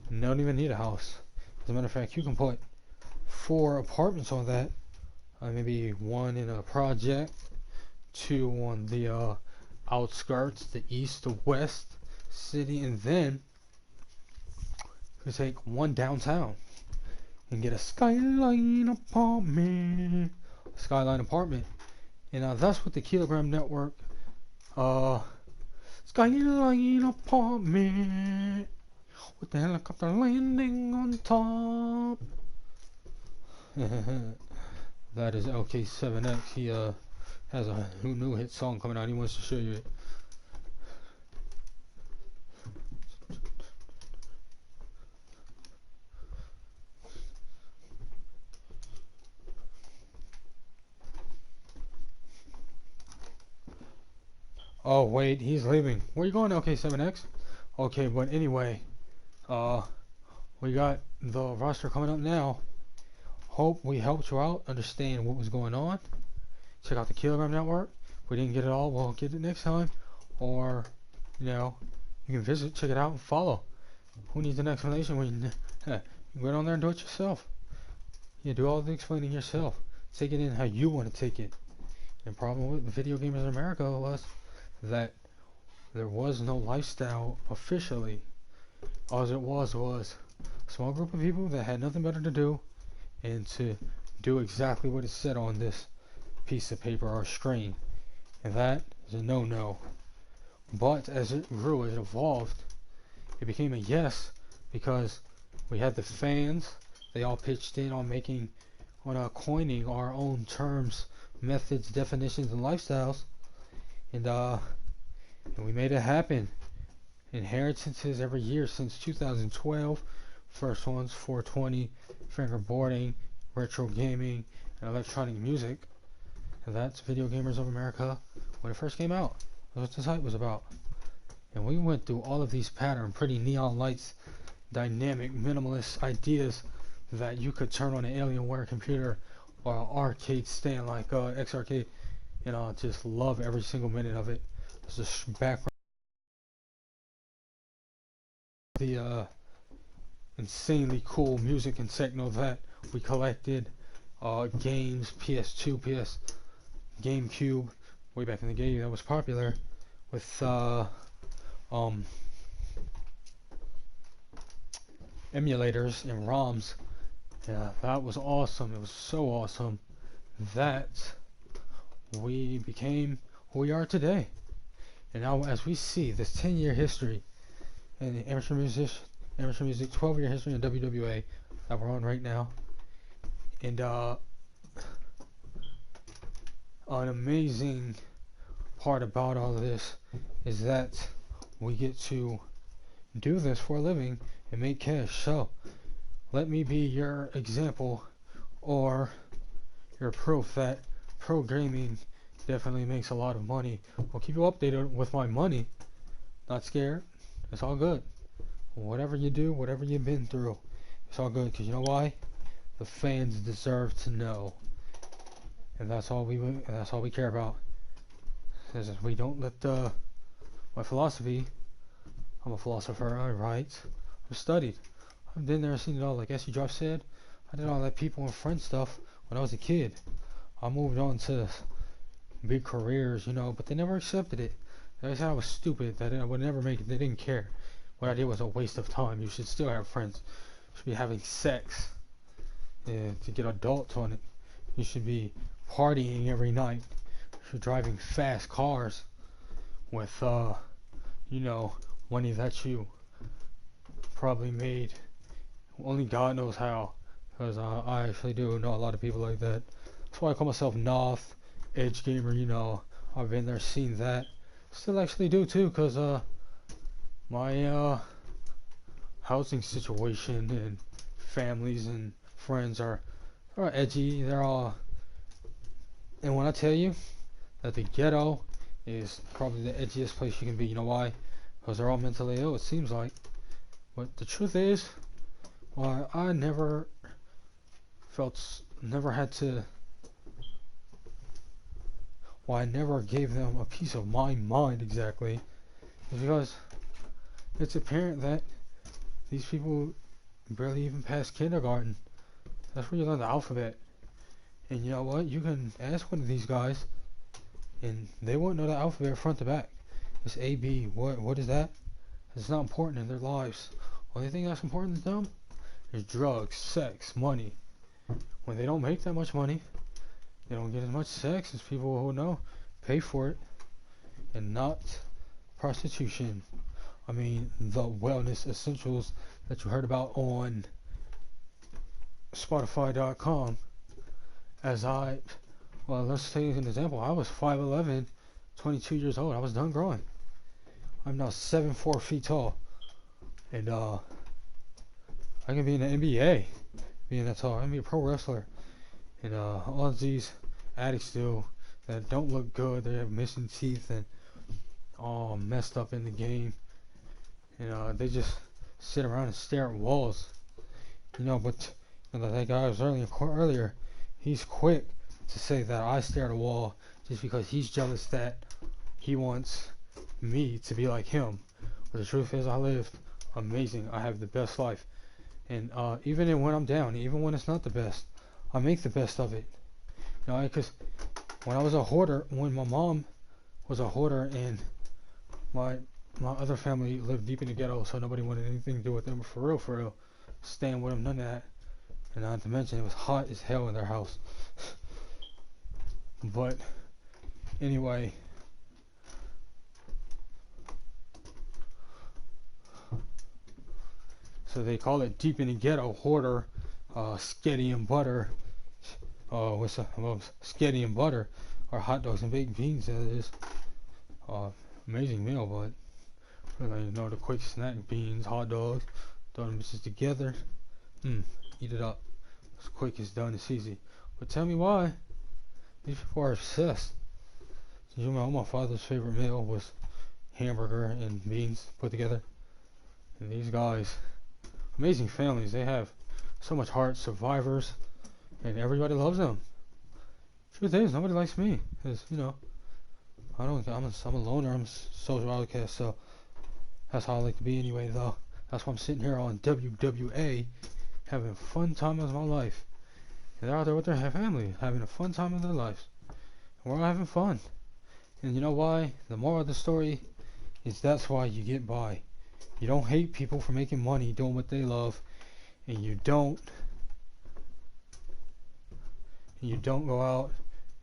A: You don't even need a house. As a matter of fact, you can put 4 apartments on that. Maybe 1 in a project, 2 on the outskirts, the east, the west city, and then you take 1 downtown and get a skyline apartment. And that's what the Kilogram Network skyline apartment with the helicopter landing on top. That is LK7X. He has a new hit song coming out. He wants to show you it. Oh wait, he's leaving. Where you going? Okay, 7X. Okay, but anyway, uh, we got the roster coming up now. Hope we helped you out, understand what was going on. Check out the Kilogram Network. If we didn't get it all, we'll get it next time. Or, you know, you can visit, check it out, and follow. Who needs an explanation when you can go down there and do it yourself? You do all the explaining yourself. Take it in how you want to take it. And the problem with video gamers in America was that there was no lifestyle officially. All it was a small group of people that had nothing better to do and to do exactly what it said on this piece of paper or screen. And that is a no-no. But as it grew, as it evolved, it became a yes because we had the fans. They all pitched in on coining our own terms, methods, definitions, and lifestyles. And we made it happen. Inheritances every year since 2012. First one's 420, fingerboarding, retro gaming, and electronic music. And that's Video Gamers of America when it first came out. That's what the site was about. And we went through all of these pattern, pretty neon lights, dynamic, minimalist ideas that you could turn on an Alienware computer or an arcade stand like X Arcade, and just love every single minute of it. There's a background, the insanely cool music and techno that we collected, games, PS2, PS, GameCube, way back in the day that was popular, with emulators and ROMs. Yeah, that was awesome. It was so awesome that we became who we are today. And now, as we see this 10-year history in amateur music, 12-year history in WWA that we're on right now, and an amazing part about all of this is that we get to do this for a living and make cash. So let me be your example or your proof that pro gaming definitely makes a lot of money. I'll keep you updated with my money. Not scared. It's all good. Whatever you do, whatever you've been through, it's all good. Because you know why? The fans deserve to know, and that's all we care about. Is we don't let my philosophy. I'm a philosopher. I write. I've studied. I've been there and seen it all. Like S.E. Josh said, I did all that people and friend stuff when I was a kid. I moved on to big careers, but they never accepted it. They said I was stupid, that I would never make it. They didn't care. What I did was a waste of time. You should still have friends. You should be having sex to get adults on it. You should be partying every night. You should be driving fast cars with, money that you probably made. Only God knows how. Because I actually do know a lot of people like that. That's why I call myself Noth, Edge Gamer, I've been there, seen that. Still actually do too, because my housing situation and families and friends are edgy. They're all, and when I tell you that the ghetto is probably the edgiest place you can be, you know why? Because they're all mentally ill, it seems like. But the truth is, I never gave them a piece of my mind exactly, is because it's apparent that these people barely even pass kindergarten. That's where you learn the alphabet. And you know what? You can ask one of these guys, and they won't know the alphabet front to back. It's A, B. What is that? It's not important in their lives. Only thing that's important to them is drugs, sex, money. When they don't make that much money, they don't get as much sex as people who pay for it, and not prostitution. I mean, the wellness essentials that you heard about on Spotify.com. Let's take an example. I was 5'11", 22 years old. I was done growing. I'm now 7'4" feet tall, and I can be in the NBA, being that tall. I can be a pro wrestler, and all of these addicts do that don't look good. They have missing teeth and all messed up in the game. They just sit around and stare at walls. But that guy was earlier, he's quick to say that I stare at a wall just because he's jealous that he wants me to be like him. But the truth is, I live amazing. I have the best life. And even when I'm down, even when it's not the best, I make the best of it. Because when I was a hoarder, when my mom was a hoarder and my other family lived deep in the ghetto, so nobody wanted anything to do with them. For real, staying with them, none of that. And not to mention, it was hot as hell in their house. But anyway, so they call it deep in the ghetto hoarder, sketty and butter. Sketty and butter, or hot dogs and baked beans. That is amazing meal, but the quick snack: beans, hot dogs, throw them bitches together. Eat it up. It's quick, it's done, it's easy. But tell me why these people are obsessed. My father's favorite meal was hamburger and beans put together. And these guys, amazing families, they have so much heart, survivors, and everybody loves them. Truth is, nobody likes me, because I'm a loner, I'm a social outcast, so that's how I like to be anyway. Though that's why I'm sitting here on WWA, having a fun time of my life. And they're out there with their family, having a fun time of their lives. And we're all having fun. And you know why? The moral of the story is that's why you get by. You don't hate people for making money, doing what they love, and you don't go out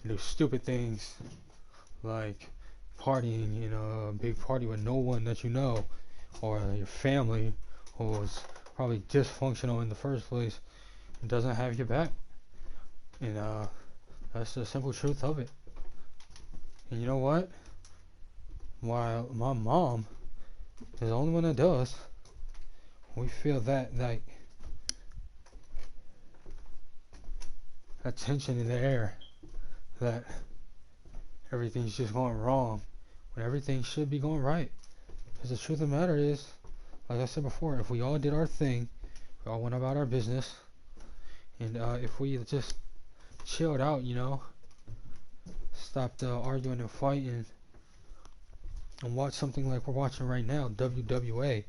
A: and do stupid things like partying, a big party with no one that you know, or your family who was probably dysfunctional in the first place and doesn't have your back. And that's the simple truth of it. And you know what? While my mom is the only one that does, we feel that tension in the air, that everything's just going wrong when everything should be going right. Because the truth of the matter is, like I said before, if we all did our thing, we all went about our business, and if we just chilled out, stopped arguing and fighting, and watch something like we're watching right now, WWA,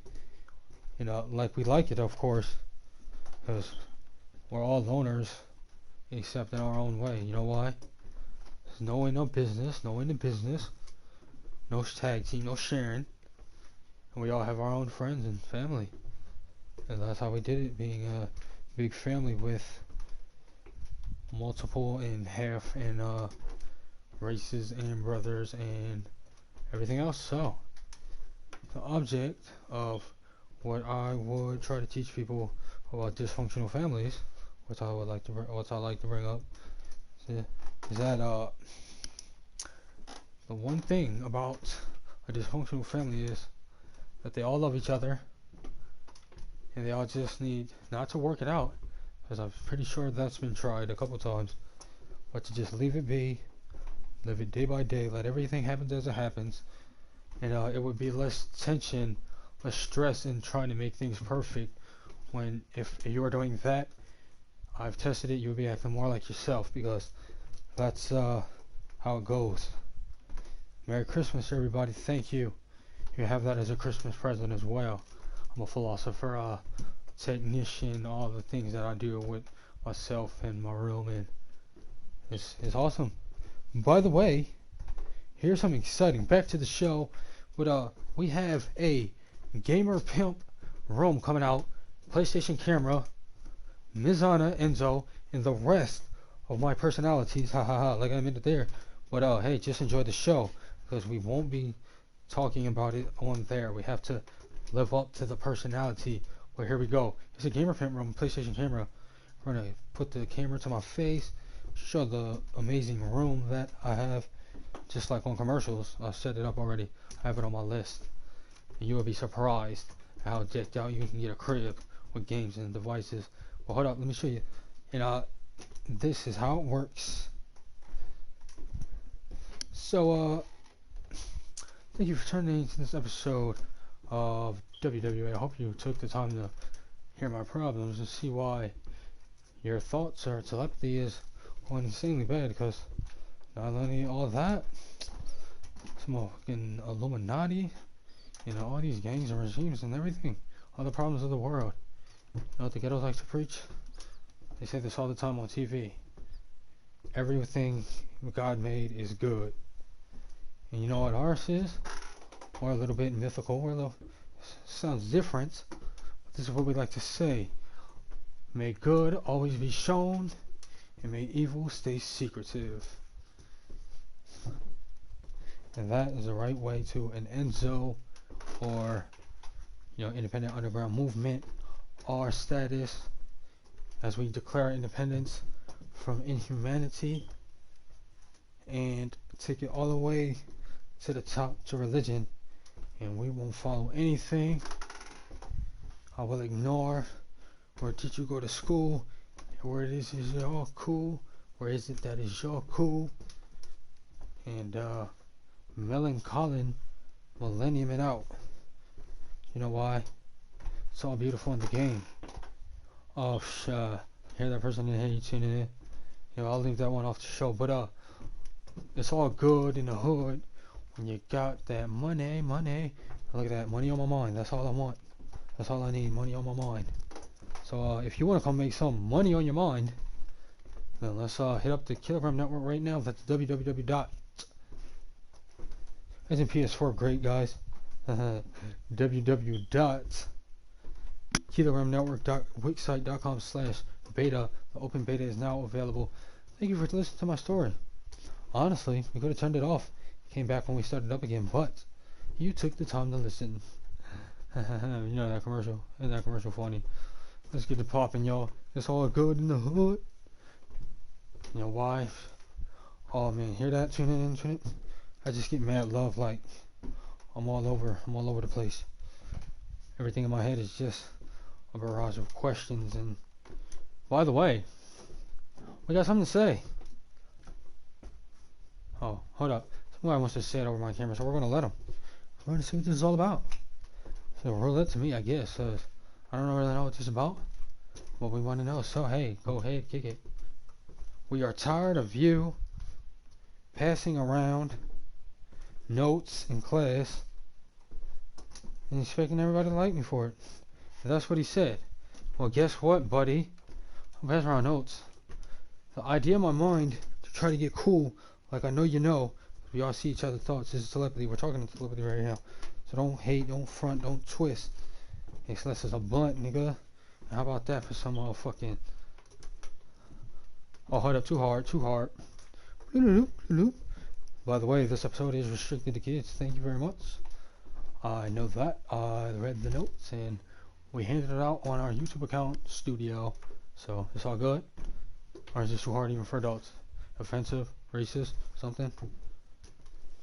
A: like we like it, of course, because we're all loners, except in our own way. You know why? There's no business, no tag team, no sharing, and we all have our own friends and family, and that's how we did it, being a big family with multiple and half and races and brothers and everything else. So the object of what I would try to teach people about dysfunctional families, which I like to bring up, is that the one thing about a dysfunctional family is that they all love each other, and they all just need not to work it out, because I'm pretty sure that's been tried a couple times, but to just leave it be, live it day by day, let everything happen as it happens, and it would be less tension, less stress in trying to make things perfect. When if you are doing that, I've tested it, you would be acting more like yourself, because that's how it goes. Merry Christmas, everybody. Thank you. You have that as a Christmas present as well. I'm a philosopher, technician, all the things that I do with myself and my room, and it's awesome. By the way, here's something exciting. Back to the show. But we have a Gamer Pimp room coming out. PlayStation camera, Mizana, Enzo, and the rest of my personalities. Ha ha ha, like I meant it there. But hey, just enjoy the show, because we won't be talking about it on there. We have to live up to the personality. Well, here we go. It's a Gamer Pimp room, PlayStation camera. We're gonna put the camera to my face, show the amazing room that I have, just like on commercials. I've set it up already. I have it on my list. And you will be surprised how decked out you can get a crib with games and devices. Well, hold up, let me show you. And this is how it works. So Thank you for tuning in to this episode of WWA. I hope you took the time to hear my problems and see why your thoughts or telepathy is going insanely bad, because not only all that, some fucking Illuminati, all these gangs and regimes and everything, all the problems of the world. You know what the ghettos like to preach? They say this all the time on TV. Everything God made is good. And you know what ours is? We're a little bit mythical. We're a little, sounds different, but this is what we like to say. May good always be shown, and may evil stay secretive. And that is the right way to an Enzo or independent underground movement, our status as we declare independence from inhumanity and take it all the way to the top, to religion, and we won't follow anything. I will ignore where did you go to school, where it is y'all cool, where is it that is y'all cool, and melancholy millennium it out. You know why? It's all beautiful in the game. Oh, hear that person in here, you tuning in? I'll leave that one off the show, but it's all good in the hood when you got that money. Look at that, money on my mind. That's all I want. That's all I need, money on my mind. So if you want to come make some money on your mind, then let's hit up the Kilogram Network right now. That's www. As in PS4, great guys. www.kilogramnetwork.wixsite.com/beta. The open beta is now available. Thank you for listening to my story. Honestly, we could have turned it off. Came back when we started up again, but you took the time to listen. You know that commercial? Isn't that commercial funny? Let's get it popping, y'all. It's all good in the hood. You know why? Oh man, hear that? Tune in. I just get mad love, like I'm all over the place. Everything in my head is just a barrage of questions. And by the way, we got something to say. Oh, hold up. Somebody wants to say it over my camera, so we're gonna let him. We're gonna see what this is all about. So roll it to me, I guess. I don't really know what this is about, but we want to know. So hey, go ahead, kick it. We are tired of you passing around notes in class and expecting everybody to like me for it. And that's what he said. Well, guess what, buddy? I'm passing around notes. The idea in my mind to try to get cool, like I know you know, we all see each other's thoughts. This is telepathy. We're talking to telepathy right now. So don't hate, don't front, don't twist. Unless it's a blunt, nigga. How about that for some fucking... Oh, hold up, too hard. By the way, this episode is restricted to kids. Thank you very much. I know that. I read the notes and we handed it out on our YouTube account, Studio. So it's all good. Or is this too hard even for adults? Offensive? Racist? Something?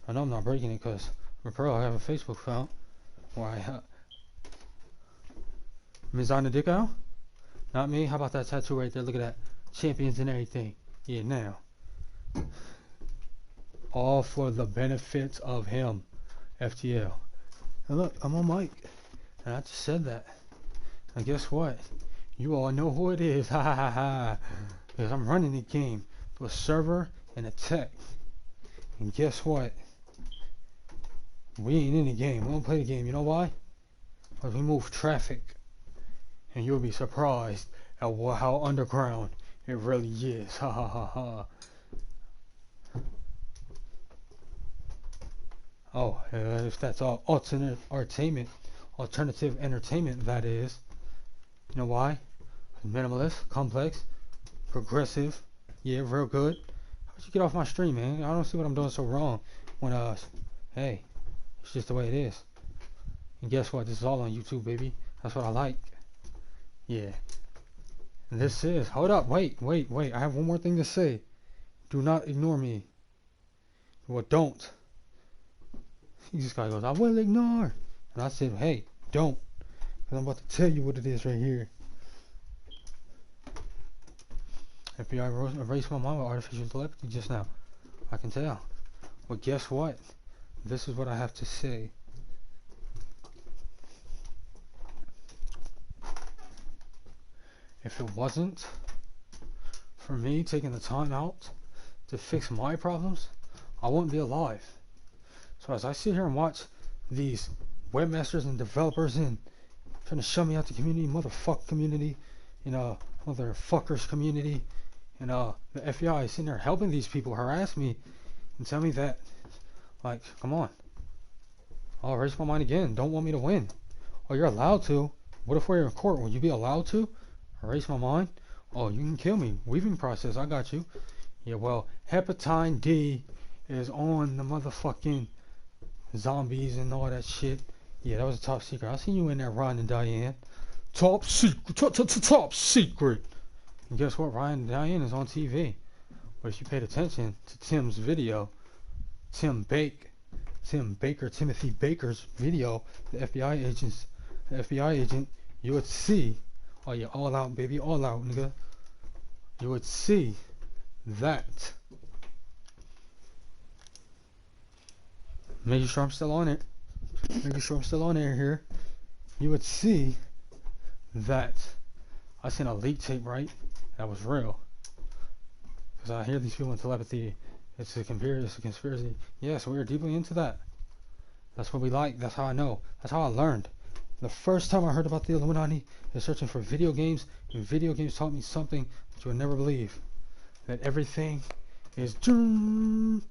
A: I know I'm not breaking it because I'm a pro. I have a Facebook account where I have... Mizana Dicko? Not me? How about that tattoo right there? Look at that. Champions and everything. Yeah, now. All for the benefits of him. FTL. And look, I'm on mic. And I just said that. And guess what? You all know who it is. Ha ha ha. Because I'm running the game to a server and a tech. And guess what? We ain't in the game. We don't play the game. You know why? Because we move traffic. And you'll be surprised at how underground it really is. Ha ha ha ha. Oh, if that's all alternative entertainment, that is. You know why? Minimalist, complex, progressive. Yeah, real good. How about you get off my stream, man? I don't see what I'm doing so wrong. When hey, it's just the way it is. And guess what? This is all on YouTube, baby. That's what I like. Yeah. And this is... Hold up. Wait. I have one more thing to say. Do not ignore me. Well, don't. This guy goes, I will ignore. And I said, hey, don't. Because I'm about to tell you what it is right here. FBI erased my mind with artificial telepathy just now. I can tell. Well, guess what? this is what I have to say. If it wasn't for me taking the time out to fix my problems, I wouldn't be alive. So as I sit here and watch these webmasters and developers and trying to shut me out the community, motherfuck community, motherfuckers community, and the FBI sitting there helping these people harass me and tell me that, like, come on, I'll erase my mind again. Don't want me to win. Oh, you're allowed to. What if we're in court? Will you be allowed to erase my mind? Oh, you can kill me. Weaving process. I got you. Yeah, well, hepatine D is on the motherfucking zombies and all that shit. Yeah, that was a top secret. I seen you in there, Ryan and Diane. Top secret. Top secret. And guess what? Ryan and Diane is on TV. But if you paid attention to Tim's video, Timothy Baker's video, the FBI agent, you would see, oh yeah, all out, baby, all out, nigga. You would see that. Making sure I'm still on it. Making sure I'm still on air here. You would see that I seen a leak tape, right? That was real. Because I hear these people in telepathy. It's a conspiracy. Yes, we are deeply into that. That's what we like. That's how I know. That's how I learned. The first time I heard about the Illuminati is searching for video games, and video games taught me something that you would never believe. That everything is... I'm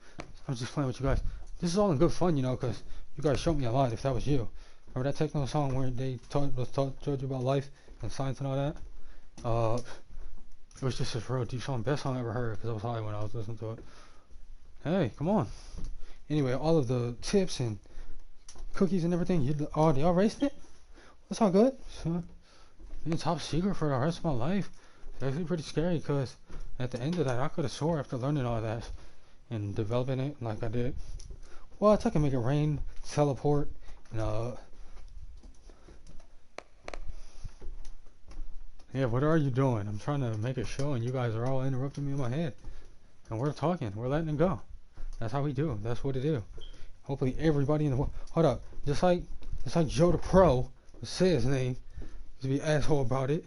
A: just playing with you guys. This is all in good fun, because you guys showed me a lot if that was you. Remember that techno song where they told you about life and science and all that? It was just a real deep song. Best song I ever heard, because I was high when I was listening to it. Hey, come on. Anyway, all of the tips and cookies and everything, y'all erased it? That's all good. So, being top secret for the rest of my life. It's actually pretty scary, because at the end of that, I could have swore after learning all that and developing it like I did. What? I can make it rain, teleport, and yeah, what are you doing? I'm trying to make a show and you guys are all interrupting me in my head. And we're talking, we're letting it go. That's how we do. That's what to do. Hopefully everybody in the world, hold up, just like Joe the Pro, say his name, to be asshole about it,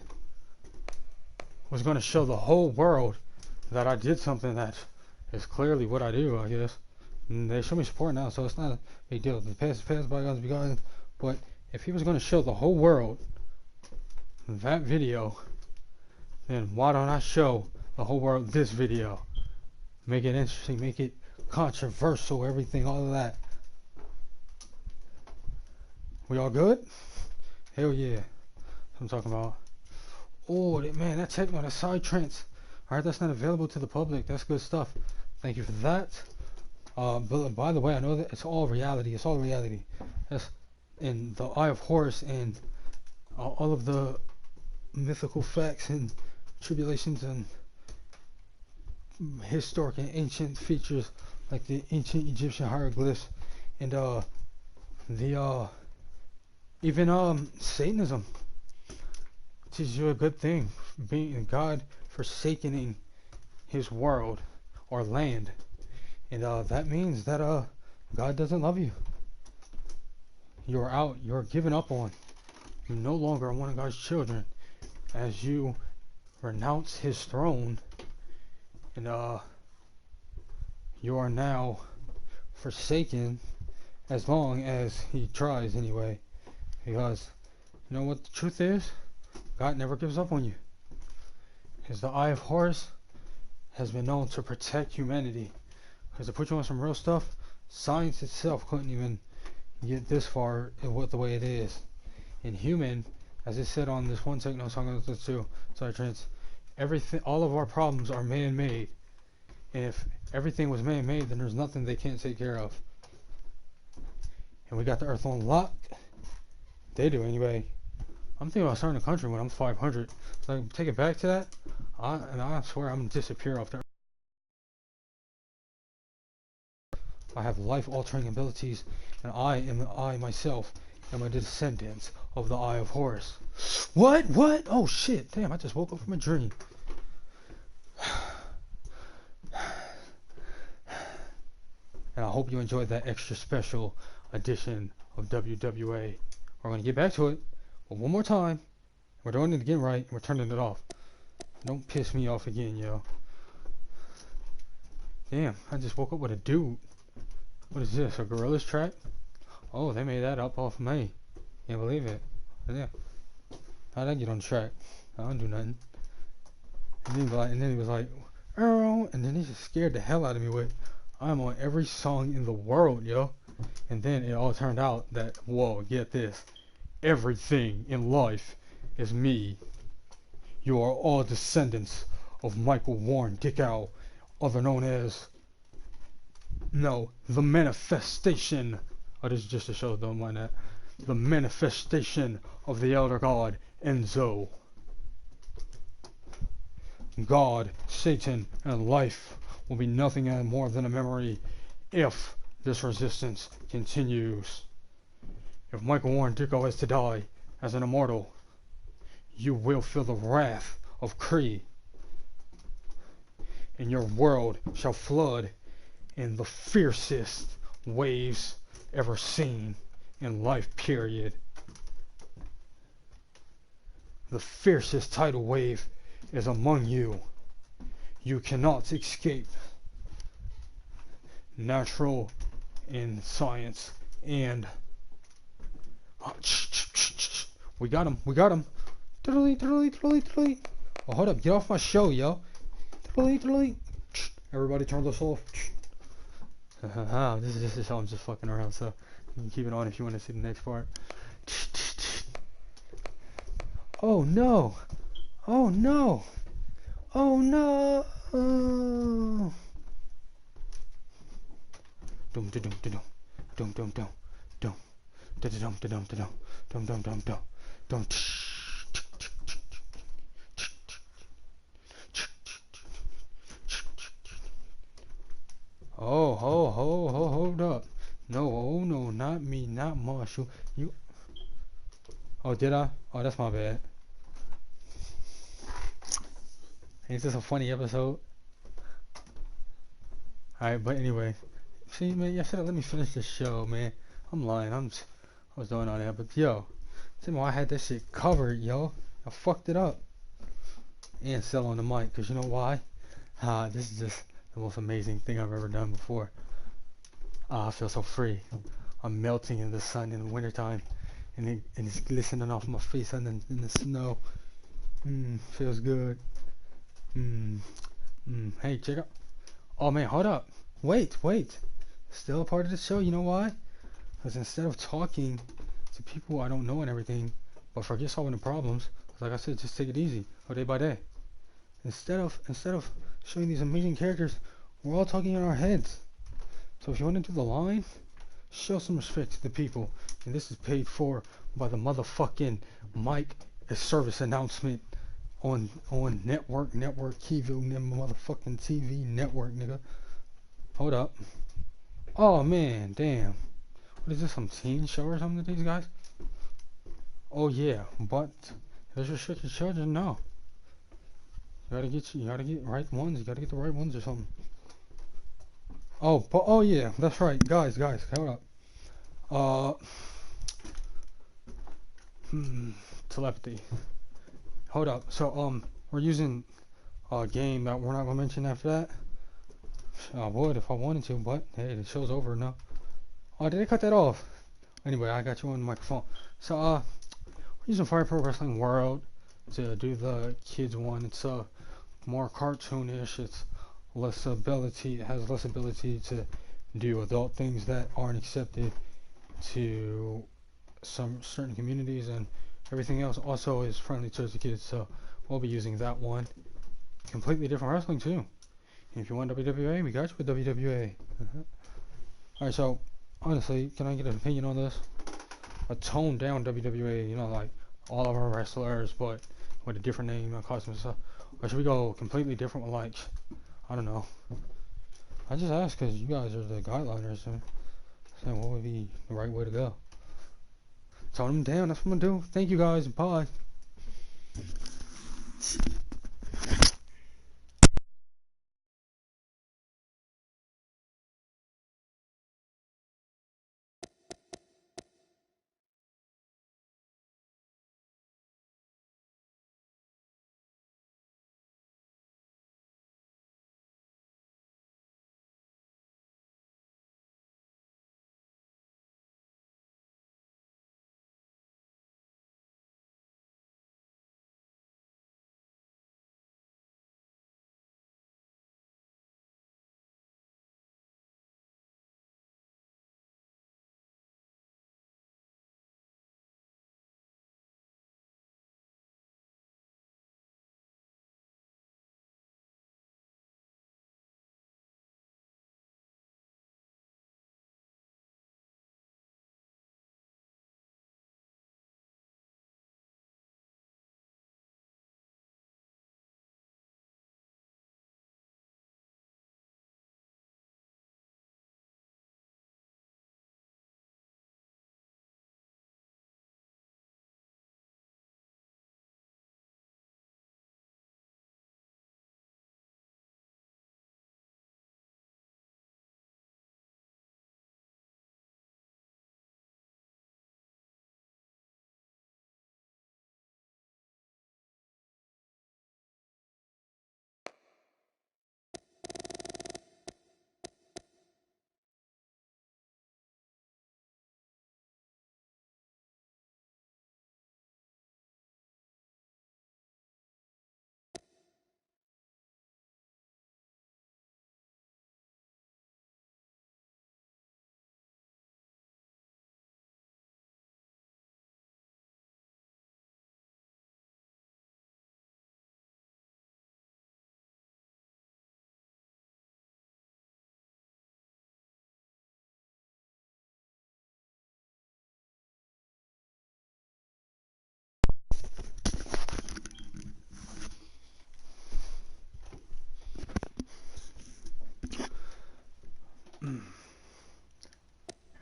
A: was going to show the whole world that I did something that is clearly what I do, I guess. And they show me support now, so it's not a big deal. The past is past, bygones be gone. But if he was going to show the whole world that video, then why don't I show the whole world this video? Make it interesting, make it controversial, everything, all of that. We all good? Hell yeah. That's what I'm talking about. Oh, man, that techno, that side trance. Alright, that's not available to the public. That's good stuff. Thank you for that. But by the way, I know that it's all reality. It's all reality. That's in the Eye of Horus and all of the mythical facts and tribulations and historic and ancient features like the ancient Egyptian hieroglyphs and even Satanism teaches you a good thing, being God forsaking his world or land, and that means that God doesn't love you. You're out, you're given up on. You no longer are one of God's children as you renounce his throne, and you are now forsaken, as long as he tries anyway, because you know what the truth is? God never gives up on you. Because the Eye of Horus has been known to protect humanity. Because to put you on some real stuff, science itself couldn't even get this far in what the way it is. In human, as it said on this one techno song I listened to, Psytrance, everything, all of our problems are man-made. And if everything was man-made, then there's nothing they can't take care of. And we got the Earth on lock. They do anyway. I'm thinking about starting a country when I'm 500. So I can take it back to that. I swear I'm gonna disappear off the Earth. I have life-altering abilities, and I myself am a descendant of the Eye of Horus. What? What? Oh shit! Damn! I just woke up from a dream. And I hope you enjoyed that extra special edition of WWA. We're going to get back to it, but one more time. We're doing it again right, and we're turning it off. Don't piss me off again, yo. Damn, I just woke up with a dude. What is this, a Gorillaz track? Oh, they made that up off of me. Can't believe it. Yeah. How'd I get on track? I don't do nothing. And then he was like, Earl, and then he just scared the hell out of me with, I'm on every song in the world, yo. And then it all turned out that, whoa, get this. Everything in life is me. You are all descendants of Michael Warren Dickow, other known as, the manifestation. Oh, this is just a show, don't mind that. The manifestation of the Elder God, Enzo. God, Satan, and life will be nothing more than a memory if this resistance continues. If Michael Warren Dickow is to die as an immortal, you will feel the wrath of Kree, and your world shall flood in the fiercest waves ever seen in life, period. The fiercest tidal wave is among you. You cannot escape. Natural in science and we got him. Oh, hold up, get off my show, yo. Everybody turn this off. This is how I'm just fucking around, so you can keep it on if you want to see the next part. Oh no! Oh no! Oh no! Dum dum dum dum dum dum dum dum dum dum dum dum dum dum. Oh, hold up. No, oh no, not me, not Marshall. You. Oh, did I? Oh, that's my bad. Ain't this a funny episode? Alright, but anyway. See, man, let me finish this show, man. I'm lying. I was doing all that, but yo. See, I had that shit covered, yo. I fucked it up. And sell on the mic, because you know why? This is just the most amazing thing I've ever done before. I feel so free. I'm melting in the sun in the wintertime, and it's glistening off my face in the snow. Feels good. Hey, check out. Oh man, hold up. Wait. Still a part of the show. You know why? Because instead of talking to people I don't know and everything, but forget solving the problems, like I said, just take it easy, day by day. Instead of showing these amazing characters, we're all talking in our heads. So if you want to do the line, show some respect to the people. And this is paid for by the motherfucking Mike service announcement on network Keyview, motherfucking TV network, nigga. Hold up. Oh man, damn. What is this, some teen show or something to these guys? Oh yeah, but there's restricted children, no. You gotta get right ones, you gotta get the right ones or something. Oh yeah, that's right, guys, hold up. Telepathy. Hold up. So we're using a game that we're not gonna mention after that. I would if I wanted to, but hey, the show's over now. Oh, did they cut that off? Anyway, I got you on the microphone. So we're using Fire Pro Wrestling World to do the kids one. It's more cartoonish. It has less ability to do adult things that aren't accepted to some certain communities, and everything else also is friendly towards the kids. So we'll be using that one. Completely different wrestling too. And if you want WWA, we got you with WWA. Alright, so honestly, can I get an opinion on this? A toned down WWA, like all of our wrestlers, but with a different name, costume and stuff. Or should we go completely different with, like, I don't know. I just asked because you guys are the guideliners, so saying what would be the right way to go. Tone them down, that's what I'm gonna do. Thank you guys, bye.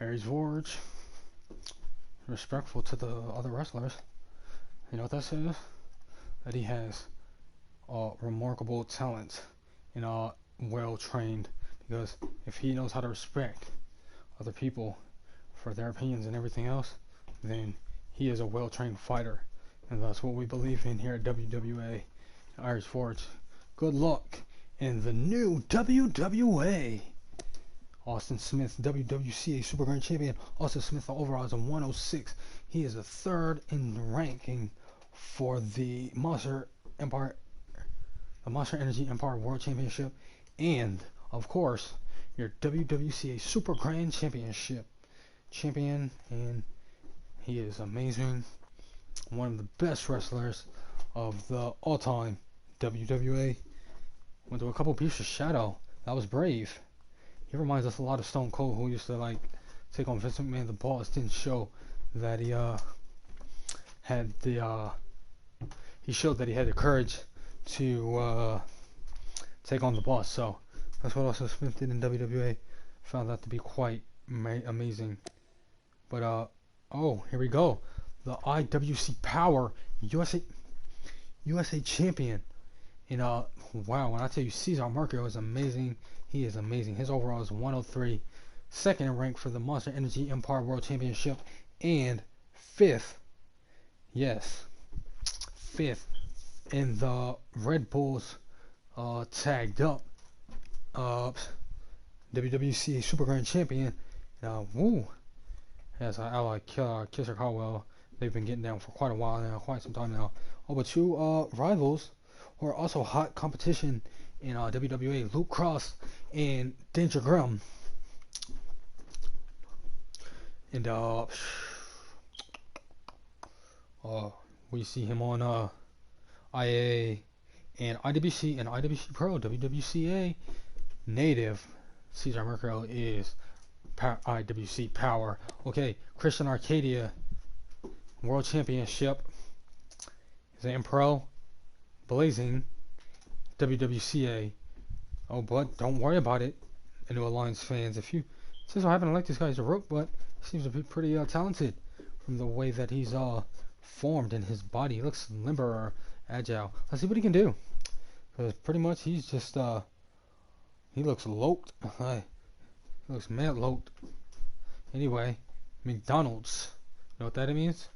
A: Aries Forge, respectful to the other wrestlers. You know what that says? That he has remarkable talent and well trained. Because if he knows how to respect other people for their opinions and everything else, then he is a well trained fighter. And that's what we believe in here at WWA Irish Forge. Good luck in the new WWA. Austin Smith, WWCA Super Grand Champion. Austin Smith, the overall is a 106. He is a third in ranking for the Monster Energy Empire World Championship, and of course your WWCA Super Grand Championship champion. And he is amazing. One of the best wrestlers of the all-time WWA. Went to a couple pieces of Shadow. That was brave. He reminds us a lot of Stone Cold, who used to like take on Vince McMahon. The Boss didn't show that he had the he showed that he had the courage to take on the Boss. So that's what Austin Smith did in WWA. Found that to be quite amazing. But oh, here we go. The IWC Power USA Champion. And wow, when I tell you Cesar Marco is amazing, he is amazing. His overall is 103, second in rank for the Monster Energy Empire World Championship, and fifth, yes, fifth in the Red Bulls tagged up WWCA Super Grand Champion. Woo, yes, I like Kisser Caldwell. They've been getting down for quite a while now, quite some time now. Oh, but two rivals who are also hot competition in WWA, Luke Cross and Danger Graham. And we see him on IA and IWC and IWC Pro. WWCA native Cesar Mercado is IWC Power. Okay, Christian Arcadia World Championship is an Pro Blazing WWCA. Oh, but don't worry about it, New Alliance fans. If you since I haven't liked this guy's a rope, but he seems to be pretty talented from the way that he's formed in his body. He looks limber or agile. Let's see what he can do. Because pretty much he's just he looks loped. He looks mad loped. Anyway, McDonald's. You know what that means?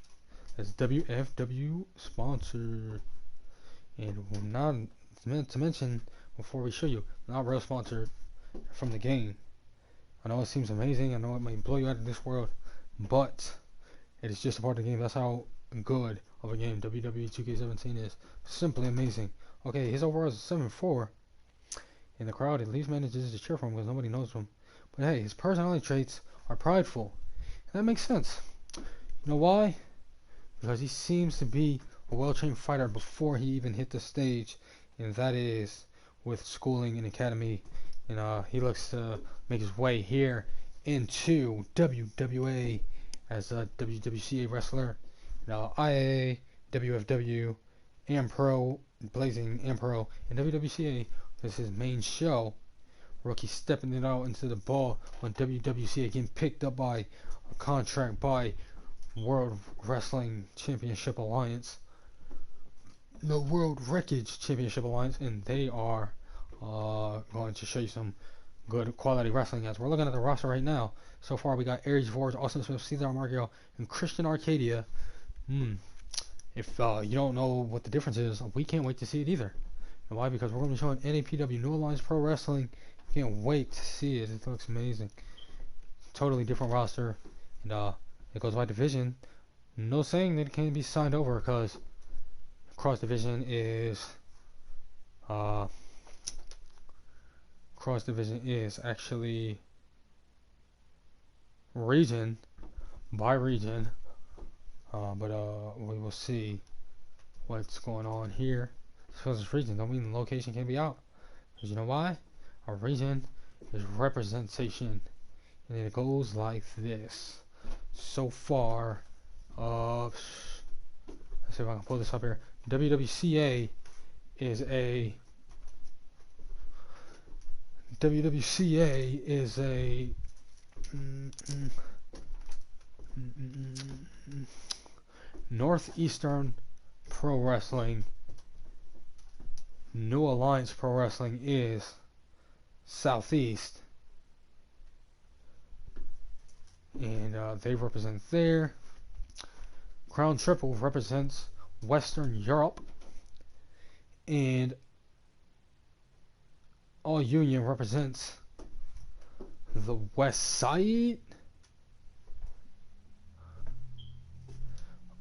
A: That's WFW sponsor. And not meant to mention before we show you, not real sponsored from the game. I know it seems amazing. I know it might blow you out of this world, but it is just a part of the game. That's how good of a game WWE 2K17 is. Simply amazing. Okay, his overall is 7-4. In the crowd, at least manages to cheer for him because nobody knows him. But hey, his personality traits are prideful. And that makes sense. You know why? Because he seems to be a well-trained fighter before he even hit the stage, and that is with schooling and academy. And he looks to make his way here into WWA as a WWCA wrestler. Now IA, WFW, and Pro, Blazing and Pro, and WWCA is his main show. Rookie stepping it out into the ball on WWCA, getting picked up by a contract by World Wrestling Championship Alliance, the World Wreckage Championship Alliance, and they are going to show you some good quality wrestling. As we're looking at the roster right now, so far we got Aries Forge, Austin Smith, Cesar Marco, and Christian Arcadia. If you don't know what the difference is, we can't wait to see it either. And why? Because we're going to be showing NAPW, New Alliance Pro Wrestling. Can't wait to see it. It looks amazing. Totally different roster, and it goes by division. No saying that it can be signed over because cross division is actually region by region. But we will see what's going on here. Because it's region don't mean the location can be out. Because you know why? A region is representation, and it goes like this. So far, let's see if I can pull this up here. WWCA is a Northeastern Pro Wrestling, New Alliance Pro Wrestling is Southeast, and they represent there. Crown Triple represents Western Europe, and All Union represents the West Side.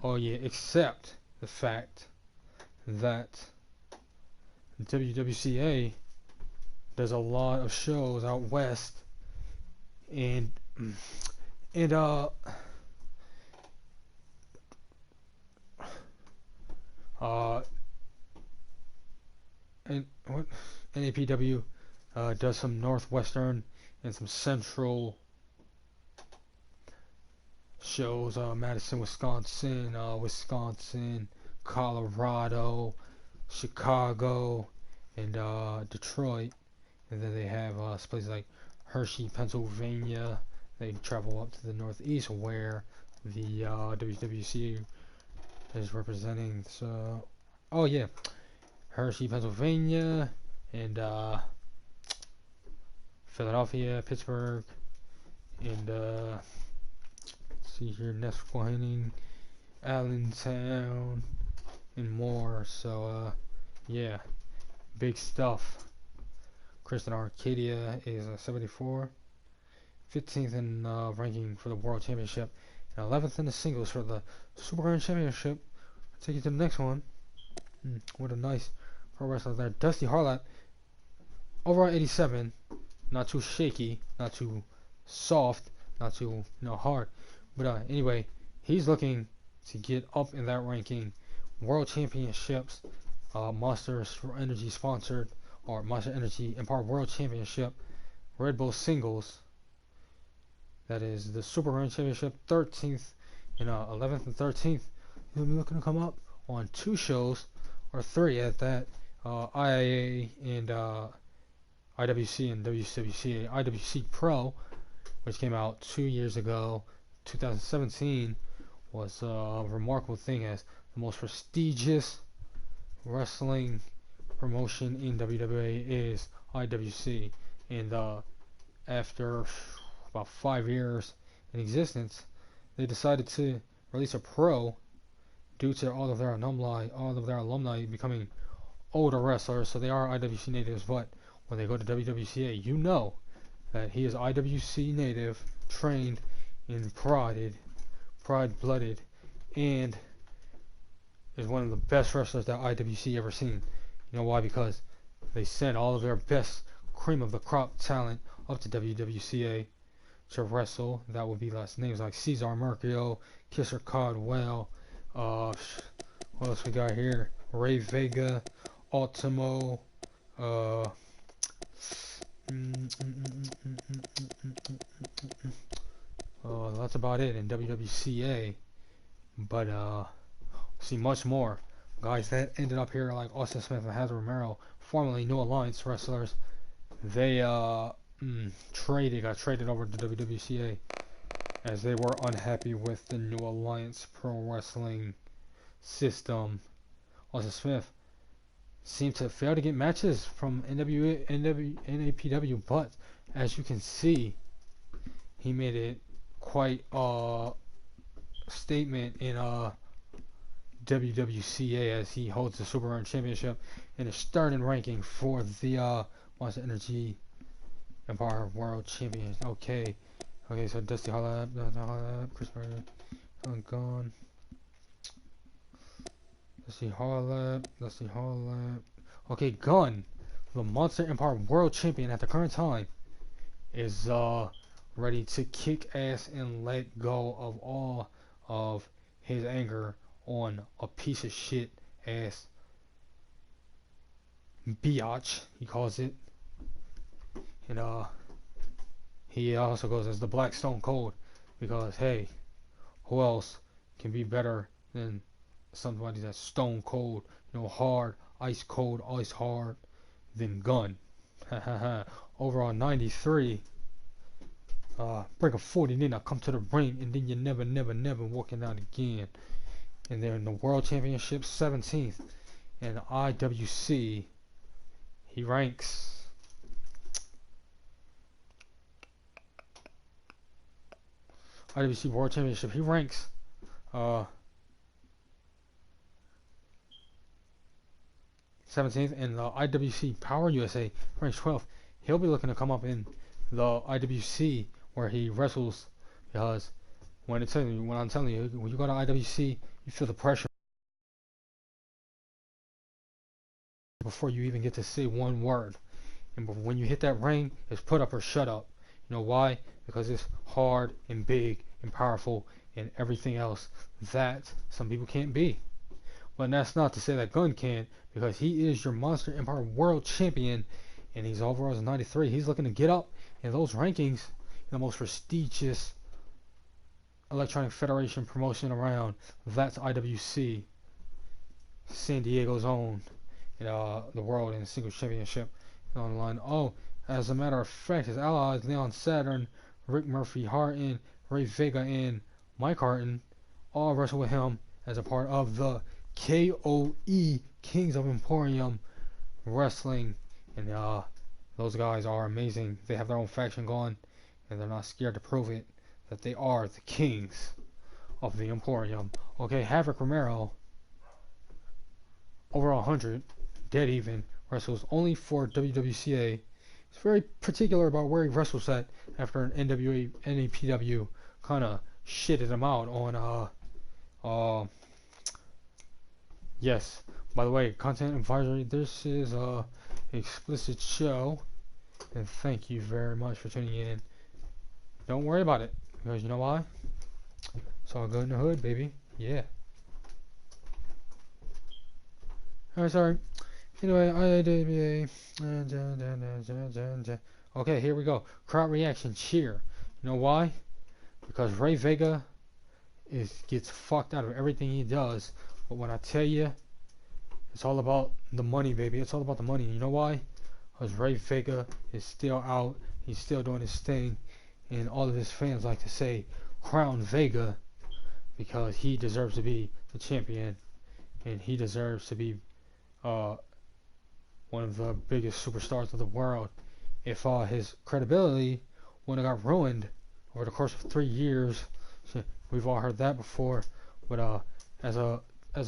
A: Oh yeah, except the fact that WWCA does a lot of shows out west, and and uh and what NAPW does some northwestern and some central shows. Madison, Wisconsin, Colorado, Chicago, and Detroit. And then they have places like Hershey, Pennsylvania. They travel up to the northeast where the WWC is representing. So, oh yeah, Hershey, Pennsylvania, and Philadelphia, Pittsburgh, and let's see here, Nesquehoning, Allentown, and more. So yeah, big stuff. Kristen Arcadia is 74, 15th in ranking for the World Championship, and 11th in the singles for the Super Iron Championship. I'll take you to the next one. What a nice pro wrestler there. Dusty Harlap, overall 87, not too shaky, not too soft, not too hard. But anyway, he's looking to get up in that ranking. World Championships, Monster Energy sponsored, or Monster Energy Empire World Championship, Red Bull Singles. That is the Super Run Championship, 13th and 11th and 13th. He'll be looking to come up on 2 shows, or 3 at that. IIA and IWC and WWCA. IWC Pro, which came out 2 years ago, 2017, was a remarkable thing as the most prestigious wrestling promotion in WWA is IWC, and after about 5 years in existence, they decided to release a pro due to all of their alumni becoming older wrestlers. So they are IWC natives, but when they go to WWCA, you know that he is IWC native, trained and pride-blooded, and is one of the best wrestlers that IWC ever seen. You know why? Because they sent all of their best cream of the crop talent up to WWCA to wrestle. That would be names like Cesar Mercurio, Kisser Caldwell, what else we got here? Ray Vega, Ultimo, that's about it in WWCA. But see much more. Guys that ended up here like Austin Smith and Heather Romero, formerly New Alliance wrestlers, they got traded over to WWCA as they were unhappy with the New Alliance Pro Wrestling system. Austin Smith seemed to fail to get matches from NAPW, but as you can see, he made it quite a statement in WWCA as he holds the Super Iron Championship and is starting ranking for the Monster Energy Empire World Champion. Okay, so Dusty Harlap, Chris Berger, gone. Dusty Harlap. Okay, Gunn, the Monster Empire World Champion at the current time, is ready to kick ass and let go of all of his anger on a piece of shit ass biatch, he calls it. And he also goes as the Black Stone Cold because hey, who else can be better than somebody that's stone cold, hard, ice cold, ice hard, than Gunn. Over on 93, break a 40, and then I come to the ring, and then you never, never, never walking out again. And then the World Championship, 17th, and the IWC, he ranks IWC World Championship. He ranks 17th, and the IWC Power USA ranks 12th. He'll be looking to come up in the IWC where he wrestles, because when I'm telling you, when you go to IWC, you feel the pressure before you even get to say one word. And when you hit that ring, it's put up or shut up. You know why? Because it's hard and big and powerful and everything else that some people can't be. But that's not to say that Gunn can't, because he is your Monster Empire World Champion, and he's overall 93. He's looking to get up in those rankings in the most prestigious Electronic Federation promotion around. That's IWC, San Diego's own, the World and Singles Championship on the line. Oh, as a matter of fact, his allies, Leon Saturn, Rick Murphy Harton, Ray Vega, and Mike Harton, all wrestle with him as a part of the KOE, Kings of Emporium Wrestling. And those guys are amazing. They have their own faction going, and they're not scared to prove it, that they are the kings of the Emporium. Okay, Havoc Romero, over 100, dead even, wrestles only for WWCA. He's very particular about where he wrestles at after an NWA NAPW kind of shitted him out on yes, by the way, content advisory, this is a explicit show, and thank you very much for tuning in. Don't worry about it, because you know why? It's all good in the hood, baby. Yeah. Alright, sorry. Anyway, IWA. Okay, here we go. Crowd reaction cheer. You know why? Because Ray Vega gets fucked out of everything he does. But when I tell you, it's all about the money, baby. It's all about the money. You know why? Because Ray Vega is still out. He's still doing his thing. And all of his fans like to say, Crown Vega, because he deserves to be the champion. And he deserves to be one of the biggest superstars of the world. If his credibility wouldn't have got ruined over the course of 3 years, we've all heard that before. But as a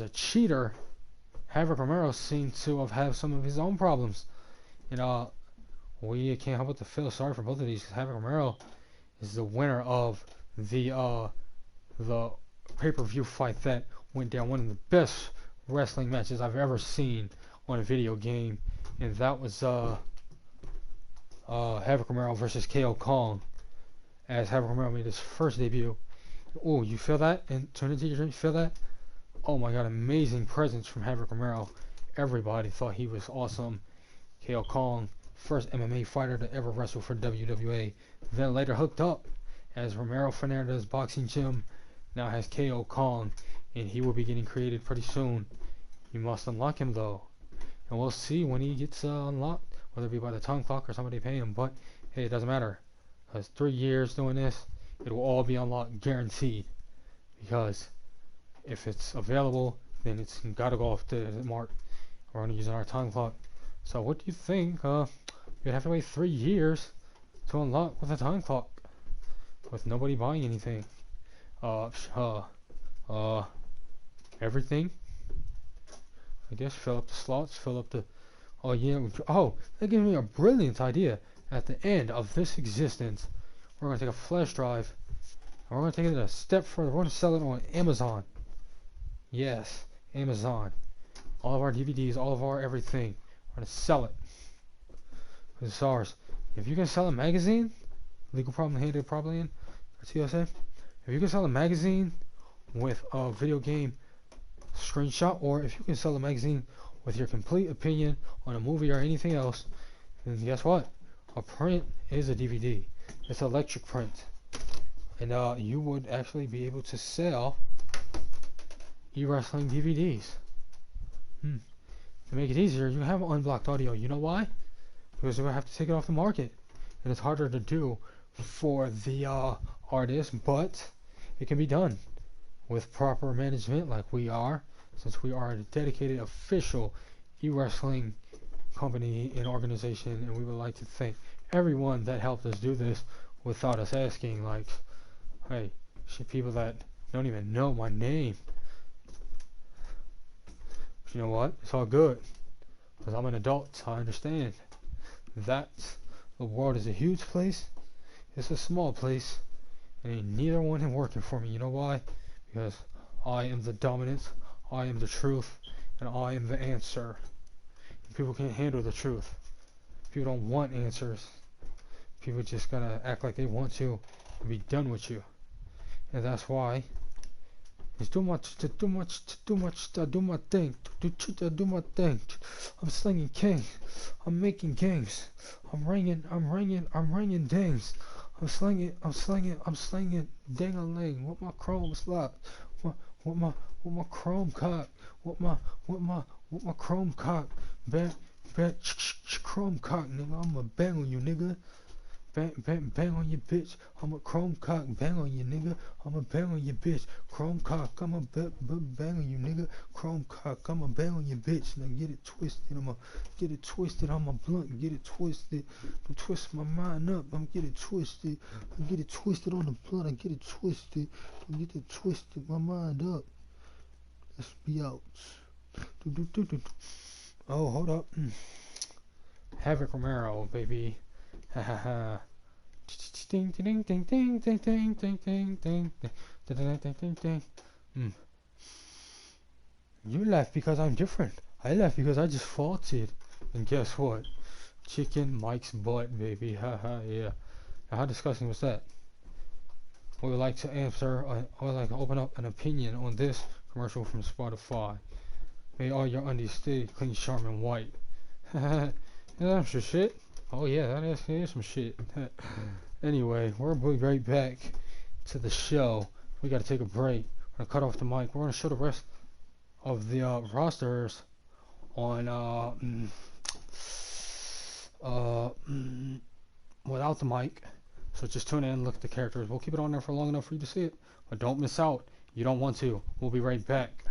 A: cheater, Havoc Romero seemed to have some of his own problems. And we can't help but to feel sorry for both of these, because Havoc Romero is the winner of the pay-per-view fight that went down, one of the best wrestling matches I've ever seen on a video game, and that was Havoc Romero versus KO Kong, as Havoc Romero made his first debut. Oh, you feel that? And turn into your drink, feel that? Oh my god, amazing presence from Havoc Romero. Everybody thought he was awesome. KO Kong, first MMA fighter to ever wrestle for WWA. Then later hooked up, as Romero Fernandez Boxing Gym now has KO Kong, and he will be getting created pretty soon. You must unlock him though, and we'll see when he gets unlocked, whether it be by the time clock or somebody paying him. But hey, it doesn't matter, because 3 years doing this, it will all be unlocked guaranteed, because if it's available, then it's got to go off the mark. We're only using our time clock. So what do you think? You'd have to wait 3 years to unlock with a time clock, with nobody buying anything. Everything. I guess fill up the slots, fill up the. Oh yeah. Oh, that gave me a brilliant idea. At the end of this existence, we're gonna take a flash drive, and we're gonna take it a step further. We're gonna sell it on Amazon. Yes, Amazon. All of our DVDs, all of our everything. We're gonna sell it. It's ours. If you can sell a magazine, legal problem handed probably in, or TSA. If you can sell a magazine with a video game screenshot, or if you can sell a magazine with your complete opinion on a movie or anything else, then guess what? A print is a DVD. It's electric print. And you would actually be able to sell e-wrestling DVDs. To make it easier, you have unblocked audio. You know why? Because you have to take it off the market. And it's harder to do for the artist, but it can be done with proper management like we are, since we are a dedicated official e-wrestling company and organization, and we would like to thank everyone that helped us do this without us asking, like, hey, people that don't even know my name. But you know what? It's all good, because I'm an adult. I understand that the world is a huge place, it's a small place, and ain't neither one is working for me. You know why? Because I am the dominance, I am the truth, and I am the answer. People can't handle the truth. People don't want answers. People just gotta act like they want to and be done with you. And that's why it's too much, do my thing, do my thing. I'm slinging king, I'm making games, I'm ringing dings. I'm slinging ding-a-ling with my chrome slap, with my chrome cock, with my chrome cock, bang, chrome cock, nigga. I'ma bang on you, nigga. Bang on your bitch. I'm a chrome cock, bang on you, nigga. I'ma bang on your bitch. Chrome cock, I'ma bang on you, nigga. Chrome cock, I'ma bang on your bitch. Now get it twisted, I'ma get it twisted on my blunt, get it twisted. I'm twisting my mind up, I'm get it twisted. I get it twisted on the blunt, I get it twisted. I get it twisted, my mind up. Let's be out. Oh, hold up. Havoc Romero, baby. Ha ha ha. Ding ding ding ding ding ding ding ding ding ding ding. You laugh because I'm different. I laugh because I just farted. And guess what? Chicken Mike's butt, baby. Ha ha, yeah. Now, how disgusting was that? We would like to answer, I would like to open up an opinion on this commercial from Spotify. May all your undies stay clean, sharp, and white. Is that some shit? Oh yeah, that is some shit. Anyway, we're going to be right back to the show. We got to take a break. We're going to cut off the mic. We're going to show the rest of the rosters on without the mic. So just tune in and look at the characters. We'll keep it on there for long enough for you to see it. But don't miss out. You don't want to. We'll be right back.